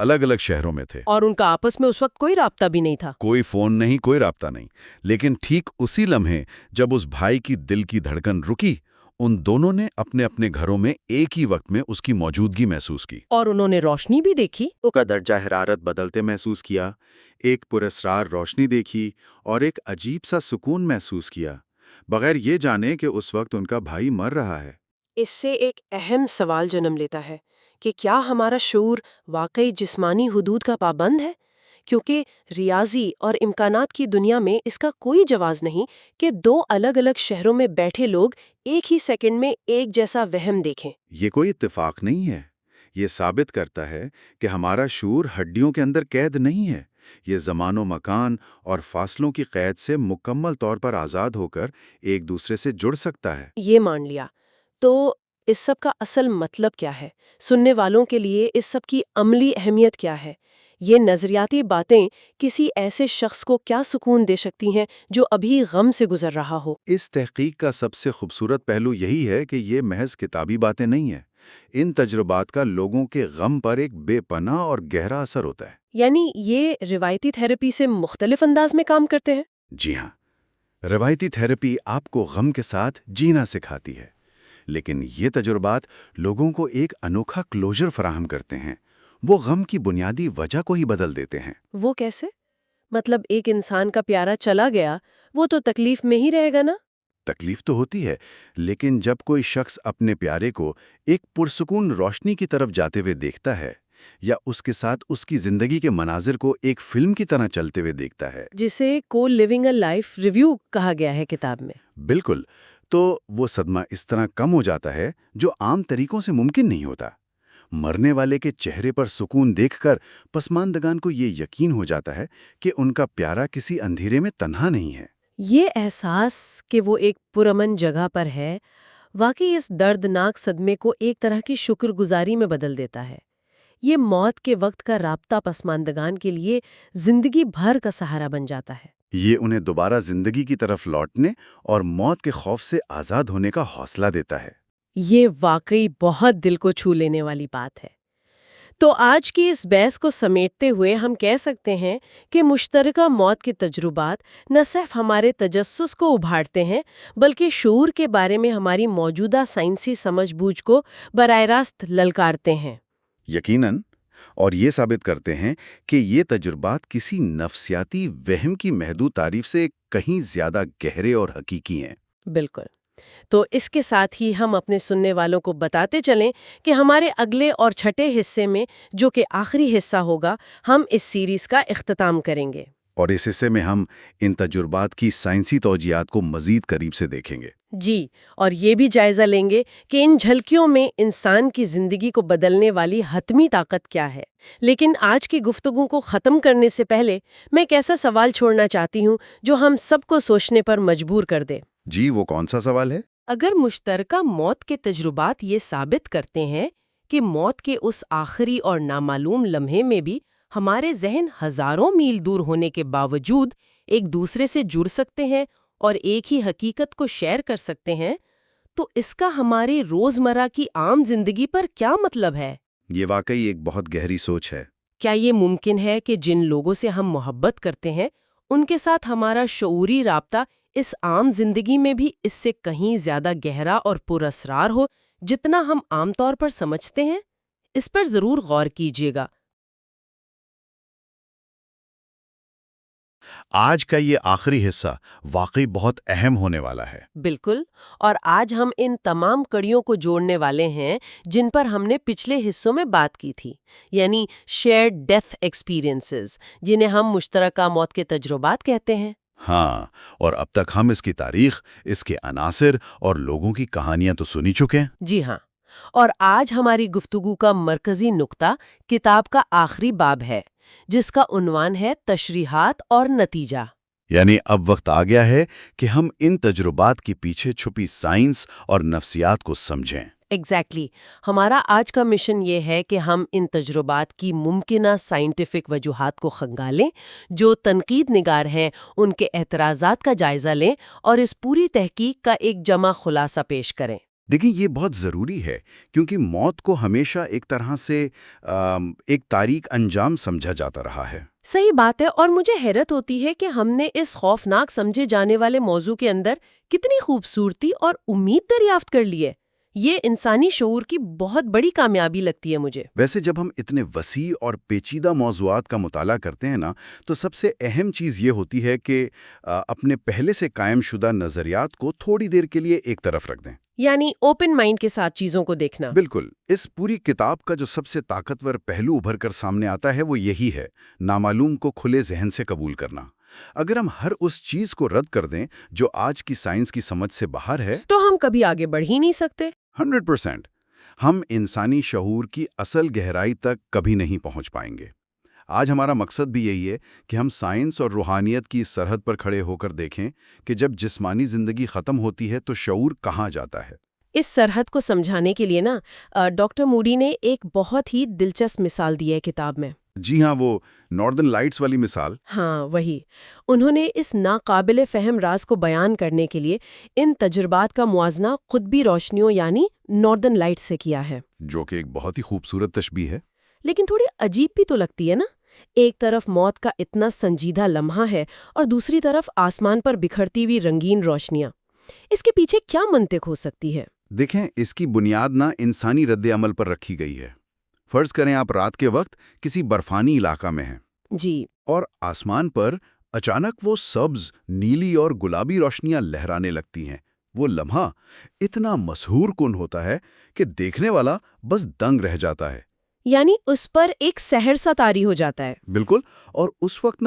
الگ الگ شہروں میں تھے، اور ان کا آپس میں اس وقت کوئی رابطہ بھی نہیں تھا۔ کوئی فون نہیں، کوئی رابطہ نہیں، لیکن ٹھیک اسی لمحے جب اس بھائی کی دل کی دھڑکن رکی، ان دونوں نے اپنے اپنے گھروں میں ایک ہی وقت میں اس کی موجودگی محسوس کی۔ اور انہوں نے روشنی بھی دیکھی۔ کا درجہ حرارت بدلتے محسوس کیا، ایک پراسرار روشنی دیکھی اور ایک عجیب سا سکون محسوس کیا، بغیر یہ جانے کہ اس وقت ان کا بھائی مر رہا ہے۔ اس سے ایک اہم سوال جنم لیتا ہے کہ کیا ہمارا شعور واقعی جسمانی حدود کا پابند ہے؟ کیونکہ ریاضی اور امکانات کی دنیا میں اس کا کوئی جواز نہیں کہ دو الگ الگ شہروں میں بیٹھے لوگ ایک ہی سیکنڈ میں ایک جیسا وہم دیکھیں۔ یہ کوئی اتفاق نہیں ہے، یہ ثابت کرتا ہے کہ ہمارا شعور ہڈیوں کے اندر قید نہیں ہے، یہ زمان و مکان اور فاصلوں کی قید سے مکمل طور پر آزاد ہو کر ایک دوسرے سے جڑ سکتا ہے۔ یہ مان لیا تو اس سب کا اصل مطلب کیا ہے؟ سننے والوں کے لیے اس سب کی عملی اہمیت کیا ہے؟ یہ نظریاتی باتیں کسی ایسے شخص کو کیا سکون دے سکتی ہیں جو ابھی غم سے گزر رہا ہو؟ اس تحقیق کا سب سے خوبصورت پہلو یہی ہے کہ یہ محض کتابی باتیں نہیں ہیں، ان تجربات کا لوگوں کے غم پر ایک بے پناہ اور گہرا اثر ہوتا ہے۔ یعنی یہ روایتی تھراپی سے مختلف انداز میں کام کرتے ہیں؟ جی ہاں، روایتی تھراپی آپ کو غم کے ساتھ جینا سکھاتی ہے، لیکن یہ تجربات لوگوں کو ایک انوکھا کلوجر فراہم کرتے ہیں، وہ غم کی بنیادی وجہ کو ہی بدل دیتے ہیں۔ وہ کیسے؟ مطلب ایک انسان کا پیارا چلا گیا، وہ تو تکلیف میں ہی رہے گا نا؟ تکلیف تو ہوتی ہے، لیکن جب کوئی شخص اپنے پیارے کو ایک پرسکون روشنی کی طرف جاتے ہوئے دیکھتا ہے، یا اس کے ساتھ اس کی زندگی کے مناظر کو ایک فلم کی طرح چلتے ہوئے دیکھتا ہے، جسے کو لیونگ اے لائف ریویو کہا گیا ہے کتاب میں، بالکل، تو وہ صدمہ اس طرح کم ہو جاتا ہے جو عام طریقوں سے ممکن نہیں ہوتا۔ مرنے والے کے چہرے پر سکون دیکھ کر پسماندگان کو یہ یقین ہو جاتا ہے کہ ان کا پیارا کسی اندھیرے میں تنہا نہیں ہے۔ یہ احساس کہ وہ ایک پرامن جگہ پر ہے، واقعی اس دردناک صدمے کو ایک طرح کی شکر گزاری میں بدل دیتا ہے۔ یہ موت کے وقت کا رابطہ پسماندگان کے لیے زندگی بھر کا سہارا بن جاتا ہے۔ یہ انہیں دوبارہ زندگی کی طرف لوٹنے اور موت کے خوف سے آزاد ہونے کا حوصلہ دیتا ہے۔ یہ واقعی بہت دل کو چھو لینے والی بات ہے۔ تو آج کی اس بحث کو سمیٹتے ہوئے ہم کہہ سکتے ہیں کہ مشترکہ موت کے تجربات نہ صرف ہمارے تجسس کو ابھارتے ہیں، بلکہ شعور کے بارے میں ہماری موجودہ سائنسی سمجھ بوجھ کو براہ راست للکارتے ہیں۔ یقیناً، اور یہ ثابت کرتے ہیں کہ یہ تجربات کسی نفسیاتی وہم کی محدود تعریف سے کہیں زیادہ گہرے اور حقیقی ہیں۔ بالکل۔ تو اس کے ساتھ ہی ہم اپنے سننے والوں کو بتاتے چلیں کہ ہمارے اگلے اور چھٹے حصے میں، جو کہ آخری حصہ ہوگا، ہم اس سیریز کا اختتام کریں گے۔ اور اس حصے میں ہم ان تجربات کی سائنسی توجیہات کو مزید قریب سے دیکھیں گے۔ جی، اور یہ بھی جائزہ لیں گے کہ ان جھلکیوں میں انسان کی زندگی کو بدلنے والی حتمی طاقت کیا ہے۔ لیکن آج کی گفتگو کو ختم کرنے سے پہلے میں ایک ایسا سوال چھوڑنا چاہتی ہوں جو ہم سب کو سوچنے پر مجبور کر دے۔ جی، وہ کون سا سوال ہے؟ اگر مشترکہ موت کے تجربات یہ ثابت کرتے ہیں کہ موت کے اس آخری اور نامعلوم لمحے میں بھی ہمارے ذہن ہزاروں میل دور ہونے کے باوجود ایک دوسرے سے جڑ سکتے ہیں اور ایک ہی حقیقت کو شیئر کر سکتے ہیں، تو اس کا ہماری روزمرہ کی عام زندگی پر کیا مطلب ہے؟ یہ واقعی ایک بہت گہری سوچ ہے۔ کیا یہ ممکن ہے کہ جن لوگوں سے ہم محبت کرتے ہیں، ان کے ساتھ ہمارا شعوری رابطہ اس عام زندگی میں بھی اس سے کہیں زیادہ گہرا اور پر اسرار ہو جتنا ہم عام طور پر سمجھتے ہیں؟ اس پر ضرور غور کیجیے گا۔ آج کا یہ آخری حصہ واقعی بہت اہم ہونے والا ہے۔ بالکل، اور آج ہم ان تمام کڑیوں کو جوڑنے والے ہیں جن پر ہم نے پچھلے حصوں میں بات کی تھی، یعنی شیئرڈ ڈیتھ ایکسپیرینسز، جنہیں ہم مشترکہ موت کے تجربات کہتے ہیں۔ ہاں، اور اب تک ہم اس کی تاریخ، اس کے عناصر اور لوگوں کی کہانیاں تو سنی چکے ہیں۔ جی ہاں، اور آج ہماری گفتگو کا مرکزی نقطہ کتاب کا آخری باب ہے، جس کا عنوان ہے تشریحات اور نتیجہ۔ یعنی اب وقت آ گیا ہے کہ ہم ان تجربات کے پیچھے چھپی سائنس اور نفسیات کو سمجھیں۔ ایگزیکٹلی، ہمارا آج کا مشن یہ ہے کہ ہم ان تجربات کی ممکنہ سائنٹیفک وجوہات کو کھنگالیں، جو تنقید نگار ہیں ان کے اعتراضات کا جائزہ لیں اور اس پوری تحقیق کا ایک جمع خلاصہ پیش کریں۔ دیکھیں یہ بہت ضروری ہے کیونکہ موت کو ہمیشہ ایک طرح سے ایک تاریک انجام سمجھا جاتا رہا ہے۔ صحیح بات ہے، اور مجھے حیرت ہوتی ہے کہ ہم نے اس خوفناک سمجھے جانے والے موضوع کے اندر کتنی خوبصورتی اور امید دریافت کر لی ہے۔ یہ انسانی شعور کی بہت بڑی کامیابی لگتی ہے مجھے۔ ویسے جب ہم اتنے وسیع اور پیچیدہ موضوعات کا مطالعہ کرتے ہیں نا، تو سب سے اہم چیز یہ ہوتی ہے کہ اپنے پہلے سے قائم شدہ نظریات کو تھوڑی دیر کے لیے ایک طرف رکھ دیں۔ یعنی اوپن مائنڈ کے ساتھ چیزوں کو دیکھنا۔ بالکل، اس پوری کتاب کا جو سب سے طاقتور پہلو ابھر کر سامنے آتا ہے وہ یہی ہے، نامعلوم کو کھلے ذہن سے قبول کرنا۔ اگر ہم ہر اس چیز کو رد کر دیں جو آج کی سائنس کی سمجھ سے باہر ہے تو ہم کبھی آگے بڑھ ہی نہیں سکتے۔ 100% ہم انسانی شعور کی اصل گہرائی تک کبھی نہیں پہنچ پائیں گے۔ آج ہمارا مقصد بھی یہی ہے کہ ہم سائنس اور روحانیت کی سرحد پر کھڑے ہو کر دیکھیں کہ جب جسمانی زندگی ختم ہوتی ہے تو شعور کہاں جاتا ہے۔ اس سرحد کو سمجھانے کے لیے ڈاکٹر موڈی نے ایک بہت ہی دلچسپ مثال دی ہے کتاب میں۔ جی ہاں، وہ ناردرن لائٹس والی مثال۔ ہاں وہی، انہوں نے اس ناقابل فہم راز کو بیان کرنے کے لیے ان تجربات کا موازنہ قطبی روشنیوں یعنی ناردرن لائٹ سے کیا ہے، جو کہ ایک بہت ہی خوبصورت تشبیہ ہے۔ لیکن تھوڑی عجیب بھی تو لگتی ہے نا۔ ایک طرف موت کا اتنا سنجیدہ لمحہ ہے اور دوسری طرف آسمان پر بکھرتی ہوئی رنگین روشنیاں۔ اس کے پیچھے کیا منطق ہو سکتی ہے؟ دیکھیں، اس کی بنیاد نہ انسانی رد عمل پر رکھی گئی ہے۔ فرض کریں آپ رات کے وقت کسی برفانی علاقہ میں ہیں جی، اور آسمان پر اچانک وہ سبز، نیلی اور گلابی روشنیاں لہرانے لگتی ہیں۔ وہ لمحہ اتنا مسحور کن ہوتا ہے کہ دیکھنے والا بس دنگ رہ جاتا ہے۔ یعنی اس پر ایک سحر سا طاری ہو جاتا ہے۔ بالکل، اور اس وقت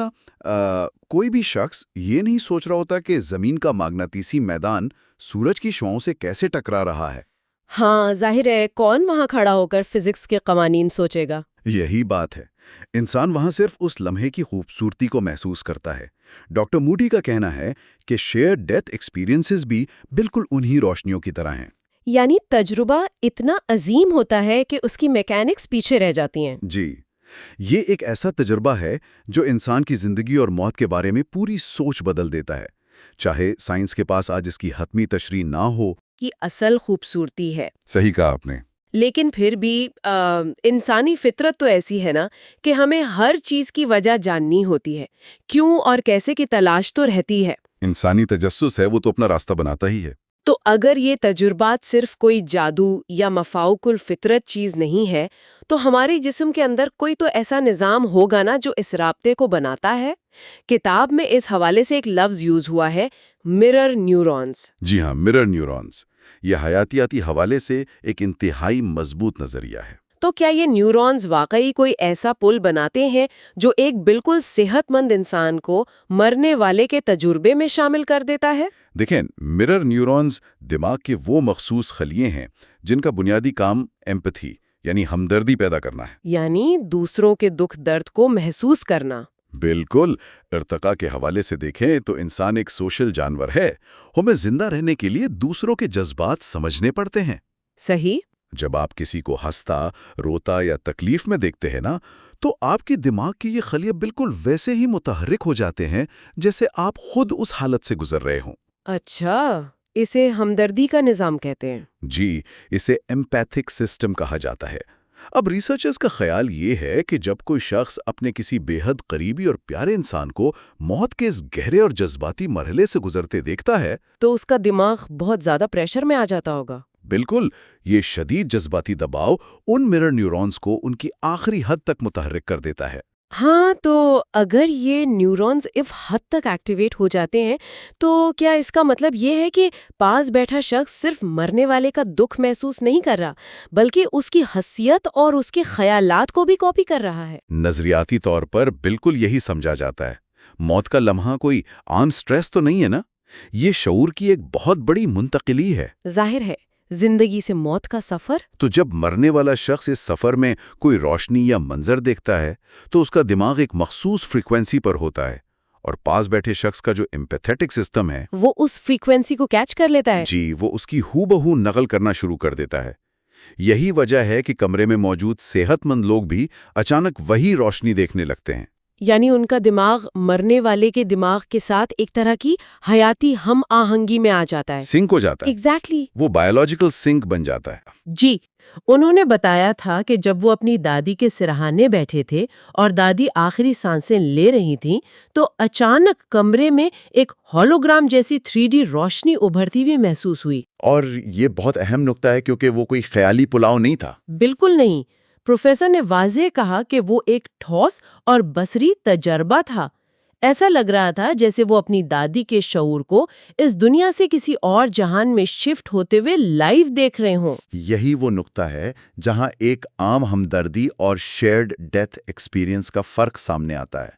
کوئی بھی شخص یہ نہیں سوچ رہا ہوتا کہ زمین کا مغناطیسی میدان سورج کی شعاؤں سے کیسے ٹکرا رہا ہے۔ ہاں ظاہر ہے، کون وہاں کھڑا ہو کر فزکس کے قوانین سوچے گا؟ یہی بات ہے، انسان وہاں صرف اس لمحے کی خوبصورتی کو محسوس کرتا ہے۔ ڈاکٹر موڈی کا کہنا ہے کہ شیئر ڈیتھ ایکسپیرینسز بھی بالکل انہی روشنیوں کی طرح ہیں۔ یعنی تجربہ اتنا عظیم ہوتا ہے کہ اس کی میکینکس پیچھے رہ جاتی ہیں۔ جی، یہ ایک ایسا تجربہ ہے جو انسان کی زندگی اور موت کے بارے میں پوری سوچ بدل دیتا ہے، چاہے سائنس کے پاس آج اس کی حتمی تشریح نہ ہو۔ کی اصل خوبصورتی ہے۔ صحیح کہا آپ نے۔ لیکن پھر بھی انسانی فطرت تو ایسی ہے نا کہ ہمیں ہر چیز کی وجہ جاننی ہوتی ہے، کیوں اور کیسے کی تلاش تو رہتی ہے۔ انسانی تجسس ہے، وہ تو اپنا راستہ بناتا ہی ہے۔ تو اگر یہ تجربات صرف کوئی جادو یا مفاوق الفطرت چیز نہیں ہے تو ہمارے جسم کے اندر کوئی تو ایسا نظام ہوگا نا جو اس رابطے کو بناتا ہے۔ کتاب میں اس حوالے سے ایک لفظ یوز ہوا ہے، مرر نیورونز۔ جی ہاں، مرر نیورونز، یہ حیاتیاتی حوالے سے ایک انتہائی مضبوط نظریہ ہے۔ تو کیا یہ نیورونز واقعی کوئی ایسا پل بناتے ہیں جو ایک بالکل صحت مند انسان کو مرنے والے کے تجربے میں شامل کر دیتا ہے؟ دیکھیں، مرر نیورونز دماغ کے وہ مخصوص خلیے ہیں جن کا بنیادی کام ایمپتھی یعنی ہمدردی پیدا کرنا ہے۔ یعنی دوسروں کے دکھ درد کو محسوس کرنا۔ بالکل، ارتقاء کے حوالے سے دیکھیں تو انسان ایک سوشل جانور ہے۔ ہمیں زندہ رہنے کے لیے دوسروں کے جذبات سمجھنے پڑتے ہیں۔ صحیح۔ جب آپ کسی کو ہنستا، روتا یا تکلیف میں دیکھتے ہیں نا، تو آپ کی دماغ کی یہ خلیے بالکل ویسے ہی متحرک ہو جاتے ہیں جیسے آپ خود اس حالت سے گزر رہے ہوں۔ اچھا، اسے ہمدردی کا نظام کہتے ہیں۔ جی، اسے ایمپیتھک سسٹم کہا جاتا ہے۔ اب ریسرچرز کا خیال یہ ہے کہ جب کوئی شخص اپنے کسی بے حد قریبی اور پیارے انسان کو موت کے اس گہرے اور جذباتی مرحلے سے گزرتے دیکھتا ہے تو اس کا دماغ بہت زیادہ پریشر میں آ جاتا ہوگا۔ بالکل، یہ شدید جذباتی دباؤ ان مرر نیورونز کو ان کی آخری حد تک متحرک کر دیتا ہے۔ ہاں، تو اگر یہ نیورونز اس حد تک ایکٹیویٹ ہو جاتے ہیں تو کیا اس کا مطلب یہ ہے کہ پاس بیٹھا شخص صرف مرنے والے کا دکھ محسوس نہیں کر رہا بلکہ اس کی حیثیت اور اس کے خیالات کو بھی کاپی کر رہا ہے؟ نظریاتی طور پر بالکل یہی سمجھا جاتا ہے۔ موت کا لمحہ کوئی عام سٹریس تو نہیں ہے نا، یہ شعور کی ایک بہت بڑی منتقلی ہے۔ ظاہر ہے، زندگی سے موت کا سفر۔ تو جب مرنے والا شخص اس سفر میں کوئی روشنی یا منظر دیکھتا ہے تو اس کا دماغ ایک مخصوص فریکوینسی پر ہوتا ہے، اور پاس بیٹھے شخص کا جو ایمپیتھیٹک سسٹم ہے وہ اس فریکوینسی کو کیچ کر لیتا ہے۔ جی، وہ اس کی ہو بہو نقل کرنا شروع کر دیتا ہے۔ یہی وجہ ہے کہ کمرے میں موجود صحت مند لوگ بھی اچانک وہی روشنی دیکھنے لگتے ہیں۔ یعنی ان کا دماغ مرنے والے کے دماغ کے ساتھ ایک طرح کی حیاتی ہم آہنگی میں آ جاتا ہے. سنک ہو جاتا ہے. ایگزیکٹلی. وہ بایولوجیکل سنک بن جاتا ہے. جی، انہوں نے بتایا تھا کہ جب وہ اپنی دادی کے سرہانے بیٹھے تھے اور دادی آخری سانسیں لے رہی تھیں تو اچانک کمرے میں ایک ہولوگرام جیسی 3D روشنی ابھرتی ہوئی محسوس ہوئی. اور یہ بہت اہم نکتہ ہے کیونکہ وہ کوئی خیالی پلاؤ نہیں تھا. بالکل نہیں. پروفیسر نے واضح کہا کہ وہ ایک ٹھوس اور بصری تجربہ تھا. ایسا لگ رہا تھا جیسے وہ اپنی دادی کے شعور کو اس دنیا سے کسی اور جہان میں شفٹ ہوتے ہوئے لائیو دیکھ رہے ہوں. یہی وہ نکتہ ہے جہاں ایک عام ہمدردی اور شیئرڈ ڈیتھ ایکسپیرینس کا فرق سامنے آتا ہے.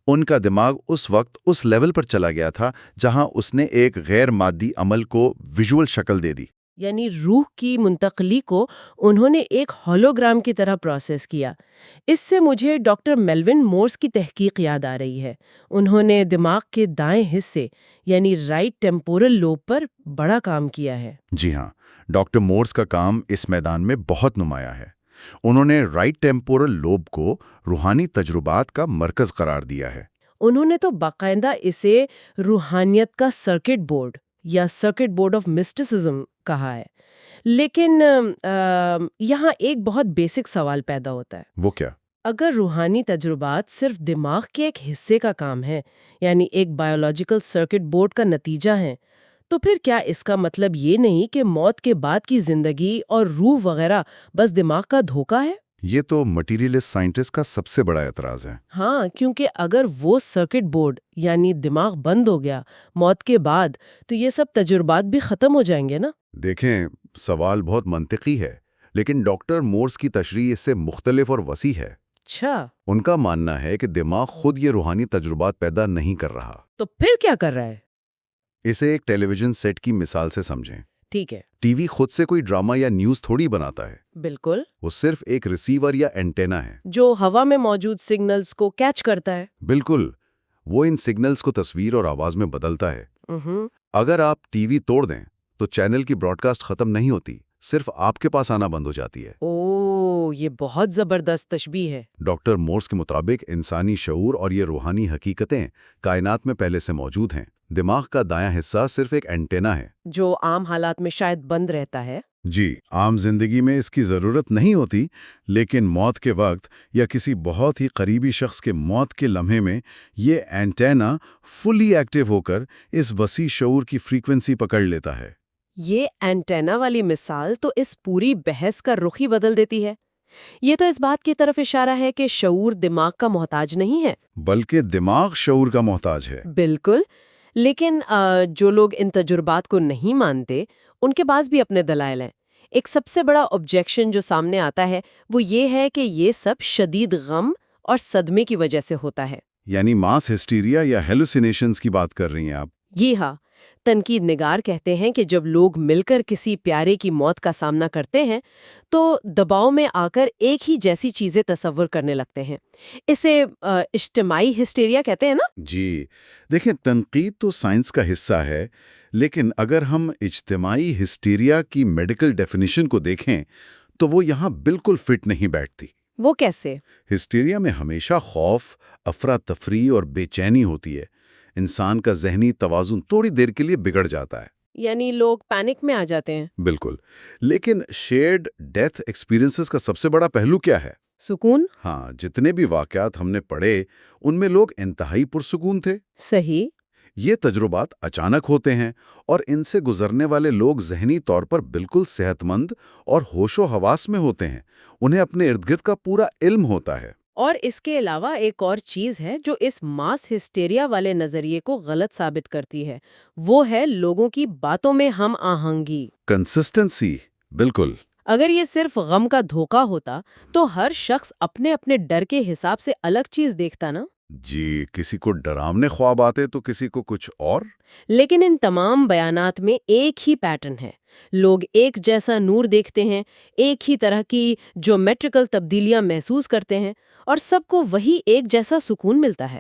ان کا دماغ اس وقت اس لیول پر چلا گیا تھا جہاں اس نے ایک غیر مادی عمل کو ویژول شکل دے دی. یعنی روح کی منتقلی کو انہوں نے ایک ہولوگرام کی طرح پروسیس کیا. اس سے مجھے ڈاکٹر میلون مورس کی تحقیق یاد آ رہی ہے. انہوں نے دماغ کے دائیں حصے یعنی رائٹ ٹیمپورل لوب پر بڑا کام کیا ہے. جی ہاں، ڈاکٹر مورس کا کام اس میدان میں بہت نمایاں ہے. انہوں نے رائٹ ٹیمپورل لوب کو روحانی تجربات کا مرکز قرار دیا ہے. انہوں نے تو باقاعدہ اسے روحانیت کا سرکٹ بورڈ یا سرکٹ بورڈ آف مسٹسزم کہا ہے. لیکن یہاں ایک بہت بیسک سوال پیدا ہوتا ہے. وہ کیا؟ اگر روحانی تجربات صرف دماغ کے ایک حصے کا کام ہے، یعنی ایک بایولوجیکل سرکٹ بورڈ کا نتیجہ ہے، تو پھر کیا اس کا مطلب یہ نہیں کہ موت کے بعد کی زندگی اور روح وغیرہ بس دماغ کا دھوکہ ہے؟ یہ تو مٹیریلسٹ سائنٹسٹ کا سب سے بڑا اعتراض ہے. ہاں، کیونکہ اگر وہ سرکٹ بورڈ یعنی دماغ بند ہو گیا موت کے بعد تو یہ سب تجربات بھی ختم ہو جائیں گے نا. دیکھیں، سوال بہت منطقی ہے، لیکن ڈاکٹر مورس کی تشریح اس سے مختلف اور وسیع ہے. اچھا، ان کا ماننا ہے کہ دماغ خود یہ روحانی تجربات پیدا نہیں کر رہا. تو پھر کیا کر رہا ہے؟ اسے ایک ٹیلی ویژن سیٹ کی مثال سے سمجھیں. ٹھیک ہے. ٹی وی خود سے کوئی ڈرامہ یا نیوز تھوڑی بناتا ہے. بالکل. وہ صرف ایک ریسیور یا اینٹینا ہے جو ہوا میں موجود سگنلز کو کیچ کرتا ہے. بالکل. وہ ان سگنلز کو تصویر اور آواز میں بدلتا ہے. اگر آپ ٹی وی توڑ دیں تو چینل کی براڈ کاسٹ ختم نہیں ہوتی، صرف آپ کے پاس آنا بند ہو جاتی ہے. یہ بہت زبردست تشبیہ ہے. ڈاکٹر مورس کے مطابق انسانی شعور اور یہ روحانی حقیقتیں کائنات میں پہلے سے موجود ہیں. دماغ کا دایاں حصہ صرف ایک اینٹینا ہے جو عام حالات میں شاید بند رہتا ہے. جی، عام زندگی میں اس کی ضرورت نہیں ہوتی، لیکن موت کے وقت یا کسی بہت ہی قریبی شخص کے موت کے لمحے میں یہ اینٹینا فلی ایکٹیو ہو کر اس وسیع شعور کی فریکوینسی پکڑ لیتا ہے. یہ اینٹینا والی مثال تو اس پوری بحث کا رخ ہی بدل دیتی ہے. یہ تو اس بات کی طرف اشارہ ہے کہ شعور دماغ کا محتاج نہیں ہے، بلکہ دماغ شعور کا محتاج ہے. بالکل. لیکن جو لوگ ان تجربات کو نہیں مانتے ان کے پاس بھی اپنے دلائل ہیں. ایک سب سے بڑا آبجیکشن جو سامنے آتا ہے وہ یہ ہے کہ یہ سب شدید غم اور صدمے کی وجہ سے ہوتا ہے. یعنی ماس ہسٹیریا یا ہیلوسینیشنز کی بات کر رہی ہیں آپ؟ جی ہاں. تنقید نگار کہتے ہیں کہ جب لوگ مل کر کسی پیارے کی موت کا سامنا کرتے ہیں تو دباؤ میں آ کر ایک ہی جیسی چیزیں تصور کرنے لگتے ہیں. اسے اجتماعی ہسٹیریا کہتے ہیں نا؟ جی، دیکھیں، تنقید تو سائنس کا حصہ ہے، لیکن اگر ہم اجتماعی ہسٹیریا کی میڈیکل ڈیفینیشن کو دیکھیں تو وہ یہاں بالکل فٹ نہیں بیٹھتی. وہ کیسے؟ ہسٹیریا میں ہمیشہ خوف، افراتفری اور بے چینی ہوتی ہے. انسان کا ذہنی توازن تھوڑی دیر کے لیے بگڑ جاتا ہے. یعنی لوگ پینک میں آ جاتے ہیں. بالکل. لیکن شیئرڈ ڈیتھ ایکسپیرینسز کا سب سے بڑا پہلو کیا ہے؟ سکون. ہاں، جتنے بھی واقعات ہم نے پڑھے ان میں لوگ انتہائی پرسکون تھے. صحیح. یہ تجربات اچانک ہوتے ہیں اور ان سے گزرنے والے لوگ ذہنی طور پر بالکل صحت مند اور ہوش و حواس میں ہوتے ہیں. انہیں اپنے ارد گرد کا پورا علم ہوتا ہے. اور اس کے علاوہ ایک اور چیز ہے جو اس ماس ہسٹیریا والے نظریے کو غلط ثابت کرتی ہے، وہ ہے لوگوں کی باتوں میں ہم آہنگی. کنسسٹنسی. بالکل. اگر یہ صرف غم کا دھوکہ ہوتا تو ہر شخص اپنے اپنے ڈر کے حساب سے الگ چیز دیکھتا نا. جی، کسی کو ڈراونے خواب آتے تو کسی کو کچھ اور. لیکن ان تمام بیانات میں ایک ہی پیٹرن ہے. لوگ ایک جیسا نور دیکھتے ہیں، ایک ہی طرح کی جیومیٹریکل تبدیلیاں محسوس کرتے ہیں اور سب کو وہی ایک جیسا سکون ملتا ہے.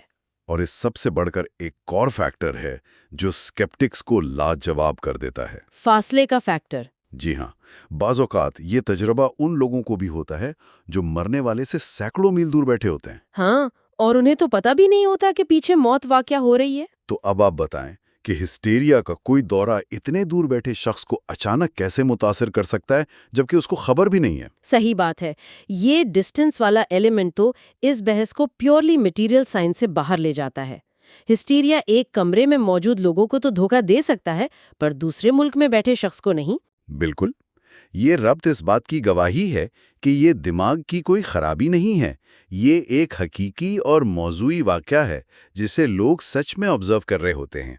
اور اس سب سے بڑھ کر ایک اور فیکٹر ہے جو سکیپٹکس کو لاجواب کر دیتا ہے. فاصلے کا فیکٹر. جی ہاں، بعض اوقات یہ تجربہ ان لوگوں کو بھی ہوتا ہے جو مرنے والے سے سینکڑوں میل دور بیٹھے ہوتے ہیں. ہاں، اور انہیں تو پتہ بھی نہیں ہوتا کہ پیچھے موت واقع ہو رہی ہے۔ تو اب آپ بتائیں کہ ہسٹیریا کا کوئی دورہ اتنے دور بیٹھے شخص کو اچانک کیسے متاثر کر سکتا ہے جبکہ اس کو خبر بھی نہیں ہے؟ صحیح بات ہے، یہ ڈسٹنس والا ایلیمنٹ تو اس بحث کو پیورلی مٹیریل سائنس سے باہر لے جاتا ہے۔ ہسٹیریا ایک کمرے میں موجود لوگوں کو تو دھوکہ دے سکتا ہے، پر دوسرے ملک میں بیٹھے شخص کو نہیں۔ بالکل، یہ ربط اس بات کی گواہی ہے کہ یہ دماغ کی کوئی خرابی نہیں ہے، یہ ایک حقیقی اور موضوعی واقعہ ہے جسے لوگ سچ میں آبزرو کر رہے ہوتے ہیں۔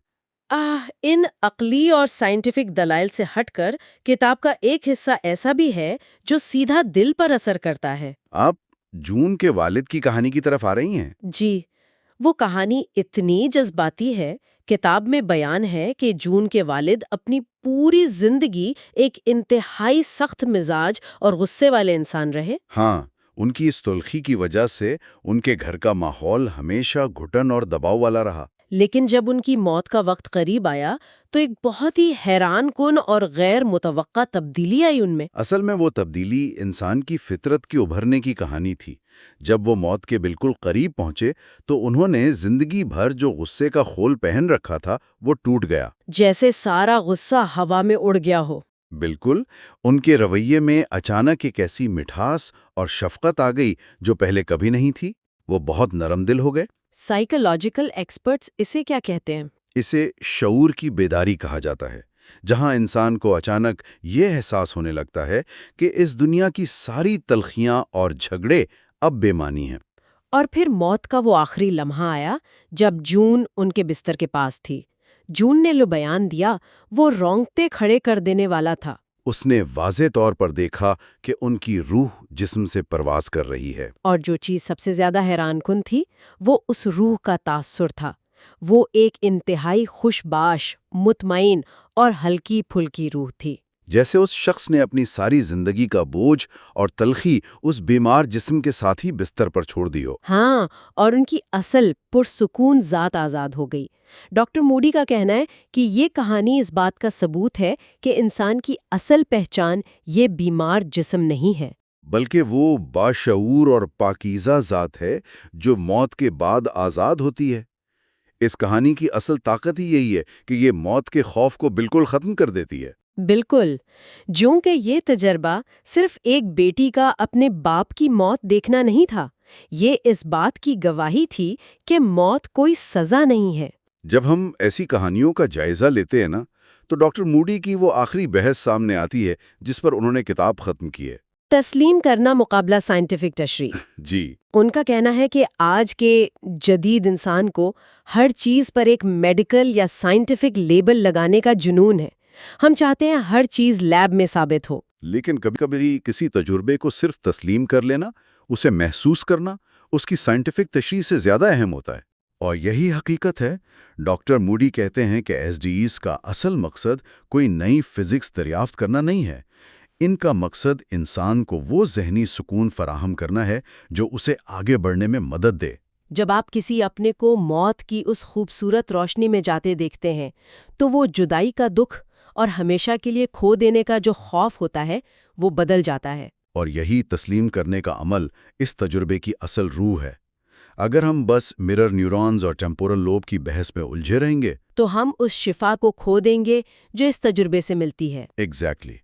ان عقلی اور سائنٹیفک دلائل سے ہٹ کر کتاب کا ایک حصہ ایسا بھی ہے جو سیدھا دل پر اثر کرتا ہے۔ آپ جون کے والد کی کہانی کی طرف آ رہی ہیں؟ جی، وہ کہانی اتنی جذباتی ہے۔ کتاب میں بیان ہے کہ جون کے والد اپنی پوری زندگی ایک انتہائی سخت مزاج اور غصے والے انسان رہے۔ ہاں، ان کی اس تلخی کی وجہ سے ان کے گھر کا ماحول ہمیشہ گھٹن اور دباؤ والا رہا۔ لیکن جب ان کی موت کا وقت قریب آیا تو ایک بہت ہی حیران کن اور غیر متوقع تبدیلی آئی ان میں۔ اصل میں وہ تبدیلی انسان کی فطرت کی ابھرنے کی کہانی تھی۔ جب وہ موت کے بالکل قریب پہنچے تو انہوں نے زندگی بھر جو غصے کا خول پہن رکھا تھا وہ ٹوٹ گیا۔ جیسے سارا غصہ ہوا میں اڑ گیا ہو۔ بالکل، ان کے رویے میں اچانک ایک ایسی مٹھاس اور شفقت آ گئی جو پہلے کبھی نہیں تھی۔ وہ بہت نرم دل ہو گئے۔ سائیکولوجیکل ایکسپرٹس اسے کیا کہتے ہیں؟ اسے شعور کی بیداری کہا جاتا ہے، جہاں انسان کو اچانک یہ احساس ہونے لگتا ہے کہ اس دنیا کی ساری تلخیاں اور جھگڑے اب بے معنی ہیں۔ اور پھر موت کا وہ آخری لمحہ آیا جب جون ان کے بستر کے پاس تھی۔ جون نے جو بیان دیا وہ رونگٹے کھڑے کر دینے والا تھا۔ اس نے واضح طور پر دیکھا کہ ان کی روح جسم سے پرواز کر رہی ہے۔ اور جو چیز سب سے زیادہ حیران کن تھی وہ اس روح کا تاثر تھا۔ وہ ایک انتہائی خوش باش، مطمئن اور ہلکی پھلکی روح تھی۔ جیسے اس شخص نے اپنی ساری زندگی کا بوجھ اور تلخی اس بیمار جسم کے ساتھ ہی بستر پر چھوڑ دی ہو۔ ہاں، اور ان کی اصل پرسکون ذات آزاد ہو گئی۔ ڈاکٹر موڈی کا کہنا ہے کہ یہ کہانی اس بات کا ثبوت ہے کہ انسان کی اصل پہچان یہ بیمار جسم نہیں ہے، بلکہ وہ باشعور اور پاکیزہ ذات ہے جو موت کے بعد آزاد ہوتی ہے۔ اس کہانی کی اصل طاقت ہی یہی ہے کہ یہ موت کے خوف کو بالکل ختم کر دیتی ہے۔ بالکل، جوں کہ یہ تجربہ صرف ایک بیٹی کا اپنے باپ کی موت دیکھنا نہیں تھا، یہ اس بات کی گواہی تھی کہ موت کوئی سزا نہیں ہے۔ جب ہم ایسی کہانیوں کا جائزہ لیتے ہیں نا، تو ڈاکٹر موڈی کی وہ آخری بحث سامنے آتی ہے جس پر انہوں نے کتاب ختم کی ہے۔ تسلیم کرنا مقابلہ سائنٹیفک تشریح۔ جی، ان کا کہنا ہے کہ آج کے جدید انسان کو ہر چیز پر ایک میڈیکل یا سائنٹیفک لیبل لگانے کا جنون ہے۔ ہم چاہتے ہیں ہر چیز لیب میں ثابت ہو۔ لیکن کبھی کبھی کسی تجربے کو صرف تسلیم کر لینا، اسے محسوس کرنا، اس کی سائنٹیفک تشریح سے زیادہ اہم ہوتا ہے۔ اور یہی حقیقت ہے۔ ڈاکٹر موڈی کہتے ہیں کہ ایس ڈی ایز کا اصل مقصد کوئی نئی فزکس دریافت کرنا نہیں ہے۔ ان کا مقصد انسان کو وہ ذہنی سکون فراہم کرنا ہے جو اسے آگے بڑھنے میں مدد دے۔ جب آپ کسی اپنے کو موت کی اس خوبصورت روشنی میں جاتے دیکھتے ہیں تو وہ جدائی کا دکھ اور ہمیشہ کے لیے کھو دینے کا جو خوف ہوتا ہے وہ بدل جاتا ہے۔ اور یہی تسلیم کرنے کا عمل اس تجربے کی اصل روح ہے۔ اگر ہم بس مرر نیورونز اور ٹیمپورل لوب کی بحث میں الجھے رہیں گے تو ہم اس شفا کو کھو دیں گے جو اس تجربے سے ملتی ہے۔ ایگزیکٹلی،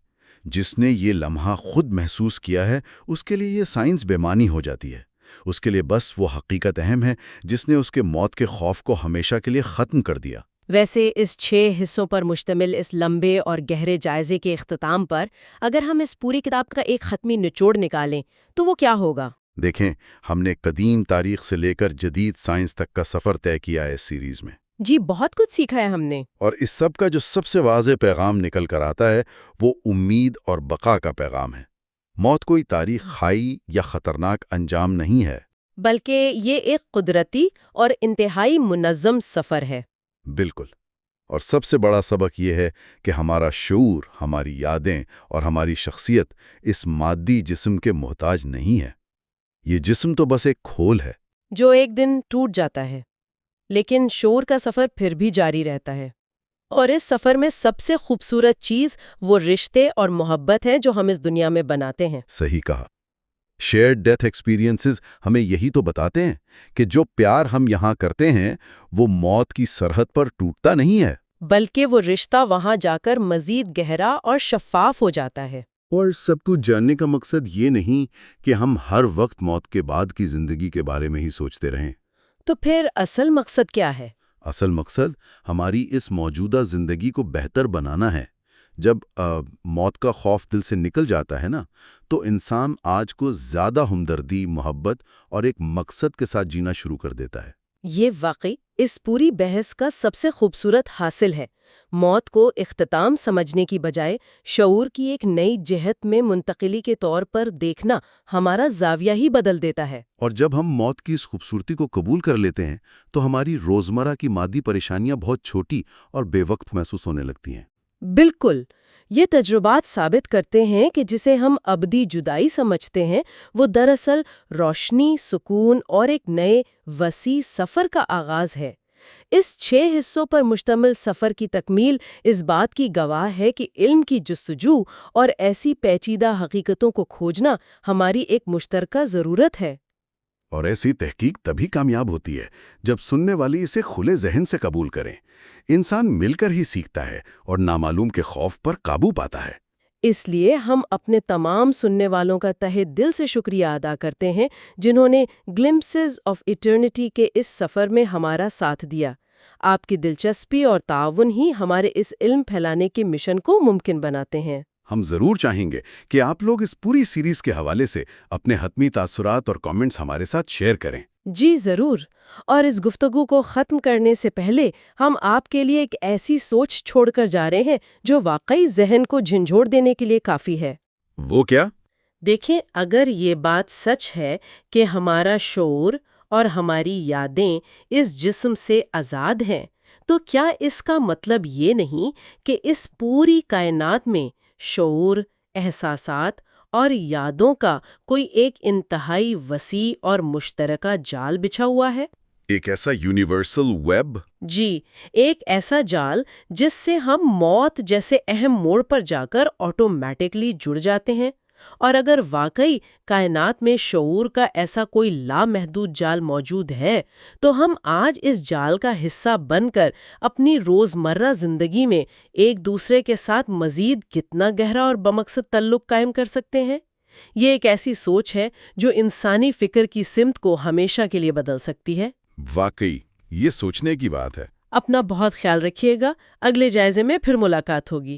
جس نے یہ لمحہ خود محسوس کیا ہے اس کے لیے یہ سائنس بے معنی ہو جاتی ہے۔ اس کے لیے بس وہ حقیقت اہم ہے جس نے اس کے موت کے خوف کو ہمیشہ کے لیے ختم کر دیا۔ ویسے اس 6 حصوں پر مشتمل اس لمبے اور گہرے جائزے کے اختتام پر اگر ہم اس پوری کتاب کا ایک حتمی نچوڑ نکالیں تو وہ کیا ہوگا؟ دیکھیں، ہم نے قدیم تاریخ سے لے کر جدید سائنس تک کا سفر طے کیا ہے اس سیریز میں۔ جی، بہت کچھ سیکھا ہے ہم نے۔ اور اس سب کا جو سب سے واضح پیغام نکل کر آتا ہے وہ امید اور بقا کا پیغام ہے۔ موت کوئی تاریخ خائی یا خطرناک انجام نہیں ہے، بلکہ یہ ایک قدرتی اور انتہائی منظم سفر ہے۔ بالکل۔ اور سب سے بڑا سبق یہ ہے کہ ہمارا شعور، ہماری یادیں اور ہماری شخصیت اس مادی جسم کے محتاج نہیں ہے۔ یہ جسم تو بس ایک کھول ہے جو ایک دن ٹوٹ جاتا ہے، لیکن شعور کا سفر پھر بھی جاری رہتا ہے۔ اور اس سفر میں سب سے خوبصورت چیز وہ رشتے اور محبت ہے جو ہم اس دنیا میں بناتے ہیں۔ صحیح کہا۔ شیئرڈ ڈیتھ ایکسپیرینسز ہمیں یہی تو بتاتے ہیں کہ جو پیار ہم یہاں کرتے ہیں وہ موت کی سرحد پر ٹوٹتا نہیں ہے، بلکہ وہ رشتہ وہاں جا کر مزید گہرا اور شفاف ہو جاتا ہے۔ اور سب کچھ جاننے کا مقصد یہ نہیں کہ ہم ہر وقت موت کے بعد کی زندگی کے بارے میں ہی سوچتے رہیں۔ تو پھر اصل مقصد کیا ہے؟ اصل مقصد ہماری اس موجودہ زندگی کو بہتر بنانا ہے۔ جب موت کا خوف دل سے نکل جاتا ہے نا، تو انسان آج کو زیادہ ہمدردی، محبت اور ایک مقصد کے ساتھ جینا شروع کر دیتا ہے۔ یہ واقعی اس پوری بحث کا سب سے خوبصورت حاصل ہے۔ موت کو اختتام سمجھنے کی بجائے شعور کی ایک نئی جہت میں منتقلی کے طور پر دیکھنا ہمارا زاویہ ہی بدل دیتا ہے۔ اور جب ہم موت کی اس خوبصورتی کو قبول کر لیتے ہیں تو ہماری روزمرہ کی مادی پریشانیاں بہت چھوٹی اور بے وقت محسوس ہونے لگتی ہیں۔ بالکل، یہ تجربات ثابت کرتے ہیں کہ جسے ہم ابدی جدائی سمجھتے ہیں وہ دراصل روشنی، سکون اور ایک نئے وسیع سفر کا آغاز ہے۔ اس 6 حصوں پر مشتمل سفر کی تکمیل اس بات کی گواہ ہے کہ علم کی جستجو اور ایسی پیچیدہ حقیقتوں کو کھوجنا ہماری ایک مشترکہ ضرورت ہے۔ اور ایسی تحقیق تبھی کامیاب ہوتی ہے جب سننے والی اسے کھلے ذہن سے قبول کریں۔ انسان مل کر ہی سیکھتا ہے اور نامعلوم کے خوف پر قابو پاتا ہے۔ اس لیے ہم اپنے تمام سننے والوں کا تہہ دل سے شکریہ ادا کرتے ہیں جنہوں نے گلمپسز آف ایٹرنیٹی کے اس سفر میں ہمارا ساتھ دیا۔ آپ کی دلچسپی اور تعاون ہی ہمارے اس علم پھیلانے کے مشن کو ممکن بناتے ہیں۔ ہم ضرور چاہیں گے کہ آپ لوگ اس پوری سیریز کے حوالے سے اپنے حتمی تاثرات اور کامنٹس ہمارے ساتھ شیئر کریں۔ جی ضرور۔ اور اس گفتگو کو ختم کرنے سے پہلے ہم آپ کے لیے ایک ایسی سوچ چھوڑ کر جا رہے ہیں جو واقعی ذہن کو جھنجھوڑ دینے کے لیے کافی ہے۔ وہ کیا؟ دیکھیں، اگر یہ بات سچ ہے کہ ہمارا شعور اور ہماری یادیں اس جسم سے آزاد ہیں، تو کیا اس کا مطلب یہ نہیں کہ اس پوری کائنات میں شعور، احساسات اور یادوں کا کوئی ایک انتہائی وسیع اور مشترکہ جال بچھا ہوا ہے؟ ایک ایسا یونیورسل ویب؟ جی، ایک ایسا جال جس سے ہم موت جیسے اہم موڑ پر جا کر آٹومیٹکلی جڑ جاتے ہیں۔ اور اگر واقعی کائنات میں شعور کا ایسا کوئی لامحدود جال موجود ہے، تو ہم آج اس جال کا حصہ بن کر اپنی روزمرہ زندگی میں ایک دوسرے کے ساتھ مزید کتنا گہرا اور بمقصد تعلق قائم کر سکتے ہیں؟ یہ ایک ایسی سوچ ہے جو انسانی فکر کی سمت کو ہمیشہ کے لیے بدل سکتی ہے۔ واقعی یہ سوچنے کی بات ہے۔ اپنا بہت خیال رکھیے گا۔ اگلے جائزے میں پھر ملاقات ہوگی۔